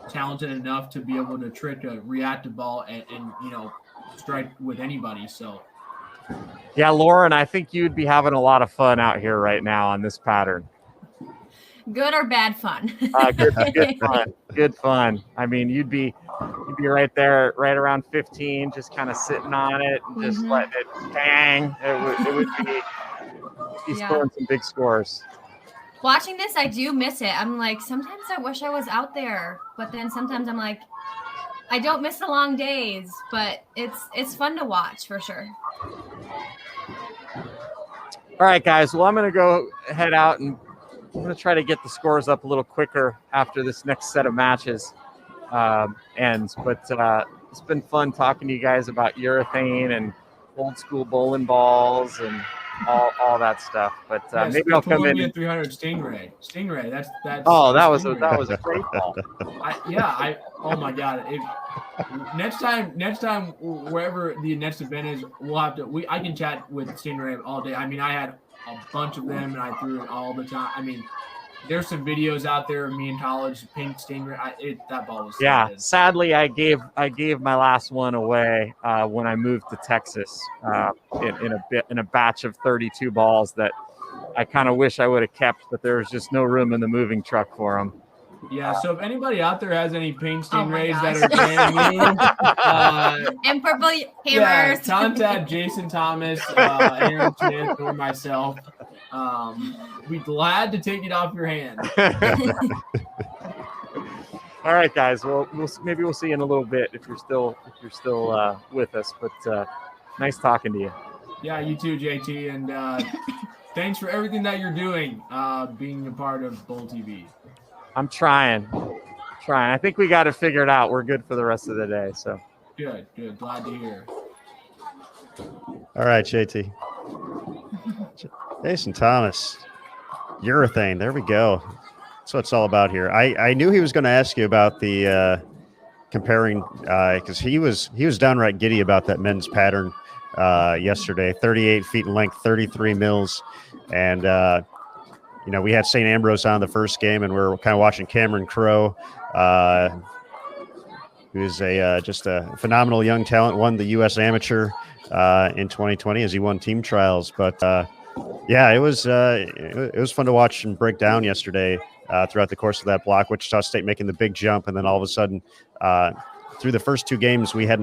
talented enough to be able to trick a reactive ball and strike with anybody. So yeah, Lauren, I think you'd be having a lot of fun out here right now on this pattern.
Good or bad fun?
Good fun. Good fun. I mean, you'd be right there, right around 15, just kind of sitting on it and just letting it bang. It would be scoring some big scores.
Watching this, I do miss it. I'm like, sometimes I wish I was out there, but then sometimes I'm like, I don't miss the long days, but it's fun to watch for sure.
All right, guys. Well, I'm going to go head out and I'm going to try to get the scores up a little quicker after this next set of matches ends. But it's been fun talking to you guys about urethane and old school bowling balls and all that stuff. But maybe I'll come in. 300 Stingray. That's. Oh, that was a great ball. Oh my God! Next time, wherever the next event is, we'll have to. I can chat with Stingray all day. I mean, I had a bunch of them and I threw it all the time. I mean, there's some videos out there of me in college paint stained. That ball was so
Yeah,
good.
sadly, I gave my last one away when I moved to Texas in a batch of 32 balls that I kind of wish I would have kept, but there was just no room in the moving truck for them.
Yeah, so if anybody out there has any paint
Oh
stain
my
rays that
gosh.
are brand new,
And purple
yeah,
hammers.
contact Jason Thomas, Aaron Smith, or myself. We'd glad to take it off your hand.
All right, guys. Well, maybe we'll see you in a little bit if you're still with us. But nice talking to you.
Yeah, you too, JT, and thanks for everything that you're doing, being a part of Bowl TV.
I'm trying. I think we got it figured out. We're good for the rest of the day. So
Good. Glad to hear.
All right, JT. Jason Thomas, urethane. There we go. That's what it's all about here. I knew he was going to ask you about the comparing because he was downright giddy about that men's pattern yesterday. 38 feet in length, 33 mils, and we had St. Ambrose on the first game, and we're kind of watching Cameron Crowe, who is just a phenomenal young talent. Won the U.S. Amateur in 2020 as he won team trials. But yeah, it was fun to watch and break down yesterday throughout the course of that block. Wichita State making the big jump, and then all of a sudden, through the first two games, we had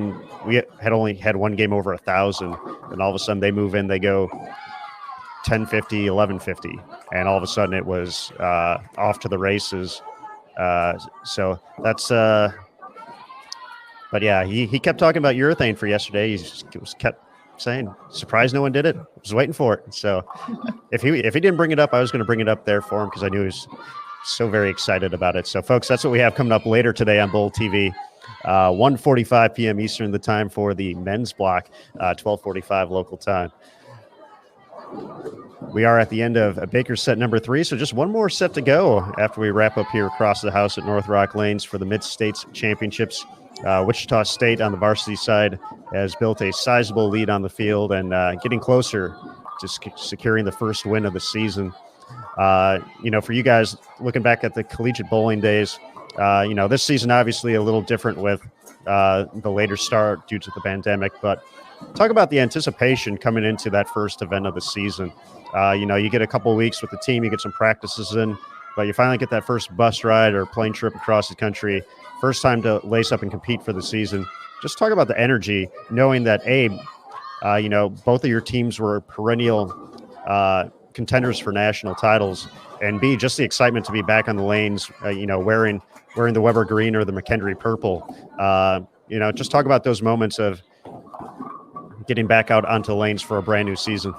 only had one game over 1,000, and all of a sudden they move in, they go 1050, 1150, and all of a sudden it was off to the races. So that's but yeah, he kept talking about urethane for yesterday. He just kept saying, surprised no one did it. I was waiting for it. So if he didn't bring it up, I was going to bring it up there for him because I knew he was so very excited about it. So folks, that's what we have coming up later today on Bowl TV. 1:45 p.m. Eastern, the time for the men's block, 12:45 local time. We are at the end of Baker's set number 3, so just one more set to go after we wrap up here across the house at North Rock Lanes for the Mid-States Championships. Wichita State on the varsity side has built a sizable lead on the field and getting closer to securing the first win of the season. For you guys looking back at the collegiate bowling days, this season obviously a little different with the later start due to the pandemic, but talk about the anticipation coming into that first event of the season. You get a couple of weeks with the team, you get some practices in, but you finally get that first bus ride or plane trip across the country, first time to lace up and compete for the season. Just talk about the energy, knowing that both of your teams were perennial contenders for national titles, and B, just the excitement to be back on the lanes, wearing the Weber green or the McKendree purple. Just talk about those moments of getting back out onto the lanes for a brand new season.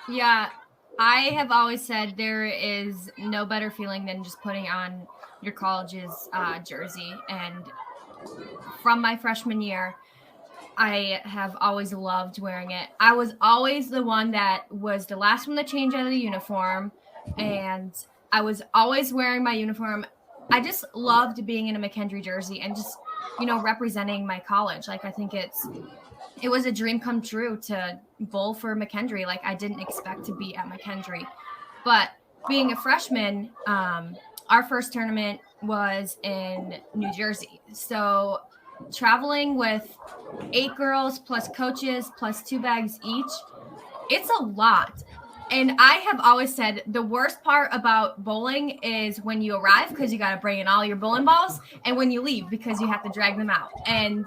Yeah, I have always said there is no better feeling than just putting on your college's jersey. And from my freshman year, I have always loved wearing it. I was always the one that was the last one to change out of the uniform, and I was always wearing my uniform. I just loved being in a McKendree jersey and just, representing my college. Like, I think it was a dream come true to bowl for McKendree. Like, I didn't expect to be at McKendree, but being a freshman, our first tournament was in New Jersey. So traveling with 8 girls plus coaches plus 2 bags each, it's a lot. And I have always said the worst part about bowling is when you arrive, because you got to bring in all your bowling balls, and when you leave because you have to drag them out. And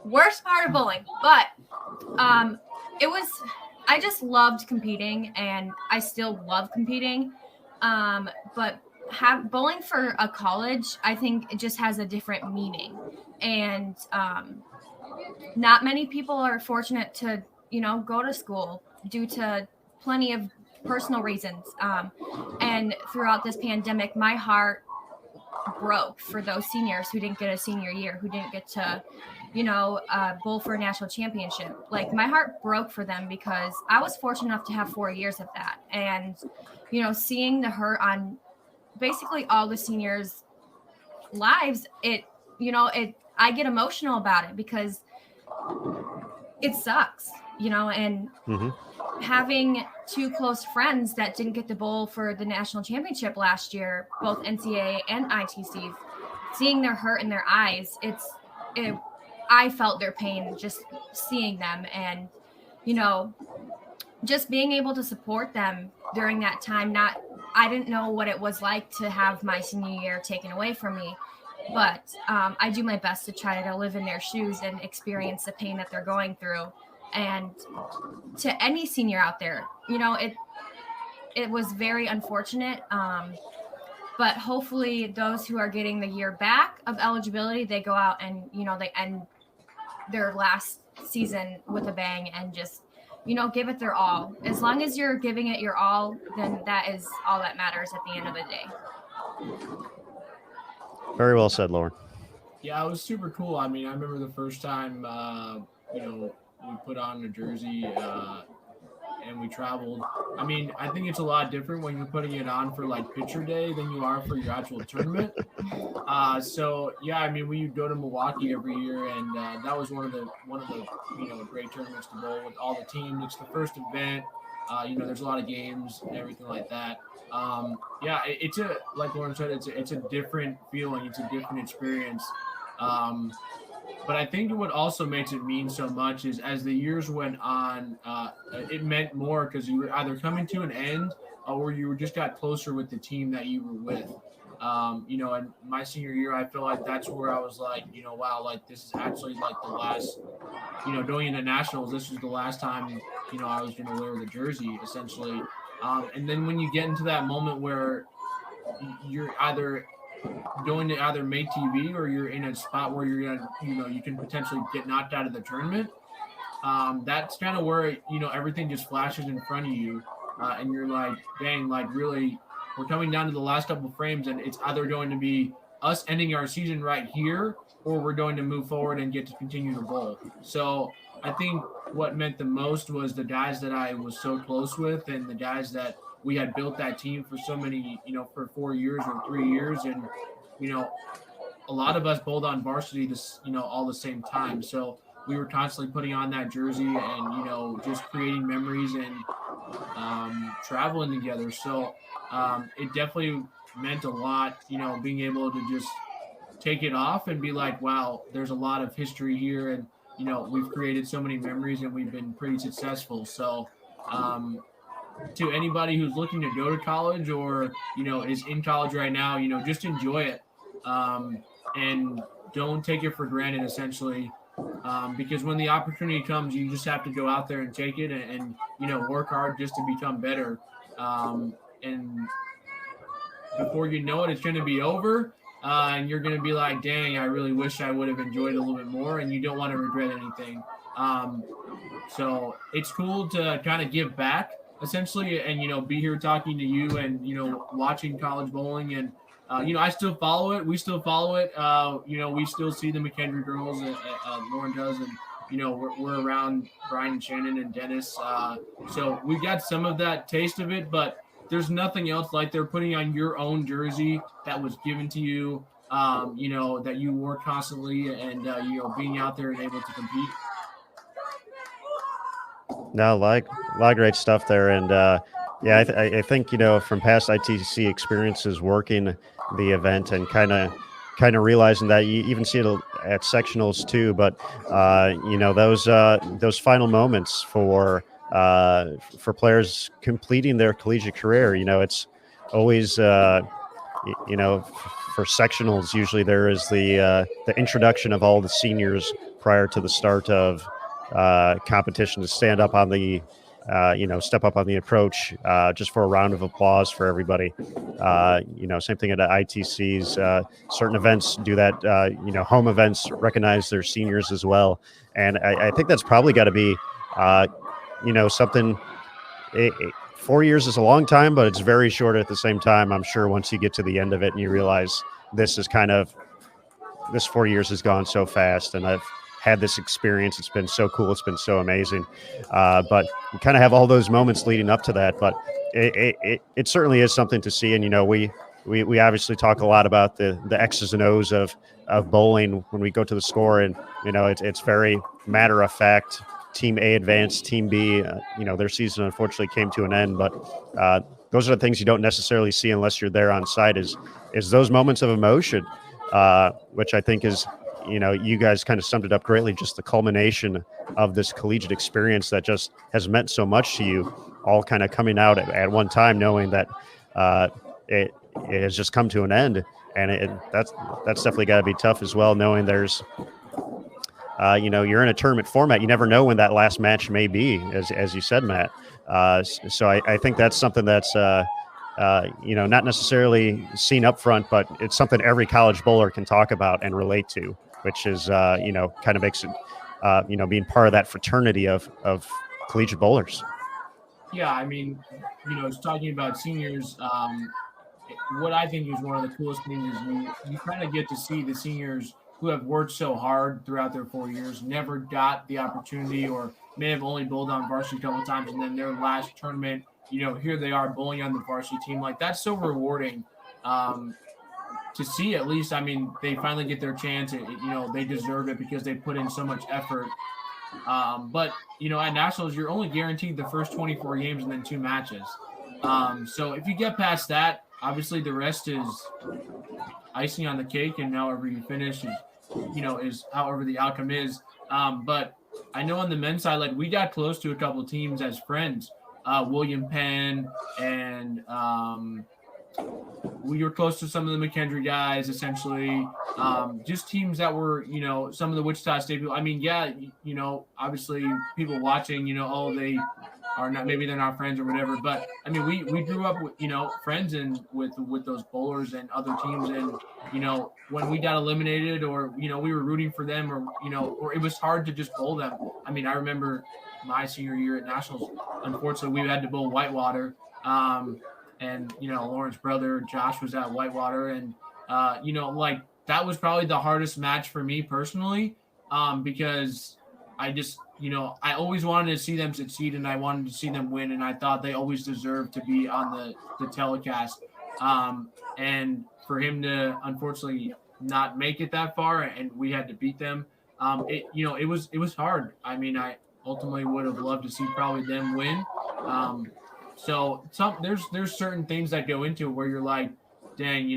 worst part of bowling. But I just loved competing, and I still love competing. But bowling for a college, I think it just has a different meaning. And not many people are fortunate to, go to school due to plenty of personal reasons. And throughout this pandemic, my heart broke for those seniors who didn't get a senior year, who didn't get to, bowl for a national championship. Like, my heart broke for them because I was fortunate enough to have 4 years of that. And, seeing the hurt on basically all the seniors' lives, I get emotional about it because it sucks, and having two close friends that didn't get to bowl for the national championship last year, both NCAA and ITC. Seeing their hurt in their eyes, I felt their pain just seeing them, and just being able to support them during that time. I didn't know what it was like to have my senior year taken away from me, but I do my best to try to live in their shoes and experience the pain that they're going through. And to any senior out there, it was very unfortunate. But hopefully those who are getting the year back of eligibility, they go out and, they end their last season with a bang and just, give it their all. As long as you're giving it your all, then that is all that matters at the end of the day.
Very well said, Lauren.
Yeah, it was super cool. I mean, I remember the first time, we put on a jersey and we traveled. I mean, I think it's a lot different when you're putting it on for like pitcher day than you are for your actual tournament. So yeah, I mean, we go to Milwaukee every year, and that was one of the great tournaments to bowl with all the teams. It's the first event. There's a lot of games and everything like that. Yeah, it's like Lauren said, it's a different feeling. It's a different experience. But I think what also makes it mean so much is as the years went on, it meant more because you were either coming to an end or you just got closer with the team that you were with. And my senior year, I feel like that's where I was like, wow, like this is actually like the last, going into nationals, this was the last time, I was going to wear the jersey essentially. And then when you get into that moment where you're either going to either make TV or you're in a spot where you're gonna, you can potentially get knocked out of the tournament. That's kind of where everything just flashes in front of you, and you're like, dang, like really, we're coming down to the last couple of frames, and it's either going to be us ending our season right here, or we're going to move forward and get to continue to bowl. So I think what meant the most was the guys that I was so close with, and the guys that we had built that team for so many, for 4 years or 3 years. And, a lot of us bowled on varsity all the same time. So we were constantly putting on that jersey and, just creating memories and traveling together. So it definitely meant a lot, being able to just take it off and be like, wow, there's a lot of history here. And, we've created so many memories and we've been pretty successful. So, to anybody who's looking to go to college or, is in college right now, just enjoy it. And don't take it for granted, essentially, because when the opportunity comes, you just have to go out there and take it and work hard just to become better. And before you know it, it's going to be over. And you're going to be like, dang, I really wish I would have enjoyed it a little bit more. And you don't want to regret anything. So it's cool to kind of give back, essentially, and be here talking to you and watching college bowling. And I still follow it. We still follow it. We still see the McHenry girls. Lauren does, and we're around Brian and Shannon and Dennis. So we got some of that taste of it, but there's nothing else like they're putting on your own jersey that was given to you. That you wore constantly, and being out there and able to compete.
No, a lot of great stuff there. And I think, from past ITC experiences working the event and kind of realizing that you even see it at sectionals too. But, those final moments for players completing their collegiate career, it's always, for sectionals, usually there is the introduction of all the seniors prior to the start of competition to stand up on the step up on the approach just for a round of applause for everybody. Same thing at ITCs. Certain events do that. Home events recognize their seniors as well, and I think that's probably got to be something. 4 years is a long time, but it's very short at the same time. I'm sure once you get to the end of it and you realize this 4 years has gone so fast, and I've had this experience. It's been so cool. It's been so amazing. But you kind of have all those moments leading up to that. But it certainly is something to see. And, we obviously talk a lot about the X's and O's of bowling when we go to the score. And, it's very matter of fact Team A advanced, Team B, their season unfortunately came to an end, but those are the things you don't necessarily see unless you're there on site is those moments of emotion, which I think is, you guys kind of summed it up greatly, just the culmination of this collegiate experience that just has meant so much to you, all kind of coming out at one time, knowing that it has just come to an end. And that's definitely got to be tough as well, knowing there's, you're in a tournament format. You never know when that last match may be, as you said, Matt. So I think that's something that's, not necessarily seen up front, but it's something every college bowler can talk about and relate to, which is, kind of makes it, being part of that fraternity of collegiate bowlers.
Yeah, I mean, it's talking about seniors. What I think is one of the coolest things is you kind of get to see the seniors who have worked so hard throughout their 4 years, never got the opportunity, or may have only bowled on varsity a couple of times, and then their last tournament, here they are bowling on the varsity team. Like, that's so rewarding to see. At least, I mean, they finally get their chance. They deserve it because they put in so much effort. But at nationals, you're only guaranteed the first 24 games and then 2 matches. So if you get past that, obviously the rest is icing on the cake, and however you finish is however the outcome is. But I know on the men's side, like, we got close to a couple of teams as friends, William Penn, and we were close to some of the McKendree guys, essentially. Just teams that were, some of the Wichita State people. I mean, yeah, obviously people watching, they are not, maybe they're not friends or whatever. But I mean, we grew up with, friends and with those bowlers and other teams. And, when we got eliminated, or, we were rooting for them, or it was hard to just bowl them. I mean, I remember my senior year at nationals, unfortunately, we had to bowl Whitewater. And, Lauren's brother, Josh, was at Whitewater. And, like, that was probably the hardest match for me personally, because I just, I always wanted to see them succeed, and I wanted to see them win. And I thought they always deserved to be on the telecast. And for him to unfortunately not make it that far, and we had to beat them, it was hard. I mean, I ultimately would have loved to see probably them win. So there's certain things that go into it where you're like, dang,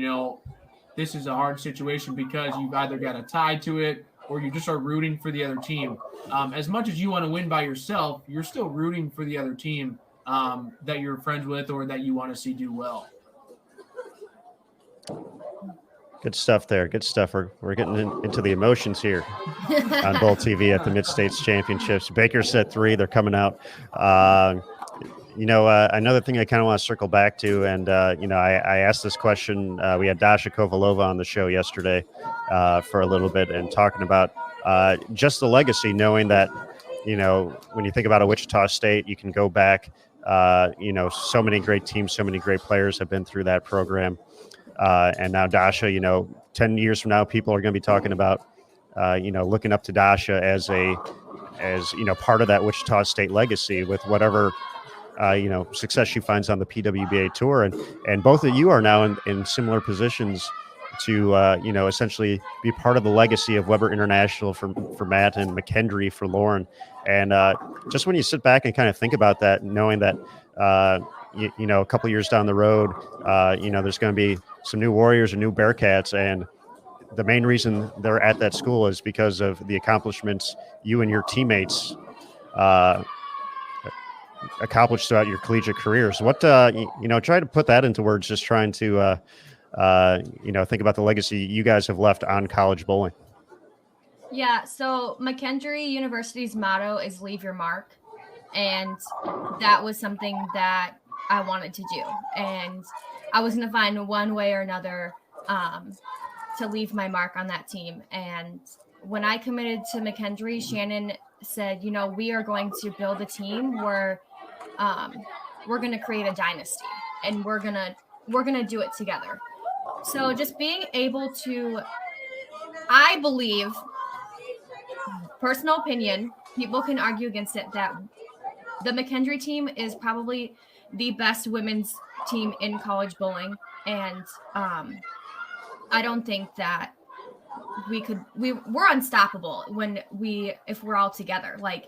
this is a hard situation, because you've either got a tie to it, or you just are rooting for the other team. As much as you want to win by yourself, you're still rooting for the other team that you're friends with, or that you want to see do well.
Good stuff there. Good stuff. We're getting into the emotions here on Bowl TV at the Mid-States Championships. Baker set 3. They're coming out. Another thing I kind of want to circle back to, and, I asked this question. We had Dasha Kovalova on the show yesterday for a little bit, and talking about just the legacy, knowing that, when you think about a Wichita State, you can go back, so many great teams, so many great players have been through that program. And now Dasha, 10 years from now, people are going to be talking about, looking up to Dasha as part of that Wichita State legacy, with whatever, success she finds on the PWBA tour. And both of you are now in similar positions to, essentially be part of the legacy of Weber International for Matt, and McKendree for Lauren. And just when you sit back and kind of think about that, knowing that, a couple years down the road, there's going to be some new Warriors or new Bearcats, and the main reason they're at that school is because of the accomplishments you and your teammates accomplished throughout your collegiate careers. What, try to put that into words, just trying to, think about the legacy you guys have left on college bowling.
Yeah, so McKendree University's motto is "Leave your mark," and that was something that I wanted to do, and I was going to find one way or another to leave my mark on that team. And when I committed to McKendree, Shannon said, we are going to build a team where we're going to create a dynasty, and we're going to do it together. So just being able to, I believe, personal opinion, people can argue against it, that the McKendree team is probably the best women's team in college bowling. And I don't think that we're unstoppable if we're all together. Like,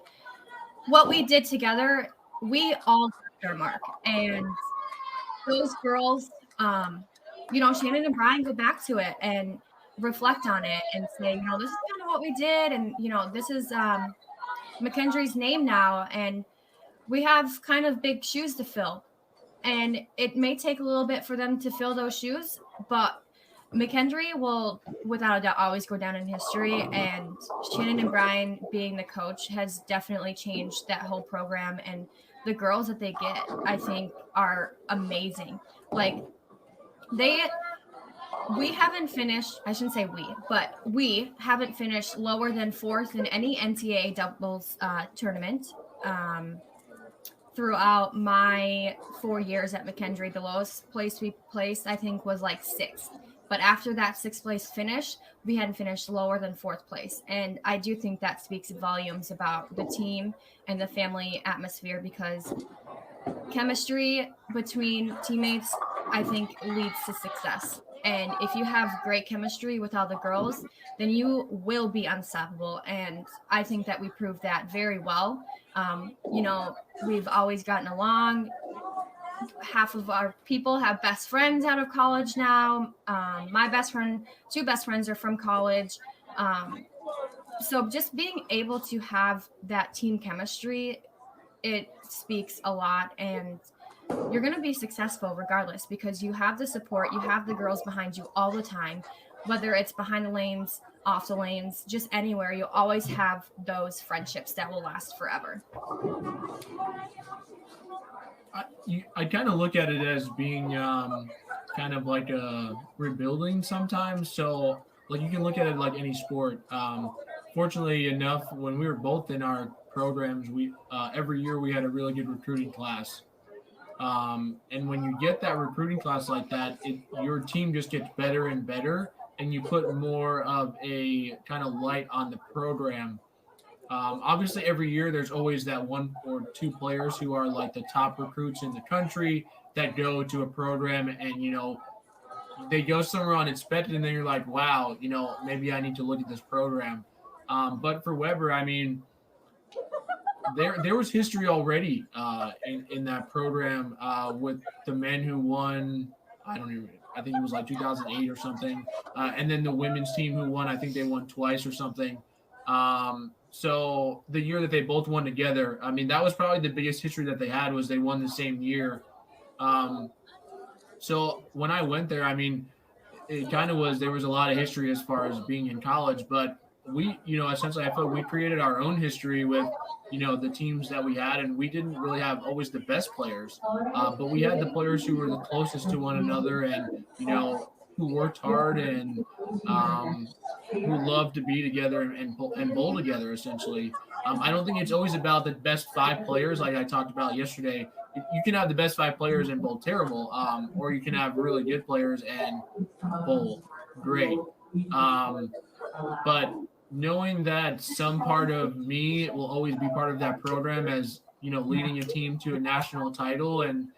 what we did together, we all left our mark. And those girls, Shannon and Brian go back to it and reflect on it and say, this is kind of what we did. And, this is McKendree's name now. And we have kind of big shoes to fill. And it may take a little bit for them to fill those shoes, but McKendree will, without a doubt, always go down in history. And Shannon and Brian being the coach has definitely changed that whole program. And the girls that they get, I think, are amazing. Like, we haven't finished, I shouldn't say we, but we haven't finished lower than 4th in any NCAA doubles tournament. Throughout my 4 years at McKendree, the lowest place we placed, I think, was like 6th. But after that 6th place finish, we hadn't finished lower than 4th place. And I do think that speaks volumes about the team and the family atmosphere, because chemistry between teammates, I think, leads to success. And if you have great chemistry with all the girls, then you will be unstoppable. And I think that we proved that very well. We've always gotten along. Half of our people have best friends out of college now. My best friend, 2 best friends are from college. So just being able to have that team chemistry, it speaks a lot. And you're going to be successful regardless, because you have the support, you have the girls behind you all the time, whether it's behind the lanes, off the lanes, just anywhere. You'll always have those friendships that will last forever.
I kind of look at it as being kind of like a rebuilding sometimes. So like you can look at it like any sport. Fortunately enough, when we were both in our programs, we every year we had a really good recruiting class. And when you get that recruiting class like that, your team just gets better and better, and you put more of a kind of light on the program. Obviously, every year there's always that 1 or 2 players who are like the top recruits in the country that go to a program, and they go somewhere unexpected, and then you're like, wow, maybe I need to look at this program. But for Weber, I mean, there was history already in that program with the men who won. I think it was like 2008 or something, and then the women's team who won. I think they won twice or something. So the year that they both won together, I mean, that was probably the biggest history that they had, was they won the same year. So when I went there, I mean, it kind of was, there was a lot of history as far as being in college, but we, essentially, I feel we created our own history with, the teams that we had, and we didn't really have always the best players, but we had the players who were the closest to one another, and, who worked hard and who loved to be together and bowl together, essentially. I don't think it's always about the best 5 players, like I talked about yesterday. You can have the best 5 players and bowl terrible, or you can have really good players and bowl great. But knowing that some part of me will always be part of that program, as leading a team to a national title, and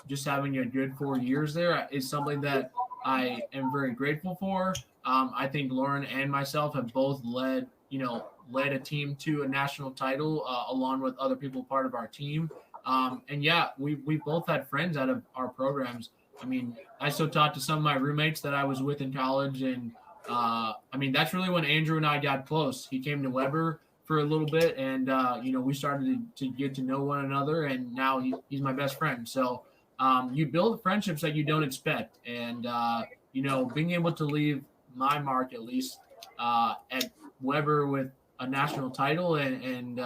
just having a good 4 years there is something that I am very grateful for. I think Lauren and myself have both led a team to a national title, along with other people part of our team. And yeah, we both had friends out of our programs. I mean, I still talk to some of my roommates that I was with in college, and I mean, that's really when Andrew and I got close. He came to Weber for a little bit, and we started to get to know one another, and now he's my best friend. So you build friendships that you don't expect, and being able to leave my mark, at least at Weber, with a national title and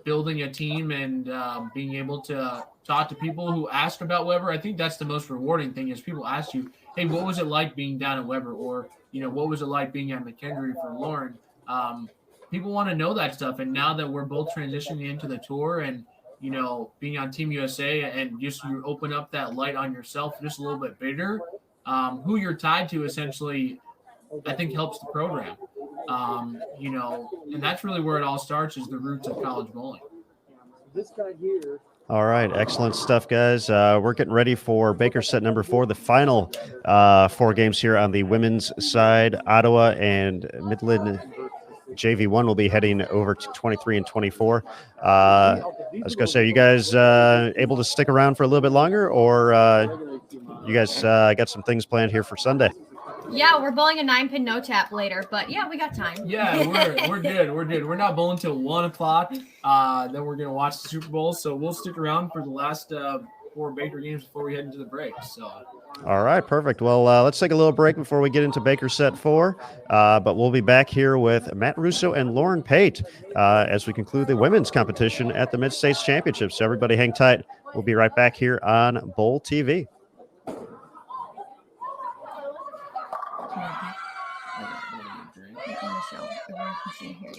building a team, and being able to talk to people who ask about Weber. I think that's the most rewarding thing, is people ask you, hey, what was it like being down at Weber? Or, what was it like being at McKendree for Lauren? People want to know that stuff. And now that we're both transitioning into the tour and, being on Team USA, and just you open up that light on yourself just a little bit bigger, who you're tied to essentially, I think helps the program. And that's really where it all starts, is the roots of college bowling.
This guy here.
All right, excellent stuff, guys. We're getting ready for Baker set number 4, the final 4 games here on the women's side. Ottawa and Midland JV1 will be heading over to 23 and 24. I was going to say, are you guys able to stick around for a little bit longer, or you guys got some things planned here for Sunday?
Yeah, we're bowling a 9-pin no tap later, but yeah, we got time.
Yeah, we're good. We're good. We're not bowling till 1 o'clock. Then we're gonna watch the Super Bowl. So we'll stick around for the last 4 Baker games before we head into the break. So.
All right, perfect. Well, let's take a little break before we get into Baker Set 4. But we'll be back here with Matt Russo and Lauren Pate as we conclude the women's competition at the Mid-States Championships. So everybody hang tight. We'll be right back here on Bowl TV.
Everyone can see here.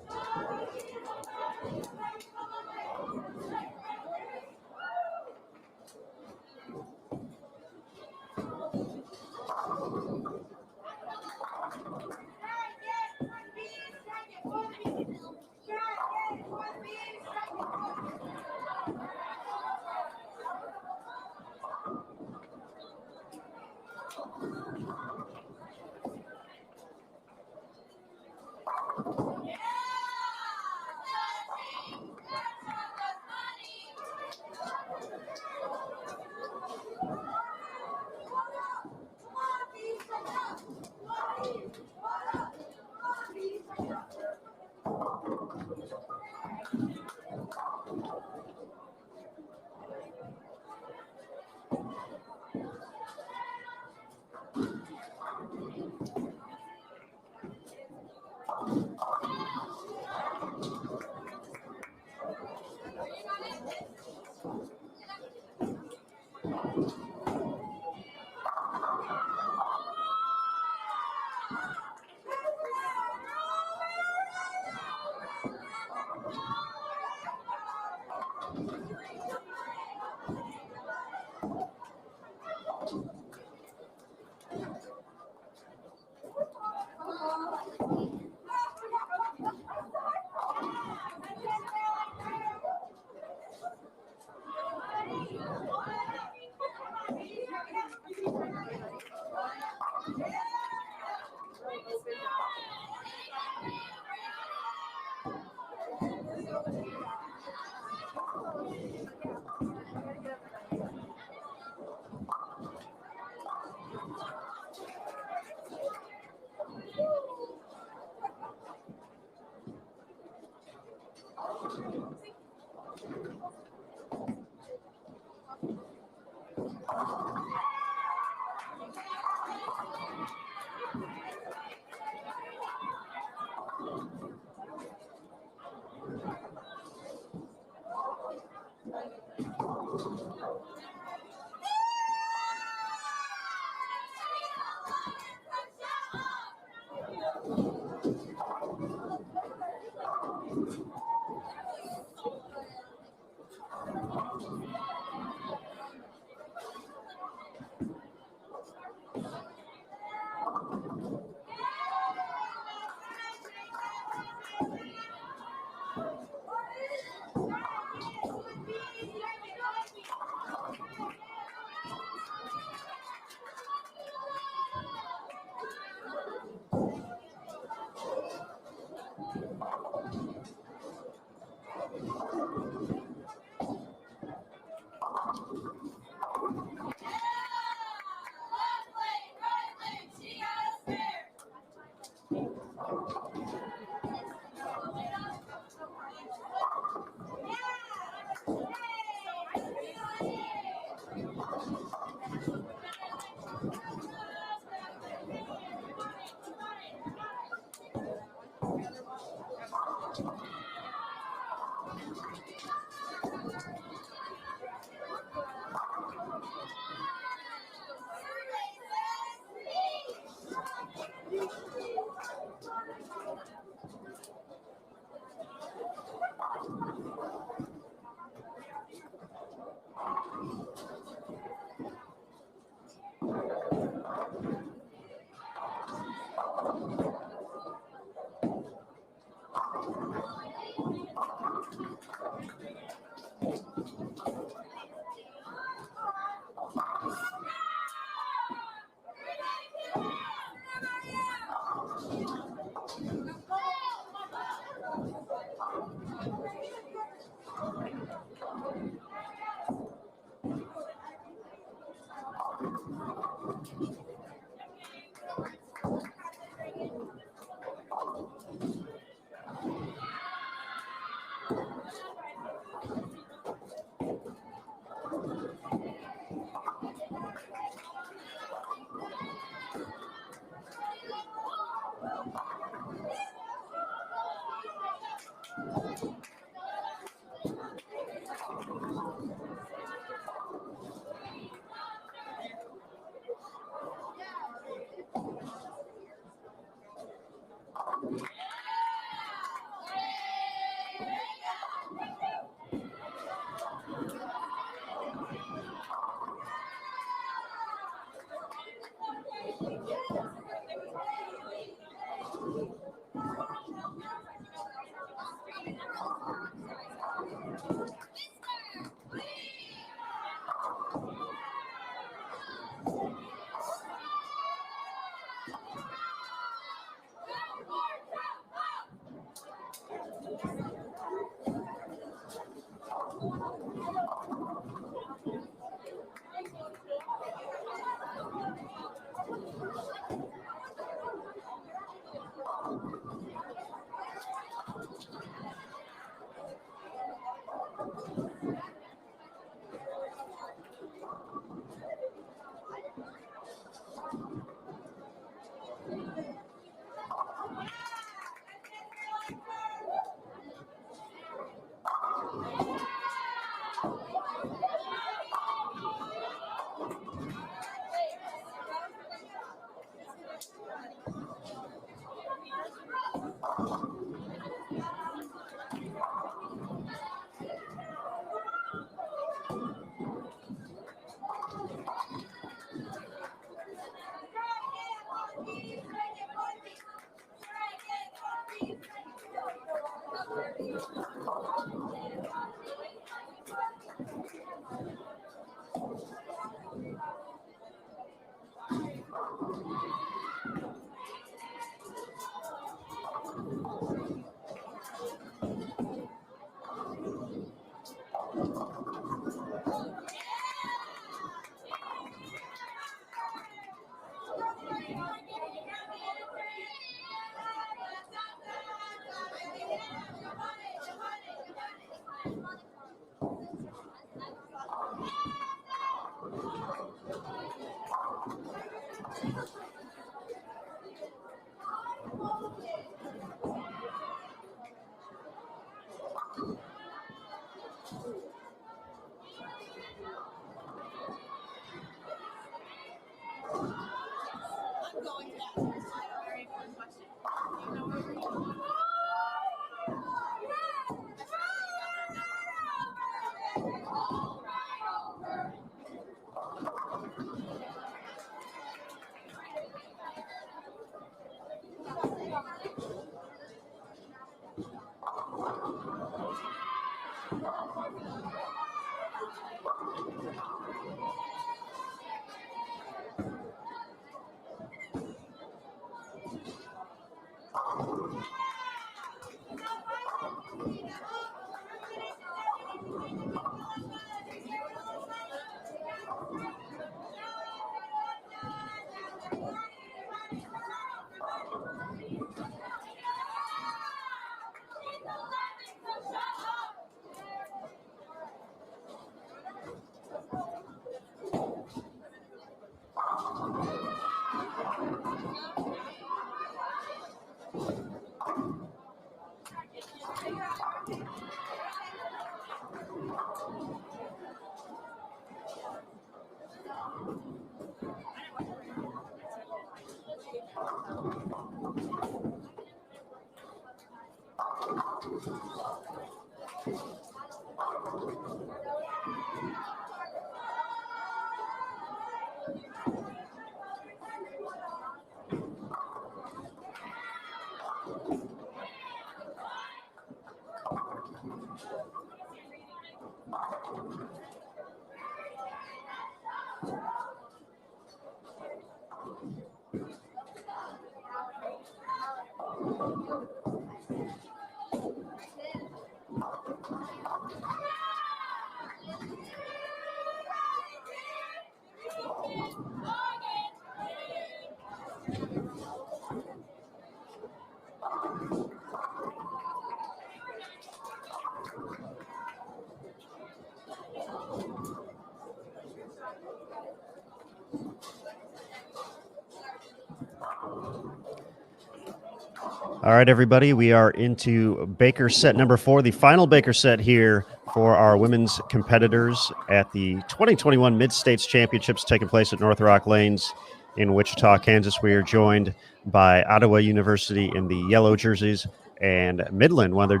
All right, everybody, we are into Baker set number 4, the final Baker set here for our women's competitors at the 2021 Mid-States Championships taking place at North Rock Lanes in Wichita, Kansas. We are joined by Ottawa University in the yellow jerseys and Midland, one of their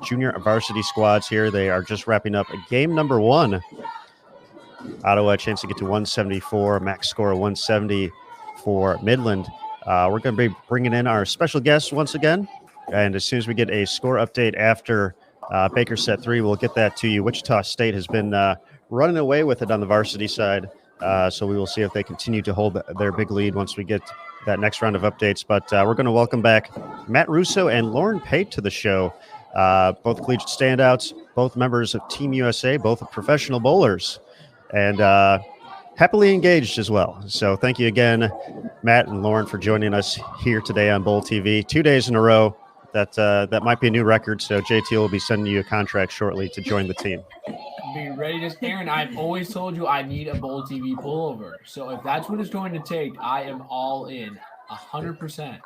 junior varsity squads here. They are just wrapping up game number 1. Ottawa a chance to get to 174, max score of 170 for Midland. We're going to be bringing in our special guests once again, and as soon as we get a score update after Baker set 3, we'll get that to you. Wichita State has been running away with it on the varsity side, so we will see if they continue to hold their big lead once we get that next round of updates. But we're going to welcome back Matt Russo and Lauren Pate to the show, both collegiate standouts, both members of Team USA, both professional bowlers, and happily engaged as well. So thank you again, Matt and Lauren, for joining us here today on Bowl TV. 2 days in a row. That might be a new record, so JT will be sending you a contract shortly to join the team.
Be ready to, Aaron. I've always told you I need a Bowl TV pullover. So if that's what it's going to take, I am all in, 100%.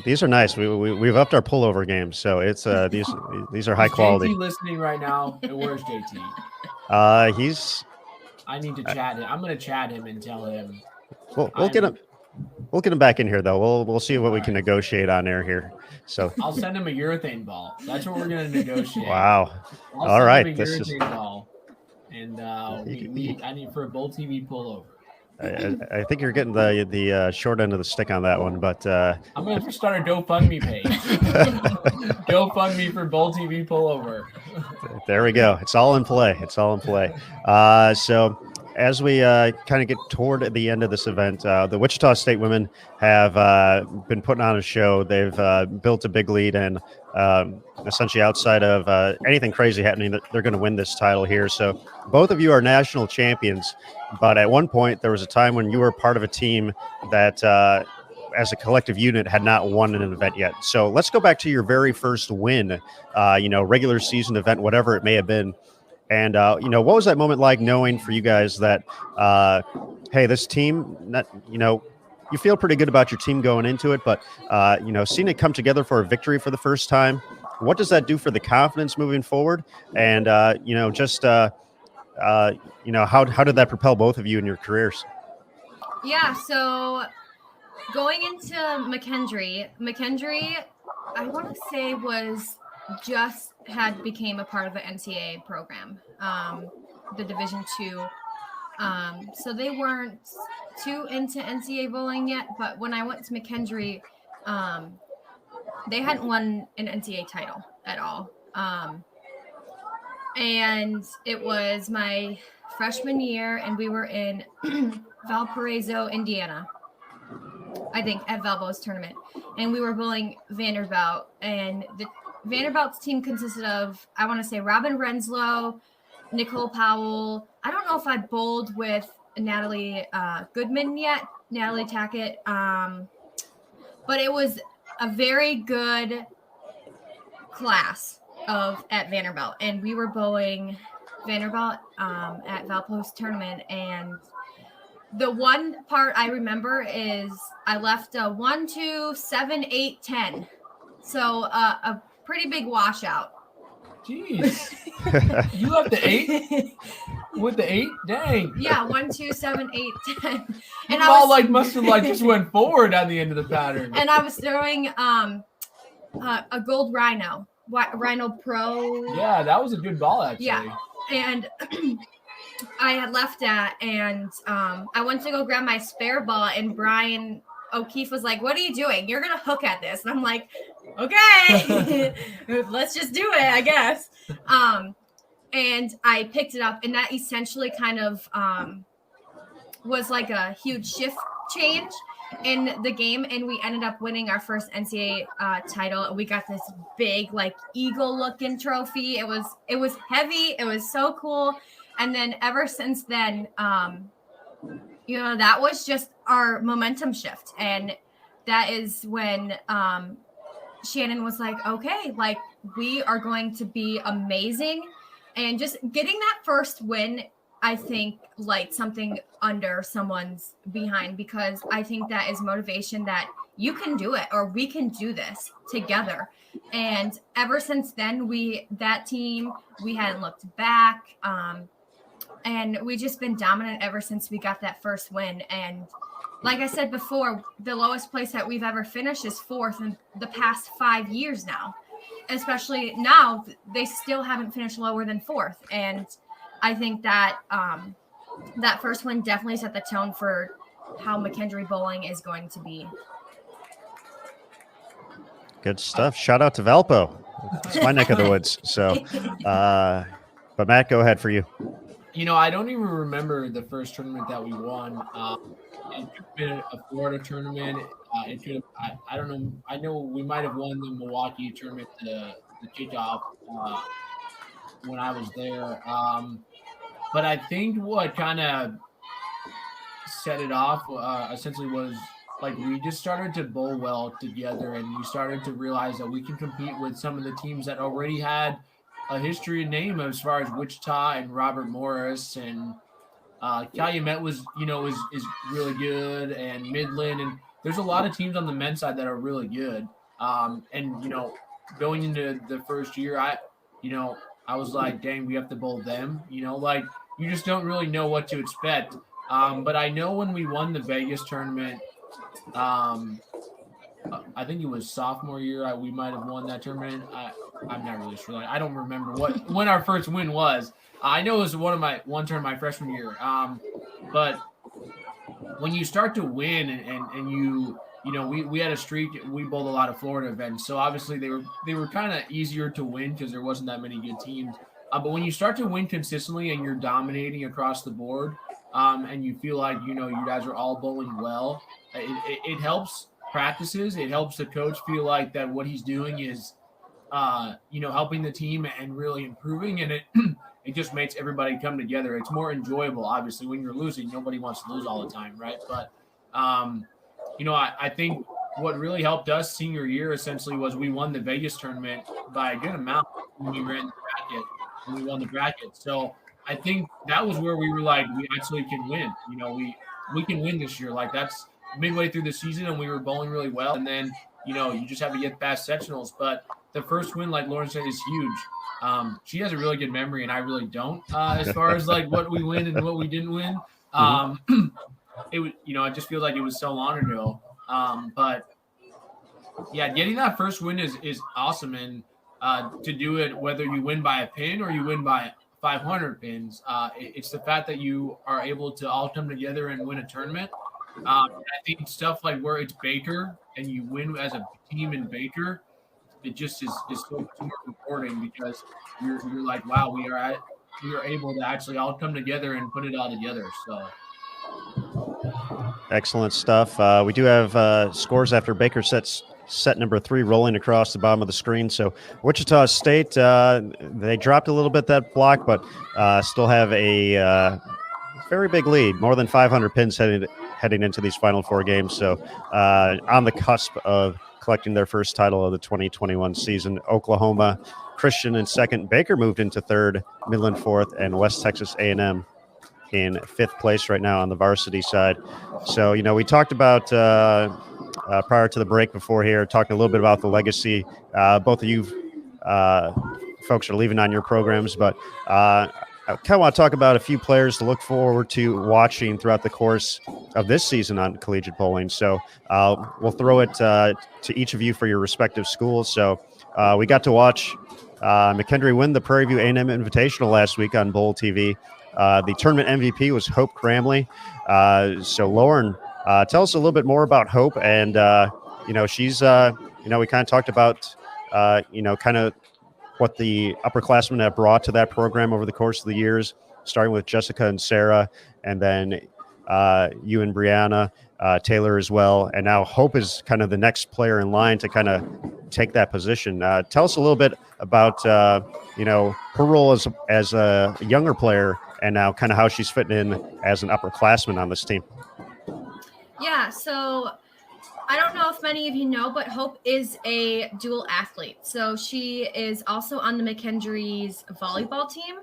These are nice. We've upped our pullover game, so it's these are high quality.
JT listening right now? Where's JT? I need to chat him. I'm going to chat him and tell him.
We'll get him. We'll get him back in here, though. We'll see what we can negotiate on air here. So
I'll send him a urethane ball. That's what we're going to negotiate.
Wow.
All right. This is ball, and I need for a Bowl TV pullover.
I think you're getting the short end of the stick on that one, but
I'm going to start a GoFundMe page. GoFundMe for Bowl TV pullover.
There we go. It's all in play. So as we kind of get toward the end of this event, the Wichita State women have been putting on a show. They've built a big lead, and essentially outside of anything crazy happening, they're going to win this title here. So both of you are national champions, but at one point there was a time when you were part of a team that as a collective unit had not won an event yet. So let's go back to your very first win, regular season event, whatever it may have been. And, what was that moment like, knowing for you guys that, hey, this team, you feel pretty good about your team going into it, but, seeing it come together for a victory for the first time, what does that do for the confidence moving forward? And, how did that propel both of you in your careers?
Yeah, so going into McKendree, I want to say became a part of the NCAA program, the Division II. So they weren't too into NCAA bowling yet, but when I went to McKendree, they hadn't won an NCAA title at all. And it was my freshman year, and we were in Valparaiso, Indiana, I think, at Valbo's tournament. And we were bowling Vanderbilt, and the Vanderbilt's team consisted of, I want to say, Robin Renslow, Nicole Powell. I don't know if I bowled with Natalie Goodman yet, Natalie Tackett. But it was a very good class at Vanderbilt. And we were bowling Vanderbilt at Valpo's tournament. And the one part I remember is I left a 1, 2, 7, 8, 10. So a pretty big washout.
Jeez. You left the 8? With the 8? Dang.
Yeah, 1, 2, 7, 8, 10. And
I must have just went forward on the end of the pattern.
And I was throwing a gold Rhino Pro.
Yeah, that was a good ball, actually.
Yeah. And I had left that, and I went to go grab my spare ball, and Brian O'Keefe was like, "What are you doing? You're going to hook at this." And I'm like, okay, let's just do it, I guess. And I picked it up, and that essentially kind of was like a huge shift change in the game. And we ended up winning our first NCAA title. We got this big, eagle looking trophy. It was heavy. It was so cool. And then ever since then, that was just our momentum shift. And that is when Shannon was like, okay, we are going to be amazing. And just getting that first win, I think, light something under someone's behind, because I think that is motivation that you can do it, or we can do this together. And ever since then, that team, we hadn't looked back. And we just been dominant ever since we got that first win. And like I said before, the lowest place that we've ever finished is 4th in the past 5 years now. Especially now, they still haven't finished lower than 4th. And I think that that first win definitely set the tone for how McKendree bowling is going to be.
Good stuff. Shout out to Valpo. It's my neck of the woods. So, but Matt, go ahead for you.
I don't even remember the first tournament that we won. It could have been a Florida tournament. It could have, I don't know. I know we might have won the Milwaukee tournament, the kickoff when I was there. But I think what kind of set it off essentially was like we just started to bowl well together, and we started to realize that we can compete with some of the teams that already had a history and name as far as Wichita and Robert Morris, and Calumet was is really good, and Midland, and there's a lot of teams on the men's side that are really good. And going into the first year, I was like, dang, we have to bowl them. Like you just don't really know what to expect. But I know when we won the Vegas tournament, I think it was sophomore year. We might have won that tournament. I'm not really sure. I don't remember when our first win was. I know it was one turn my freshman year. But when you start to win and we had a streak. We bowled a lot of Florida events, so obviously they were kind of easier to win because there wasn't that many good teams. But when you start to win consistently and you're dominating across the board, and you feel like you guys are all bowling well, it helps practices. It helps the coach feel like that what he's doing is helping the team and really improving, and it just makes everybody come together. It's more enjoyable. Obviously, when you're losing, nobody wants to lose all the time, right? But I think what really helped us senior year essentially was we won the Vegas tournament by a good amount when we ran the bracket, and we won the bracket. So I think that was where we were like, we actually can win. We can win this year. Like that's midway through the season, and we were bowling really well. And then you just have to get past sectionals. But the first win, like Lauren said, is huge. She has a really good memory, and I really don't. As far as like what we win and what we didn't win, it just feels like it was so long ago. But yeah, getting that first win is awesome, and to do it whether you win by a pin or you win by 500 pins, it's the fact that you are able to all come together and win a tournament. I think stuff like where it's Baker and you win as a team in Baker, it just is so much more rewarding because you're like, wow, we are able to actually all come together and put it all together. So
excellent stuff. We do have scores after Baker sets set number 3 rolling across the bottom of the screen. So Wichita State, they dropped a little bit that block, but still have a very big lead, more than 500 pins heading into these final 4 games. So on the cusp of collecting their first title of the 2021 season. Oklahoma Christian in second. Baker moved into third, Midland fourth, and West Texas A&M in 5th place right now on the varsity side. So, we talked about prior to the break before here, talking a little bit about the legacy. Both of you folks are leaving on your programs, but I kind of want to talk about a few players to look forward to watching throughout the course of this season on collegiate bowling. So we'll throw it to each of you for your respective schools. So we got to watch McKendree win the Prairie View A&M Invitational last week on Bowl TV. The tournament MVP was Hope Cramley. So Lauren, tell us a little bit more about Hope. And, she's, we kind of talked about, kind of what the upperclassmen have brought to that program over the course of the years, starting with Jessica and Sarah, and then you and Brianna, Taylor as well. And now Hope is kind of the next player in line to kind of take that position. Tell us a little bit about, her role as a younger player and now kind of how she's fitting in as an upperclassman on this team.
Yeah, so I don't know if many of you know, but Hope is a dual athlete. So she is also on the McKendree's volleyball team,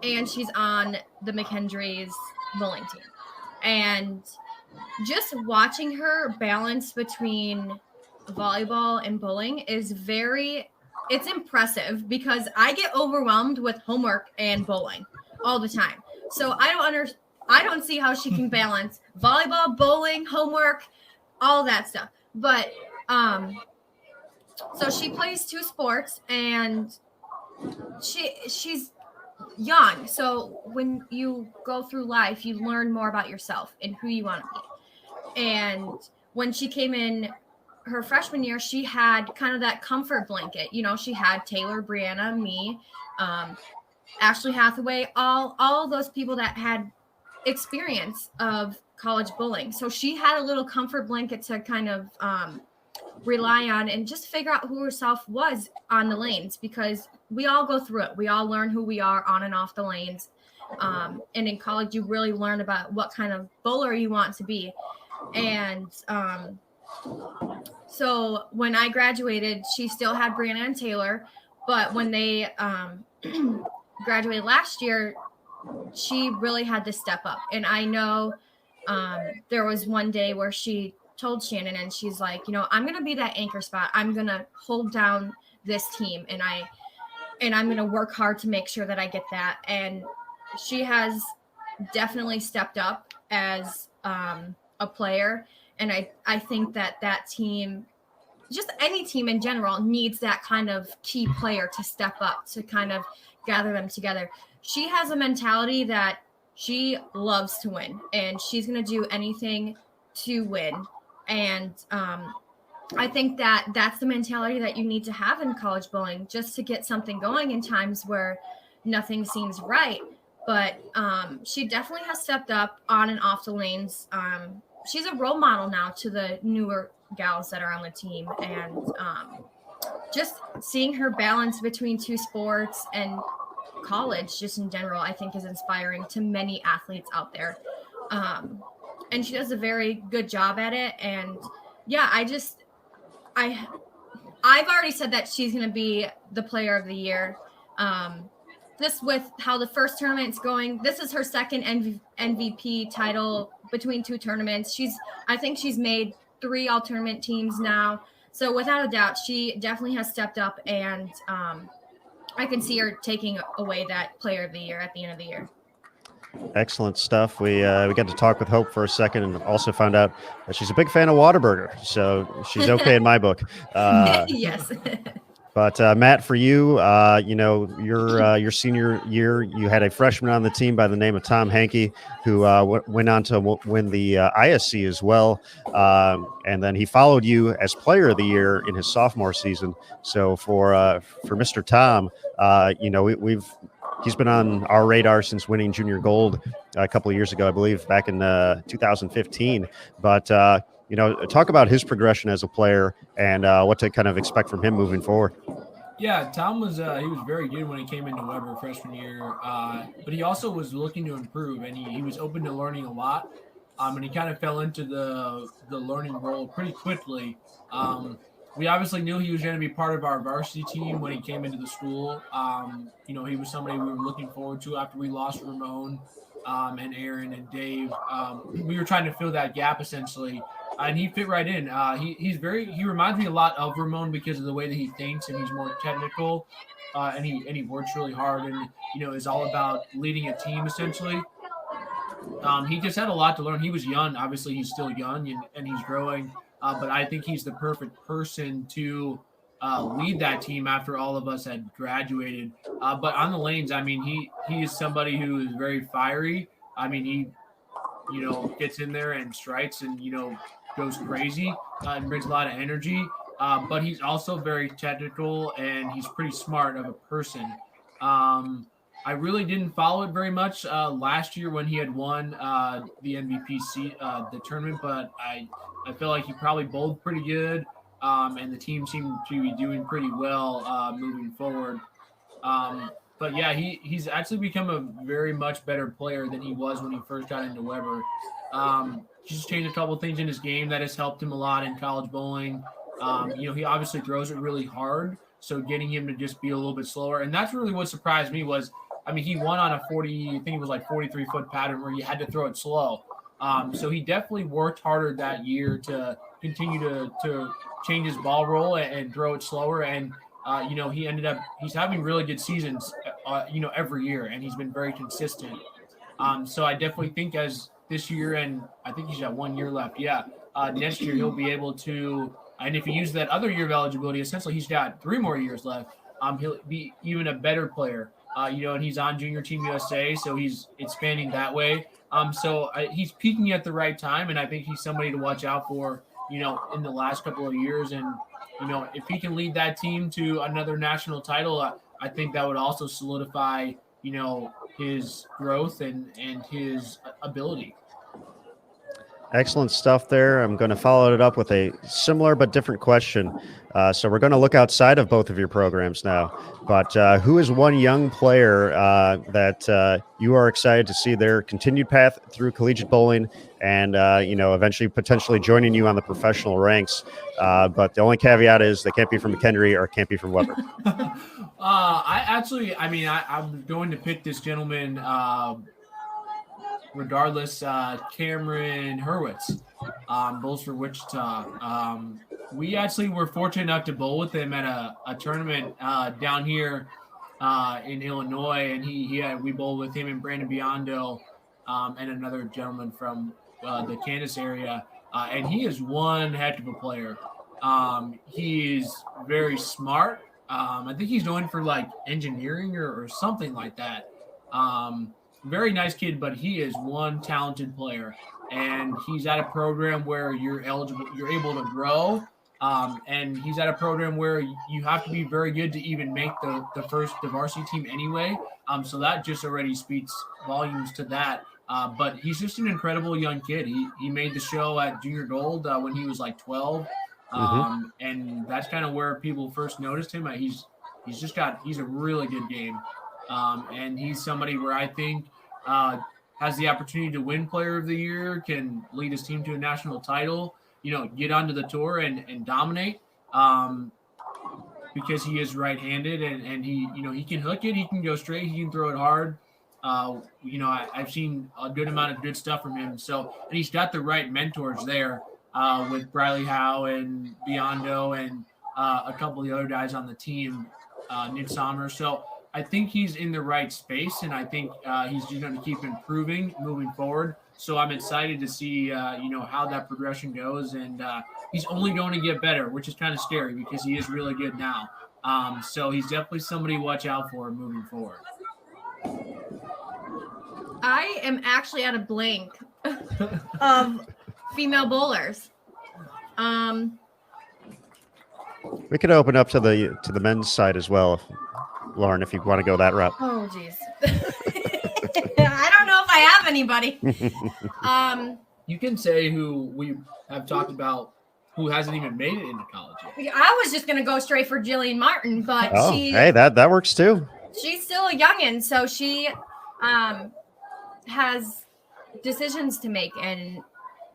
and she's on the McKendree's bowling team. And just watching her balance between volleyball and bowling is it's impressive because I get overwhelmed with homework and bowling all the time. So I don't I don't see how she can balance volleyball, bowling, homework, all that stuff. But so she plays 2 sports, and she's young. So when you go through life, you learn more about yourself and who you want to be. And when she came in her freshman year, she had kind of that comfort blanket. You know, she had Taylor, Brianna, me, Ashley Hathaway, all those people that had experience of college bowling. So she had a little comfort blanket to kind of rely on and just figure out who herself was on the lanes, because we all go through it. We all learn who we are on and off the lanes. And in college, you really learn about what kind of bowler you want to be. And so when I graduated, she still had Brianna and Taylor, but when they graduated last year, she really had to step up. And I know there was one day where she told Shannon, and she's like, you know, I'm going to be that anchor spot. I'm going to hold down this team, and I'm going to work hard to make sure that I get that. And she has definitely stepped up as a player. And I think that team, just any team in general, needs that kind of key player to step up, to kind of gather them together. She has a mentality that she loves to win, and she's going to do anything to win. And I think that's the mentality that you need to have in college bowling, just to get something going in times where nothing seems right. But she definitely has stepped up on and off the lanes. She's a role model now to the newer gals that are on the team. And just seeing her balance between 2 sports and college just in general, I think is inspiring to many athletes out there. And she does a very good job at it. And yeah, I've already said that she's going to be the player of the year. This, with how the first tournament's going, this is her second MVP title between 2 tournaments. I think she's made 3 all-tournament teams now. So without a doubt, she definitely has stepped up, and I can see her taking away that player of the year at the end of the year.
Excellent stuff. We got to talk with Hope for a second, and also found out that she's a big fan of Whataburger, so she's okay in my book.
Yes.
But Matt, for you, you know, your senior year, you had a freshman on the team by the name of Tom Hankey, who went on to win the ISC as well, and then he followed you as Player of the Year in his sophomore season. So for Mr. Tom, you know, he's been on our radar since winning junior gold a couple of years ago, I believe, back in 2015. But you know, talk about his progression as a player and what to kind of expect from him moving forward.
Yeah, Tom was he was very good when he came into Weber freshman year, but he also was looking to improve, and he was open to learning a lot. And he kind of fell into the learning role pretty quickly. We obviously knew he was going to be part of our varsity team when he came into the school. You know, he was somebody we were looking forward to after we lost Ramon and Aaron and Dave. We were trying to fill that gap essentially, and he fit right in. He reminds me a lot of Ramon because of the way that he thinks, and he's more technical, and he works really hard, and you know, is all about leading a team essentially. He just had a lot to learn. He was young. Obviously, he's still young and he's growing. But I think he's the perfect person to lead that team after all of us had graduated. But on the lanes, I mean, he is somebody who is very fiery. I mean, he, you know, gets in there and strikes and, you know, goes crazy and brings a lot of energy. But he's also very technical, and he's pretty smart of a person. I really didn't follow it very much last year when he had won the MVP the tournament, but I feel like he probably bowled pretty good, and the team seemed to be doing pretty well moving forward. But yeah, he's actually become a very much better player than he was when he first got into Weber. He's changed a couple things in his game that has helped him a lot in college bowling. You know, he obviously throws it really hard, so getting him to just be a little bit slower, and that's really what surprised me was, I mean, he won on a 43-foot pattern where you had to throw it slow. So he definitely worked harder that year to continue to change his ball roll and throw it slower. And, you know, he's having really good seasons, you know, every year, and he's been very consistent. So I definitely think as this year, and I think he's got 1 year left. Yeah. Next year he'll be able to, and if he uses that other year of eligibility, essentially he's got 3 more years left. He'll be even a better player. And he's on Junior Team USA, so he's expanding that way. He's peaking at the right time, and I think he's somebody to watch out for, in the last couple of years. And, if he can lead that team to another national title, I think that would also solidify, his growth and his ability.
Excellent stuff there. I'm going to follow it up with a similar but different question. So we're going to look outside of both of your programs now. But who is one young player that you are excited to see their continued path through collegiate bowling and, eventually potentially joining you on the professional ranks? But the only caveat is they can't be from McHenry or can't be from Weber.
I'm going to pick this gentleman regardless. Cameron Hurwitz, bowls for Wichita. We actually were fortunate enough to bowl with him at a tournament down here in Illinois, and we bowled with him and Brandon Biondo and another gentleman from the Kansas area, and he is one heck of a player. He's very smart. I think he's going for like engineering or something like that. Very nice kid, but he is one talented player, and he's at a program where you're able to grow. And he's at a program where you have to be very good to even make the varsity team anyway. So that just already speaks volumes to that. But he's just an incredible young kid. He made the show at Junior Gold when he was like 12. And that's kind of where people first noticed him. He's a really good game. And he's somebody where I think has the opportunity to win Player of the Year, can lead his team to a national title, get onto the tour and dominate, because he is right-handed and he can hook it, he can go straight, he can throw it hard. I've seen a good amount of good stuff from him. So, and he's got the right mentors there with Briley Howe and Biondo and a couple of the other guys on the team, Nick Sommer. So I think he's in the right space, and I think he's just going to keep improving moving forward. So I'm excited to see, how that progression goes. And he's only going to get better, which is kind of scary because he is really good now. So he's definitely somebody to watch out for moving forward.
I am actually at a blank of female bowlers.
We could open up to the men's side as well, Lauren, if you want to go that route.
Oh, geez. I don't know if I have anybody.
You can say who we have talked about who hasn't even made it into college yet.
I was just going to go straight for Jillian Martin, but
that works too.
She's still a youngin', so she has decisions to make, and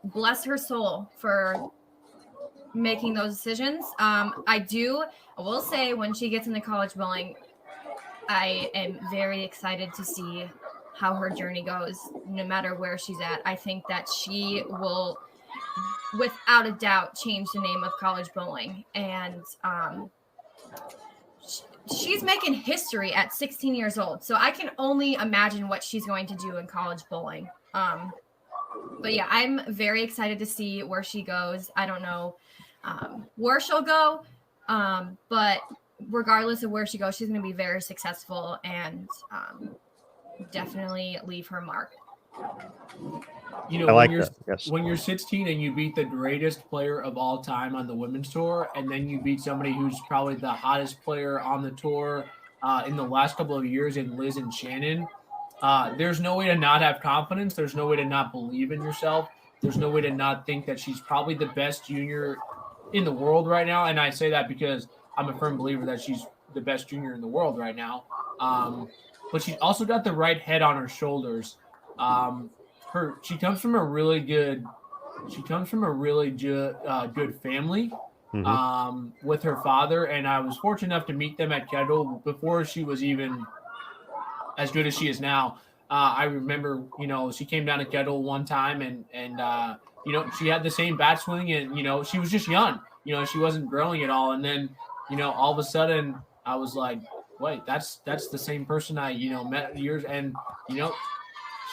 bless her soul for making those decisions. I will say when she gets into college bowling, I am very excited to see how her journey goes, no matter where she's at. I think that she will, without a doubt, change the name of college bowling. And she's making history at 16 years old. So I can only imagine what she's going to do in college bowling. But yeah, I'm very excited to see where she goes. I don't know where she'll go, but regardless of where she goes, she's going to be very successful and definitely leave her mark.
When you're 16 and you beat the greatest player of all time on the women's tour, and then you beat somebody who's probably the hottest player on the tour in the last couple of years in Liz and Shannon, there's no way to not have confidence. There's no way to not believe in yourself. There's no way to not think that she's probably the best junior in the world right now. And I say that because I'm a firm believer that she's the best junior in the world right now. But she's also got the right head on her shoulders. She comes from a really good good family with her father, and I was fortunate enough to meet them at Kettle before she was even as good as she is now. I remember, she came down to Kettle one time, and she had the same bat swing, and she was just young. She wasn't growing at all, and then all of a sudden I was like, wait, that's the same person I met years, and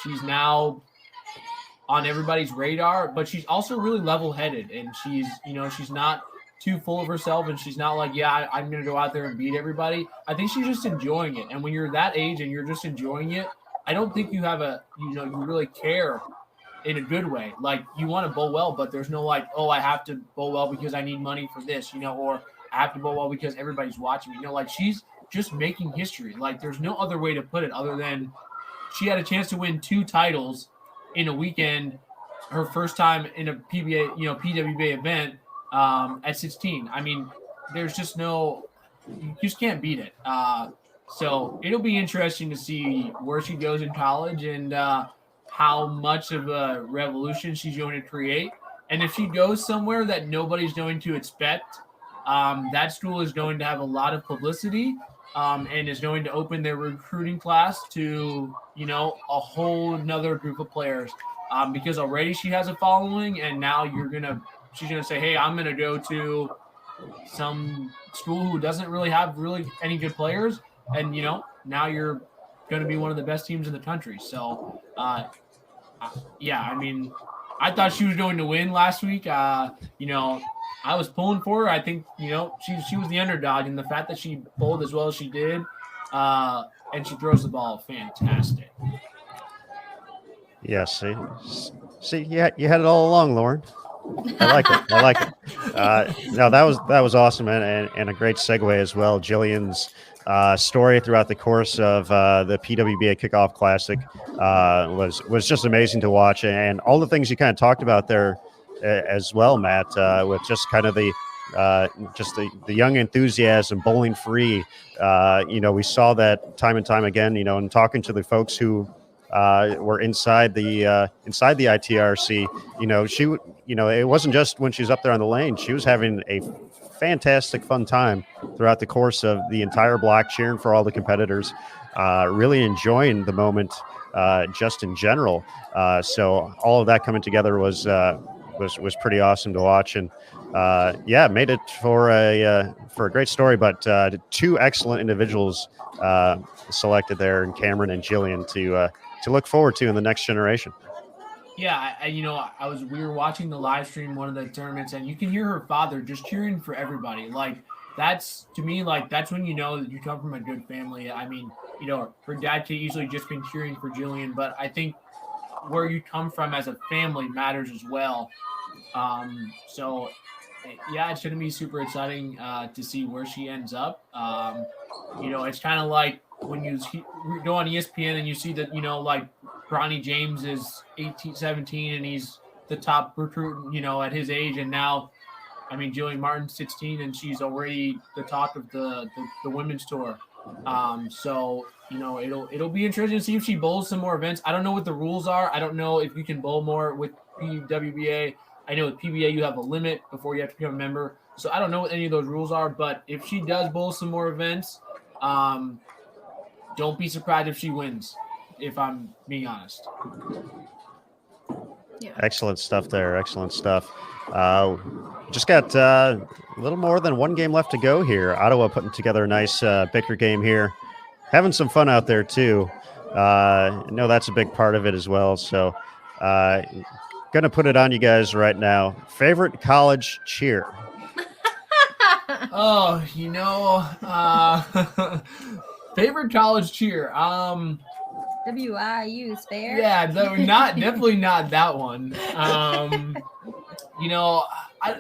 she's now on everybody's radar, but she's also really level-headed, and she's not too full of herself, and she's not like, yeah, I'm going to go out there and beat everybody. I think she's just enjoying it. And when you're that age and you're just enjoying it, I don't think you have you really care in a good way. Like, you want to bowl well, but there's no like, oh, I have to bowl well because I need money for this, or I have to bowl well because everybody's watching me. Like, she's just making history. Like, there's no other way to put it other than she had a chance to win 2 titles in a weekend, her first time in a PWBA event at 16. I mean, there's just you just can't beat it. So it'll be interesting to see where she goes in college and how much of a revolution she's going to create. And if she goes somewhere that nobody's going to expect, that school is going to have a lot of publicity and is going to open their recruiting class to, a whole nother group of players because already she has a following, and now she's going to say, hey, I'm going to go to some school who doesn't really have any good players. And, now you're going to be one of the best teams in the country. So, yeah, I mean, I thought she was going to win last week. I was pulling for her. I think, she was the underdog, and the fact that she bowled as well as she did, and she throws the ball fantastic.
Yeah, see, you had it all along, Lauren. I like it. No, that was awesome, and a great segue as well. Jillian's story throughout the course of the PWBA Kickoff Classic was just amazing to watch, and all the things you kind of talked about there as well, Matt, with just kind of the young enthusiasm, bowling free. We saw that time and time again. And talking to the folks who were inside the ITRC. It wasn't just when she was up there on the lane. She was having a fantastic fun time throughout the course of the entire block, cheering for all the competitors, really enjoying the moment just in general. So all of that coming together was pretty awesome to watch, and made it for a great story. But 2 excellent individuals selected there, in Cameron and Jillian, to look forward to in the next generation.
Yeah, we were watching the live stream one of the tournaments, and you can hear her father just cheering for everybody. Like, that's, to me, like, that's when you know that you come from a good family. I mean, her dad could easily just been cheering for Jillian, but I think where you come from as a family matters as well. So, yeah, it's going to be super exciting to see where she ends up. It's kind of like when you go on ESPN and you see that, like Bronny James is 17, and he's the top recruit, at his age. And now, I mean, Jillian Martin's 16, and she's already the top of the women's tour. So, it'll be interesting to see if she bowls some more events. I don't know what the rules are. I don't know if you can bowl more with PWBA. I know with PBA you have a limit before you have to become a member. So I don't know what any of those rules are, but if she does bowl some more events, don't be surprised if she wins, if I'm being honest.
Yeah.
Excellent stuff there. Excellent stuff. Just got a little more than 1 game left to go here. Ottawa putting together a nice bicker game here. Having some fun out there, too. I know that's a big part of it as well. So going to put it on you guys right now. Favorite college cheer?
Oh, favorite college cheer.
WIU's fair.
Yeah, definitely not that one.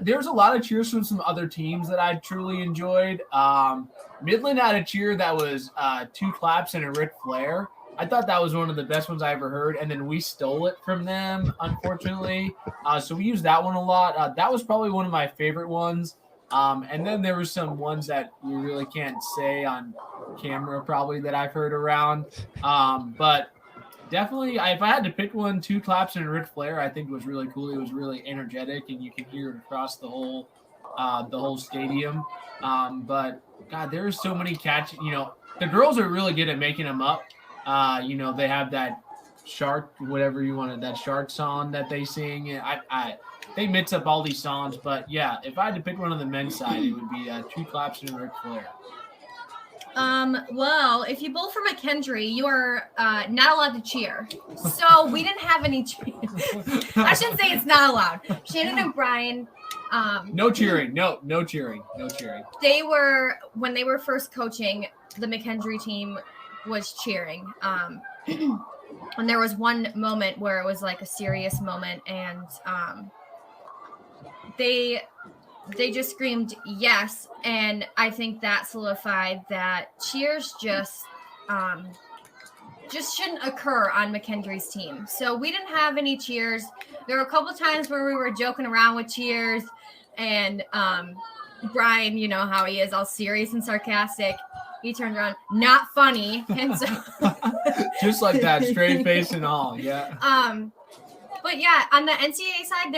There's a lot of cheers from some other teams that I truly enjoyed. Midland had a cheer that was 2 claps and a Ric Flair. I thought that was one of the best ones I ever heard, and then we stole it from them, unfortunately. So we used that one a lot. That was probably one of my favorite ones. And then there were some ones that we really can't say on camera probably that I've heard around. But definitely, if I had to pick one, 2 claps and a Ric Flair, I think it was really cool. It was really energetic, and you could hear it across the whole stadium. But God, there's so many catches. The girls are really good at making them up. They have that shark, whatever you wanted, that shark song that they sing. They mix up all these songs, but yeah, if I had to pick one on the men's side, it would be 2 claps and a Ric Flair.
Well, if you bowl for McKendree, you are not allowed to cheer. So we didn't have any I shouldn't say it's not allowed. Shannon and Brian.
No cheering. No cheering.
They were, when they were first coaching, the McKendree team was cheering. And there was one moment where it was like a serious moment, and they just screamed yes, and I think that solidified that cheers just shouldn't occur on McKendree's team. So we didn't have any cheers. There were a couple of times where we were joking around with cheers, and Brian, you know how he is, all serious and sarcastic. He turned around, not funny, and so
just like that, straight face and all, yeah.
But yeah, on the NCAA side,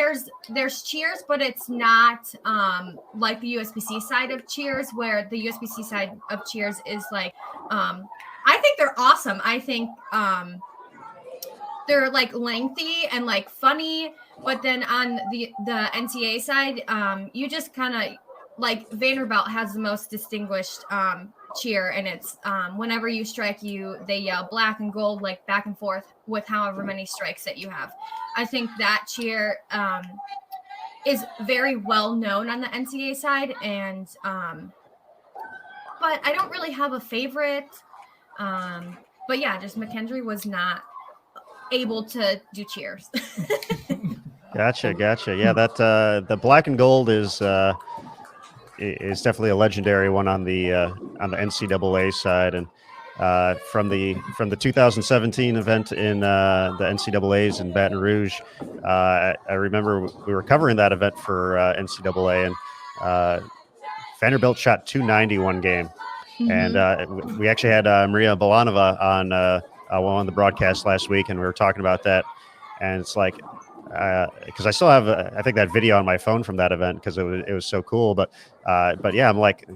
there's cheers, but it's not like the USBC side of cheers, where the USBC side of cheers is like, I think they're awesome. I think they're like lengthy and like funny, but then on the NCAA side, you just kind of like Vanderbilt has the most distinguished cheer, and it's whenever you strike, they yell black and gold, like back and forth with however many strikes that you have. I think that cheer is very well known on the NCAA side, and but I don't really have a favorite. But yeah, just McKendree was not able to do cheers.
Gotcha. Yeah, that the black and gold is definitely a legendary one on the NCAA side, and from the 2017 event in the NCAA's in Baton Rouge, I remember we were covering that event for NCAA, and Vanderbilt shot 290 one game, and we actually had Maria Bolanova on the broadcast last week, and we were talking about that, and it's like, because I still have I think that video on my phone from that event because it was so cool, but yeah, I'm like,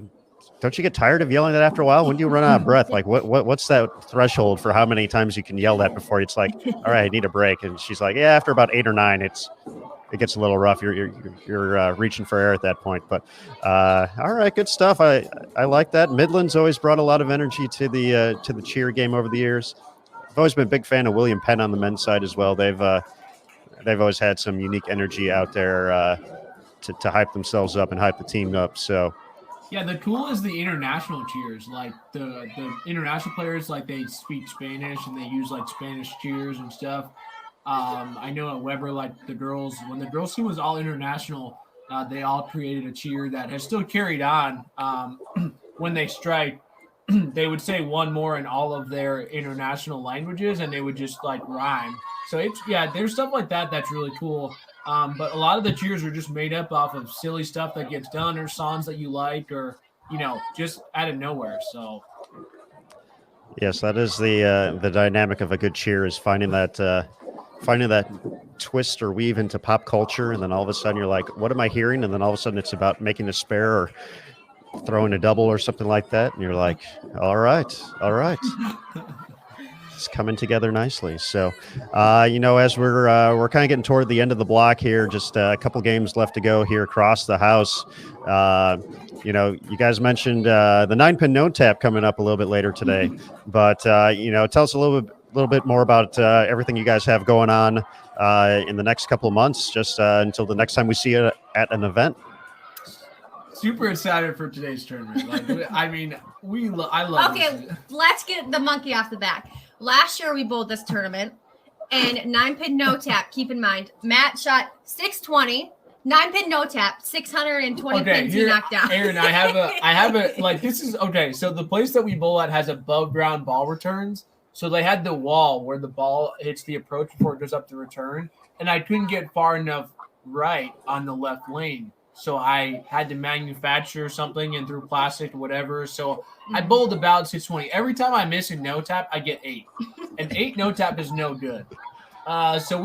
don't you get tired of yelling that after a while? When do you run out of breath? Like what's that threshold for how many times you can yell that before it's like, all right, I need a break? And she's like, yeah, after about 8 or 9, it gets a little rough. You're reaching for air at that point. But all right, good stuff. I like that. Midland's always brought a lot of energy to the cheer game over the years. I've always been a big fan of William Penn on the men's side as well. They've always had some unique energy out there to hype themselves up and hype the team up. So,
yeah, the cool is the international cheers. Like the international players, like they speak Spanish and they use like Spanish cheers and stuff. I know at Weber, like when the girls team was all international, they all created a cheer that has still carried on. When they strike, they would say one more in all of their international languages, and they would just like rhyme. So there's stuff like that that's really cool. But a lot of the cheers are just made up off of silly stuff that gets done, or songs that you like, or just out of nowhere. So
yes, that is the dynamic of a good cheer, is finding that twist or weave into pop culture, and then all of a sudden you're like, what am I hearing? And then all of a sudden it's about making a spare or throwing a double or something like that, and you're like, all right. It's coming together nicely. So, as we're kind of getting toward the end of the block here, just a couple games left to go here across the house. You guys mentioned the 9-pin no tap coming up a little bit later today, but tell us a little bit more about everything you guys have going on in the next couple of months, just until the next time we see you at an event.
Super excited for today's tournament. I love.
Okay, let's get the monkey off the back. Last year we bowled this tournament, and 9-pin no tap. Keep in mind, Matt shot 620. 9-pin no tap, 620 pins he knocked down.
Aaron, I have a like, this is okay. So the place that we bowl at has above ground ball returns. So they had the wall where the ball hits the approach before it goes up the return, and I couldn't get far enough right on the left lane. So I had to manufacture something and through plastic or whatever. So I bowled about 620. Every time I miss a no tap, I get 8. And 8 no tap is no good. So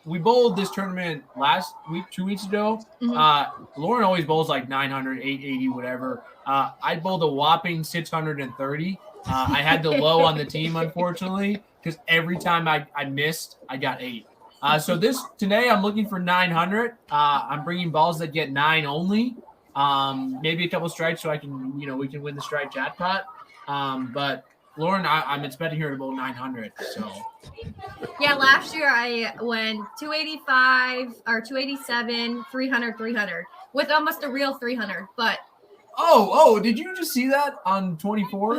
we bowled this tournament last week, 2 weeks ago. Lauren always bowls like 900, 880, whatever. I bowled a whopping 630. I had the low on the team, unfortunately, because every time I missed, I got 8. So today I'm looking for 900. I'm bringing balls that get 9 only. Maybe a couple strikes so I can, we can win the strike jackpot. But Lauren, I'm expecting her to bowl 900. So
Yeah, last year I went 285 or 287, 300, 300 with almost a real 300. But
oh, did you just see that on 24?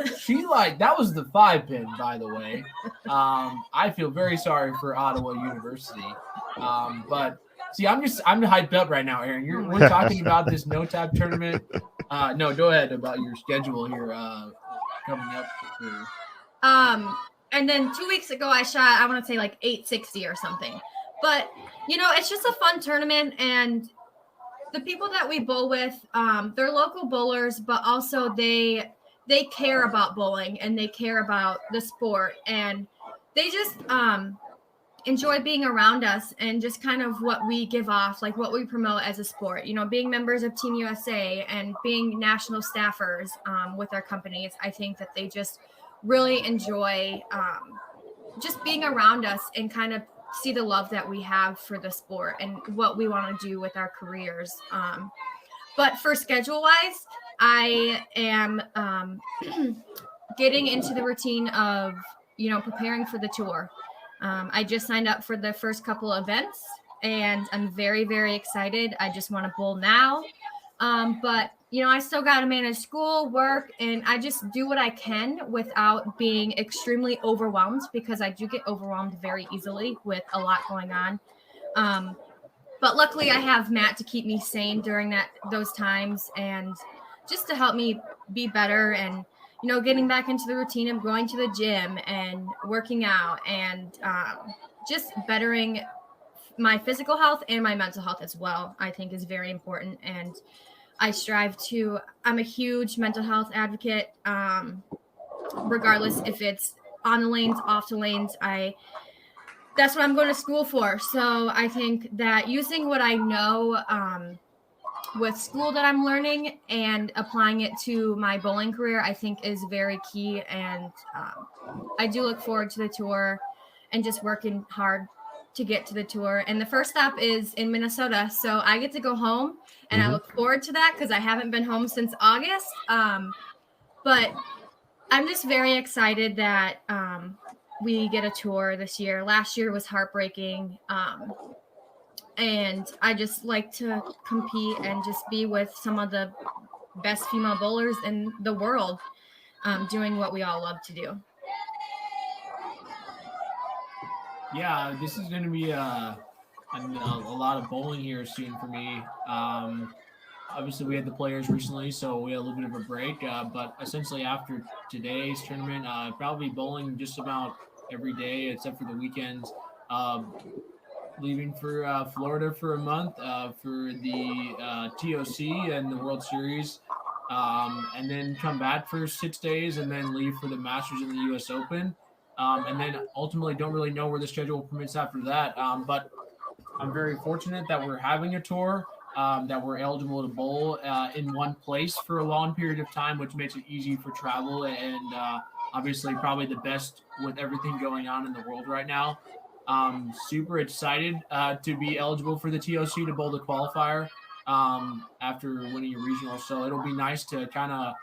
That was the 5-pin, by the way. I feel very sorry for Ottawa University. But see, I'm hyped up right now, Aaron. We're talking about this no-tap tournament. No, go ahead about your schedule here coming up.
And then 2 weeks ago I shot, I want to say like 860 or something. But it's just a fun tournament, and the people that we bowl with, they're local bowlers, but also they care about bowling and they care about the sport, and they just enjoy being around us and just kind of what we give off, like what we promote as a sport, being members of Team USA and being national staffers with our companies. I think that they just really enjoy just being around us and kind of see the love that we have for the sport and what we want to do with our careers. But for schedule wise, I am getting into the routine of, preparing for the tour. I just signed up for the first couple events and I'm very, very excited. I just want to bowl now. But I still got to manage school, work, and I just do what I can without being extremely overwhelmed, because I do get overwhelmed very easily with a lot going on. But luckily I have Matt to keep me sane during those times and just to help me be better and, getting back into the routine of going to the gym and working out and just bettering my physical health and my mental health as well, I think is very important. And I'm a huge mental health advocate, regardless if it's on the lanes, off the lanes. That's what I'm going to school for. So I think that using what I know with school that I'm learning and applying it to my bowling career, I think is very key. And I do look forward to the tour and just working hard to get to the tour. And the first stop is in Minnesota. So I get to go home, and I look forward to that because I haven't been home since August. But I'm just very excited that we get a tour this year. Last year was heartbreaking. And I just like to compete and just be with some of the best female bowlers in the world, doing what we all love to do.
Yeah, this is going to be a lot of bowling here soon for me. Obviously, we had the players recently, so we had a little bit of a break. But essentially, after today's tournament, probably bowling just about every day except for the weekends. Leaving for Florida for a month for the TOC and the World Series, and then come back for 6 days and then leave for the Masters and the US Open. And then ultimately don't really know where the schedule permits after that. But I'm very fortunate that we're having a tour, that we're eligible to bowl in one place for a long period of time, which makes it easy for travel and obviously probably the best with everything going on in the world right now. Super excited to be eligible for the TOC to bowl the qualifier after winning a regional. So it'll be nice to kind of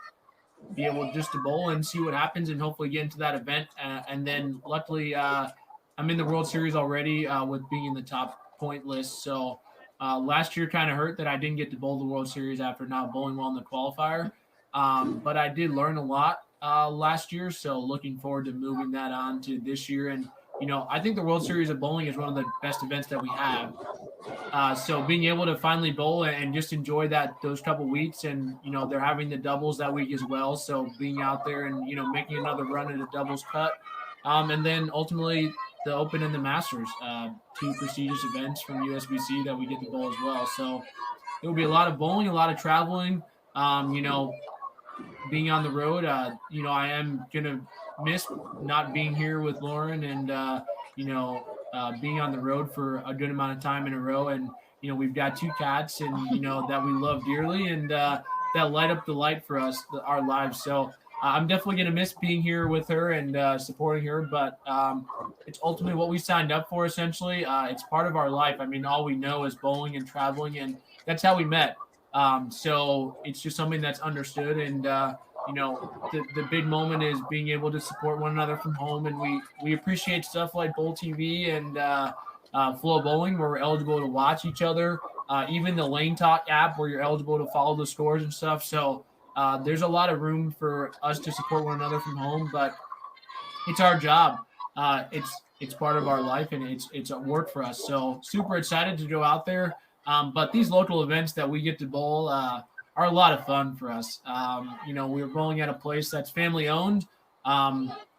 be able just to bowl and see what happens and hopefully get into that event. And then luckily I'm in the World Series already with being in the top point list. So last year kind of hurt that I didn't get to bowl the World Series after not bowling well in the qualifier. But I did learn a lot last year. So looking forward to moving that on to this year. And I think the World Series of Bowling is one of the best events that we have. So being able to finally bowl and just enjoy those couple weeks, and they're having the doubles that week as well. So being out there and making another run at a doubles cut, and then ultimately the Open and the Masters, two prestigious events from USBC that we get to bowl as well. So it will be a lot of bowling, a lot of traveling. Being on the road, I am gonna miss not being here with Lauren and being on the road for a good amount of time in a row. And we've got two cats, and that we love dearly, and that light up the light for us, our lives. So I'm definitely gonna miss being here with her and supporting her. But it's ultimately what we signed up for. Essentially, it's part of our life. I mean, all we know is bowling and traveling, and that's how we met. So it's just something that's understood. And, the big moment is being able to support one another from home. And we appreciate stuff like Bowl TV and Flow Bowling, where we're eligible to watch each other. Even the Lane Talk app, where you're eligible to follow the scores and stuff. So there's a lot of room for us to support one another from home, but it's our job. It's part of our life, and it's a work for us. So super excited to go out there. But these local events that we get to bowl are a lot of fun for us. We're bowling at a place that's family owned.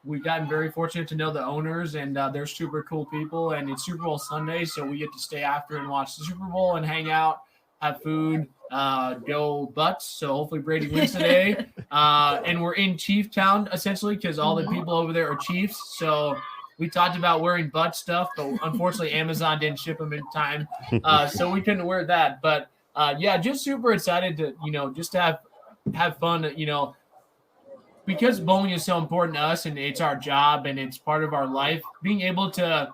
We've gotten very fortunate to know the owners, and they're super cool people. And it's Super Bowl Sunday, so we get to stay after and watch the Super Bowl and hang out, have food, go Butts. So hopefully Brady wins today. And we're in Chief Town, essentially, because all the people over there are Chiefs. So we talked about wearing butt stuff, but unfortunately Amazon didn't ship them in time. So we couldn't wear that. But just super excited to, just to have fun, because bowling is so important to us and it's our job and it's part of our life. Being able to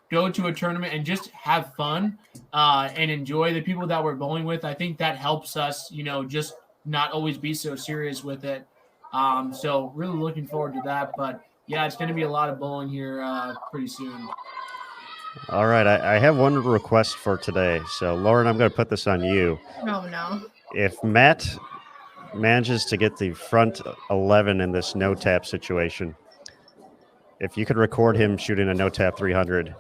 go to a tournament and just have fun and enjoy the people that we're bowling with, I think that helps us, just not always be so serious with it. So really looking forward to that. But yeah, it's going to be a lot of bowling here pretty soon.
All right. I have one request for today. So, Lauren, I'm going to put this on you.
Oh, no.
If Matt manages to get the front 11 in this no-tap situation, if you could record him shooting a no-tap 300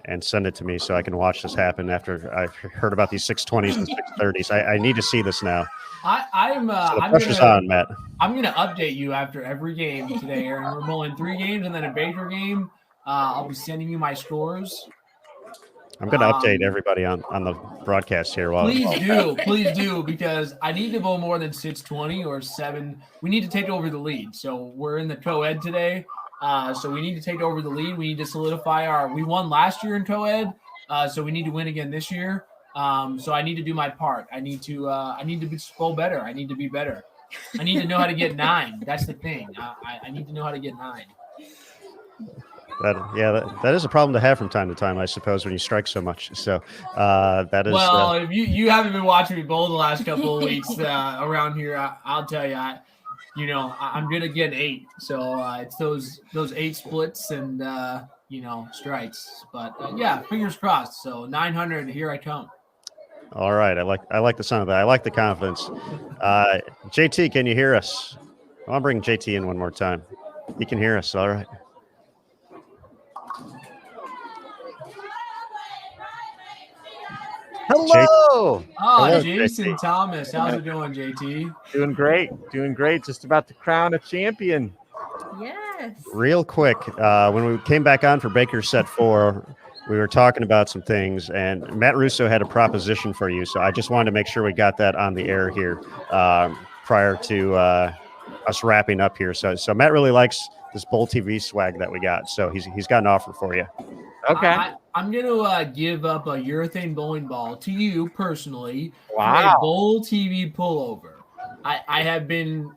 and send it to me so I can watch this happen after I've heard about these 620s and 630s. I need to see this now.
I'm
the pressure's on, Matt.
I'm going to update you after every game today, Aaron. We're bowling 3 games and then a Baker game. I'll be sending you my scores.
I'm going to update everybody on the broadcast here.
Please do, because I need to bowl more than 620 or 7. We need to take over the lead. So we're in the co-ed today. So we need to take over the lead. We need to solidify we won last year in co-ed. So we need to win again this year. So I need to do my part. I need to bowl better. I need to be better. I need to know how to get 9. That's the thing. I need to know how to get 9.
That is a problem to have from time to time, I suppose, when you strike so much. So that is.
Well, if you haven't been watching me bowl the last couple of weeks around here, I'll tell you, I'm gonna get 8. So it's those 8 splits and strikes. But fingers crossed. So 900, here I come.
All right, I like the sound of that. I like the confidence. JT, can you hear us? I want to bring JT in one more time. He can hear us. All right.
Hello.
Hello, Jason JT. Thomas. How's it going, JT?
Doing great. Just about to crown a champion.
Yes.
Real quick, when we came back on for Baker Set 4, we were talking about some things, and Matt Russo had a proposition for you. So I just wanted to make sure we got that on the air here prior to us wrapping up here. So Matt really likes this Bowl TV swag that we got. So he's got an offer for you.
Okay.
I'm going to give up a urethane bowling ball to you personally for
Wow.
a Bowl TV pullover. I have been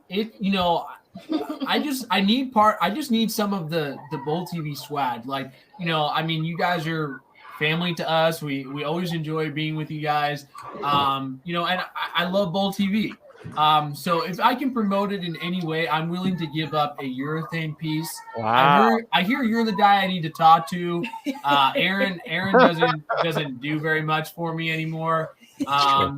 I just need some of the Bowl TV swag. Like, you guys are family to us. We always enjoy being with you guys. And I love Bowl TV. So if I can promote it in any way, I'm willing to give up a urethane piece.
Wow.
I hear you're the guy I need to talk to. Aaron doesn't do very much for me anymore. I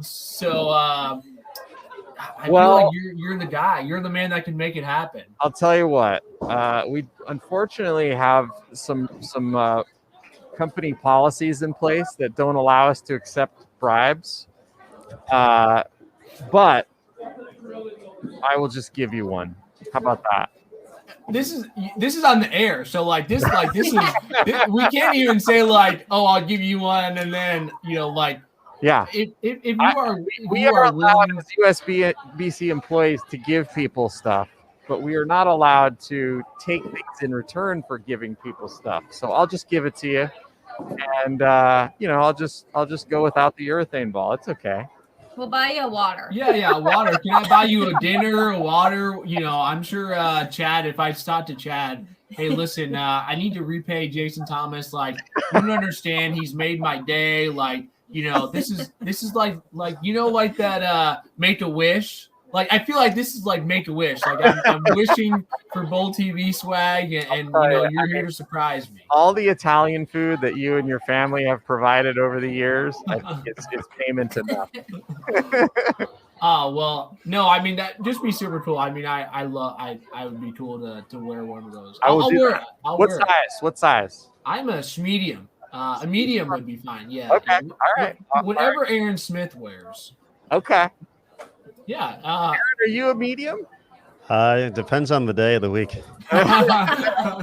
feel like you're the guy. You're the man that can make it happen.
I'll tell you what. We unfortunately have some company policies in place that don't allow us to accept bribes. But I will just give you one. How about that?
This is on the air, so this is we can't even say I'll give you one, and then
Yeah.
If
we are allowed as USBC employees to give people stuff, but we are not allowed to take things in return for giving people stuff. So I'll just give it to you, and I'll just go without the urethane ball. It's okay.
We'll buy you a water.
Yeah, water. Can I buy you a dinner, a water? I'm sure Chad, if I talk to Chad, hey, listen, I need to repay Jason Thomas. You don't understand. He's made my day. this is like like that Make a Wish. Like I feel like this is like Make a Wish. Like I'm wishing for Bowl TV swag, and you're here to surprise me.
All the Italian food that you and your family have provided over the years, I think it's payment enough.
Oh well, no, I mean that just be super cool. I mean, I would be cool to wear one of those. I'll wear it.
What size?
I'm a medium. A medium would be fine. Yeah.
Okay. All right.
Whatever Aaron Smith wears.
Okay.
Yeah.
Aaron, are you a medium?
It depends on the day of the week.
I'll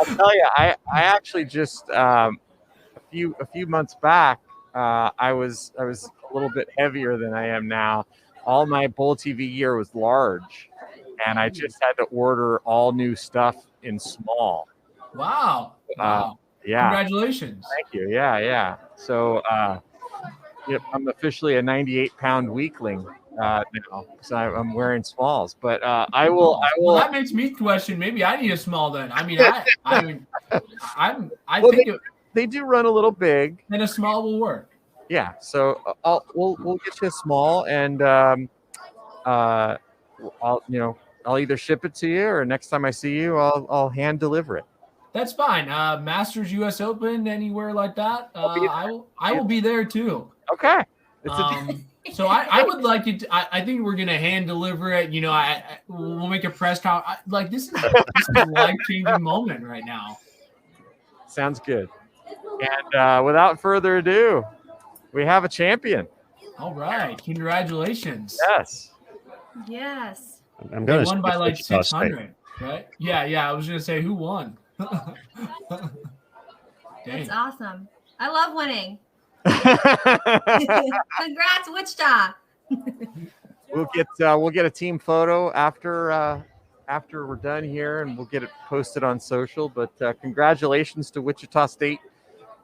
tell you, I actually just a few months back, I was a little bit heavier than I am now. All my Bowl TV gear was large, and I just had to order all new stuff in small.
Wow.
Yeah.
Congratulations.
Thank you. Yeah. So I'm officially a 98-pound weakling now, so I'm wearing smalls. But I will.
Well, that makes me question. Maybe I need a small then. I mean, I think
they do run a little big.
Then a small will work.
Yeah. So we'll get you a small, and I'll either ship it to you, or next time I see you, I'll hand deliver it.
That's fine. Masters US Open, anywhere like that. I will be there too.
Okay.
So I would like it. I think we're gonna hand deliver it. We'll make a press conference. Like this is a life-changing moment right now.
Sounds good. And without further ado, we have a champion.
All right, congratulations.
Yes.
I'm going to
won by like 600, right? Yeah. I was gonna say who won.
That's awesome. I love winning. Congrats, Wichita.
We'll get a team photo after we're done here, and we'll get it posted on social. But congratulations to Wichita State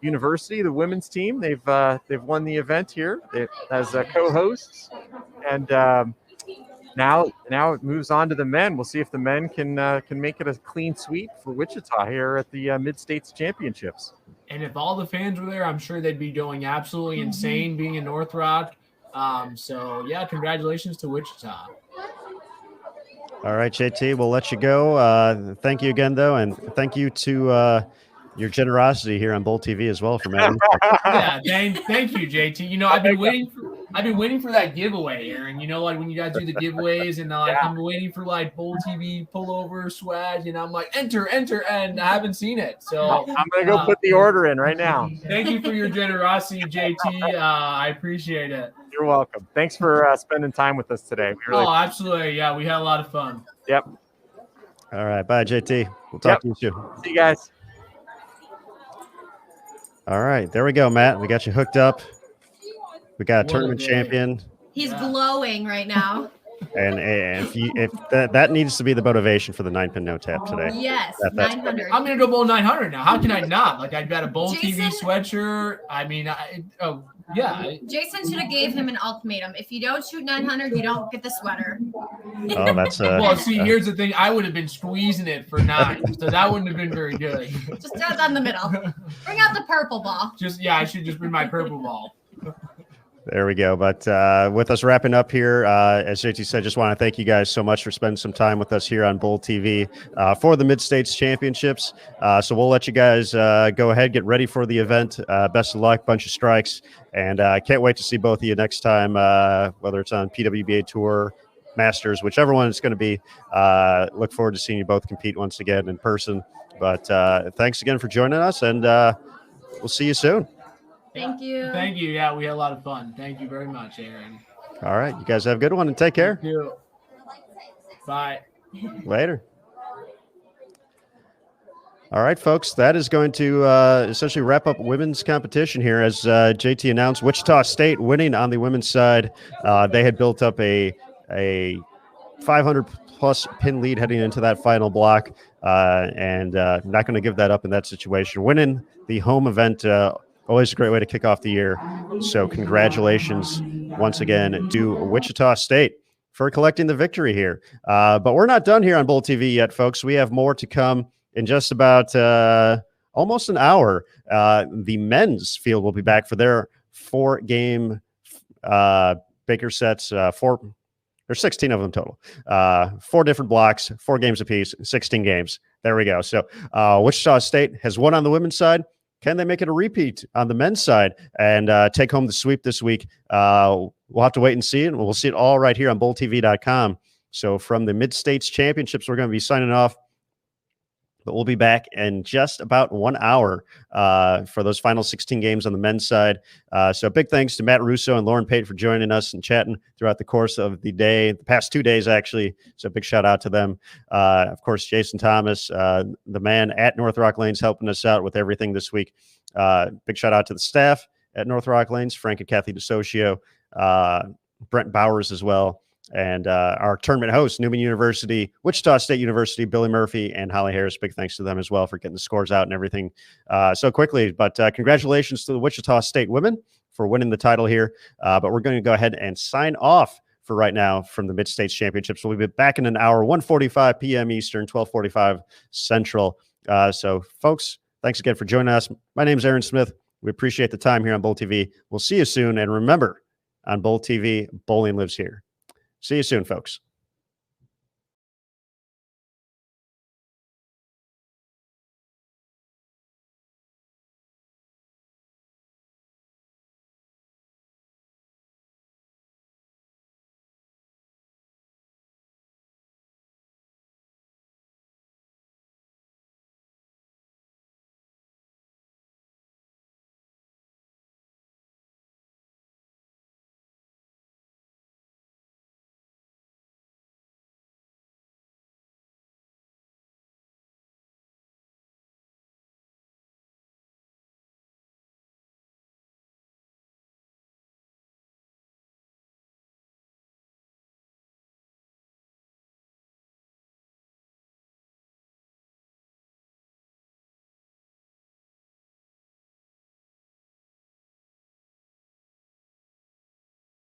University, the women's team. They've won the event here as co-hosts, and now it moves on to the men. We'll see if the men can make it a clean sweep for Wichita here at the Mid-States Championships.
And if all the fans were there, I'm sure they'd be going absolutely insane being in North Rock. So, yeah, congratulations to Wichita.
All right, JT, we'll let you go. Thank you again, though, and thank you to your generosity here on Bowl TV as well for Matt.
Yeah, thank you, JT. I've been waiting for that giveaway, Aaron. Like when you guys do the giveaways, and I'm waiting for like Bowl TV pullover swag, and I'm like enter, and I haven't seen it. So
I'm gonna go put the order in right now.
Thank you for your generosity, JT. I appreciate it.
You're welcome. Thanks for spending time with us today.
Absolutely. Yeah, we had a lot of fun.
Yep.
All right, bye, JT. We'll talk to you soon.
See you guys.
All right, there we go, Matt. We got you hooked up. We got a tournament champion.
He's glowing right now.
And if that needs to be the motivation for the 9-pin no tap today.
Yes,
that's
900.
I'm gonna go Bowl 900 now. How can I not? Like I've got a Bowl TV sweatshirt. I mean, yeah.
Jason should have gave him an ultimatum. If you don't shoot 900, you don't get the sweater.
Oh, that's
well. See, here's the thing. I would have been squeezing it for 9, so that wouldn't have been very good.
Just down the middle. Bring out the purple ball.
I should just bring my purple ball.
There we go. But with us wrapping up here, as JT said, just want to thank you guys so much for spending some time with us here on Bowl TV for the Mid-States Championships. So we'll let you guys go ahead, get ready for the event. Best of luck, bunch of strikes. And I can't wait to see both of you next time, whether it's on PWBA Tour, Masters, whichever one it's going to be. Look forward to seeing you both compete once again in person. But thanks again for joining us, and we'll see you soon.
Thank you.
Thank you. Yeah, we had a lot of fun. Thank you very much, Aaron.
All right. You guys have a good one and take care.
Thank you. Bye.
Later. All right, folks. That is going to essentially wrap up women's competition here. As JT announced, Wichita State winning on the women's side. They had built up a 500-plus pin lead heading into that final block, and not going to give that up in that situation. Winning the home event, always a great way to kick off the year. So congratulations once again to Wichita State for collecting the victory here. But we're not done here on Bowl TV yet, folks. We have more to come in just about almost an hour. The men's field will be back for their 4-game Baker sets. There's 16 of them total. 4 different blocks, 4 games apiece, 16 games. There we go. So Wichita State has won on the women's side. Can they make it a repeat on the men's side and take home the sweep this week? We'll have to wait and see, and we'll see it all right here on BowlTV.com. So from the Mid-States Championships, we're going to be signing off. But we'll be back in just about 1 hour for those final 16 games on the men's side. So big thanks to Matt Russo and Lauren Pate for joining us and chatting throughout the course of the day, the past 2 days, actually. So big shout out to them. Of course, Jason Thomas, the man at North Rock Lanes, helping us out with everything this week. Big shout out to the staff at North Rock Lanes, Frank and Kathy DeSocio, Brent Bowers as well. And our tournament host, Newman University, Wichita State University, Billy Murphy, and Holly Harris. Big thanks to them as well for getting the scores out and everything so quickly. But congratulations to the Wichita State women for winning the title here. But we're going to go ahead and sign off for right now from the Mid-States Championships. We'll be back in an hour, 1:45 p.m. Eastern, 12:45 Central. So, folks, thanks again for joining us. My name is Aaron Smith. We appreciate the time here on Bowl TV. We'll see you soon. And remember, on Bowl TV, bowling lives here. See you soon, folks.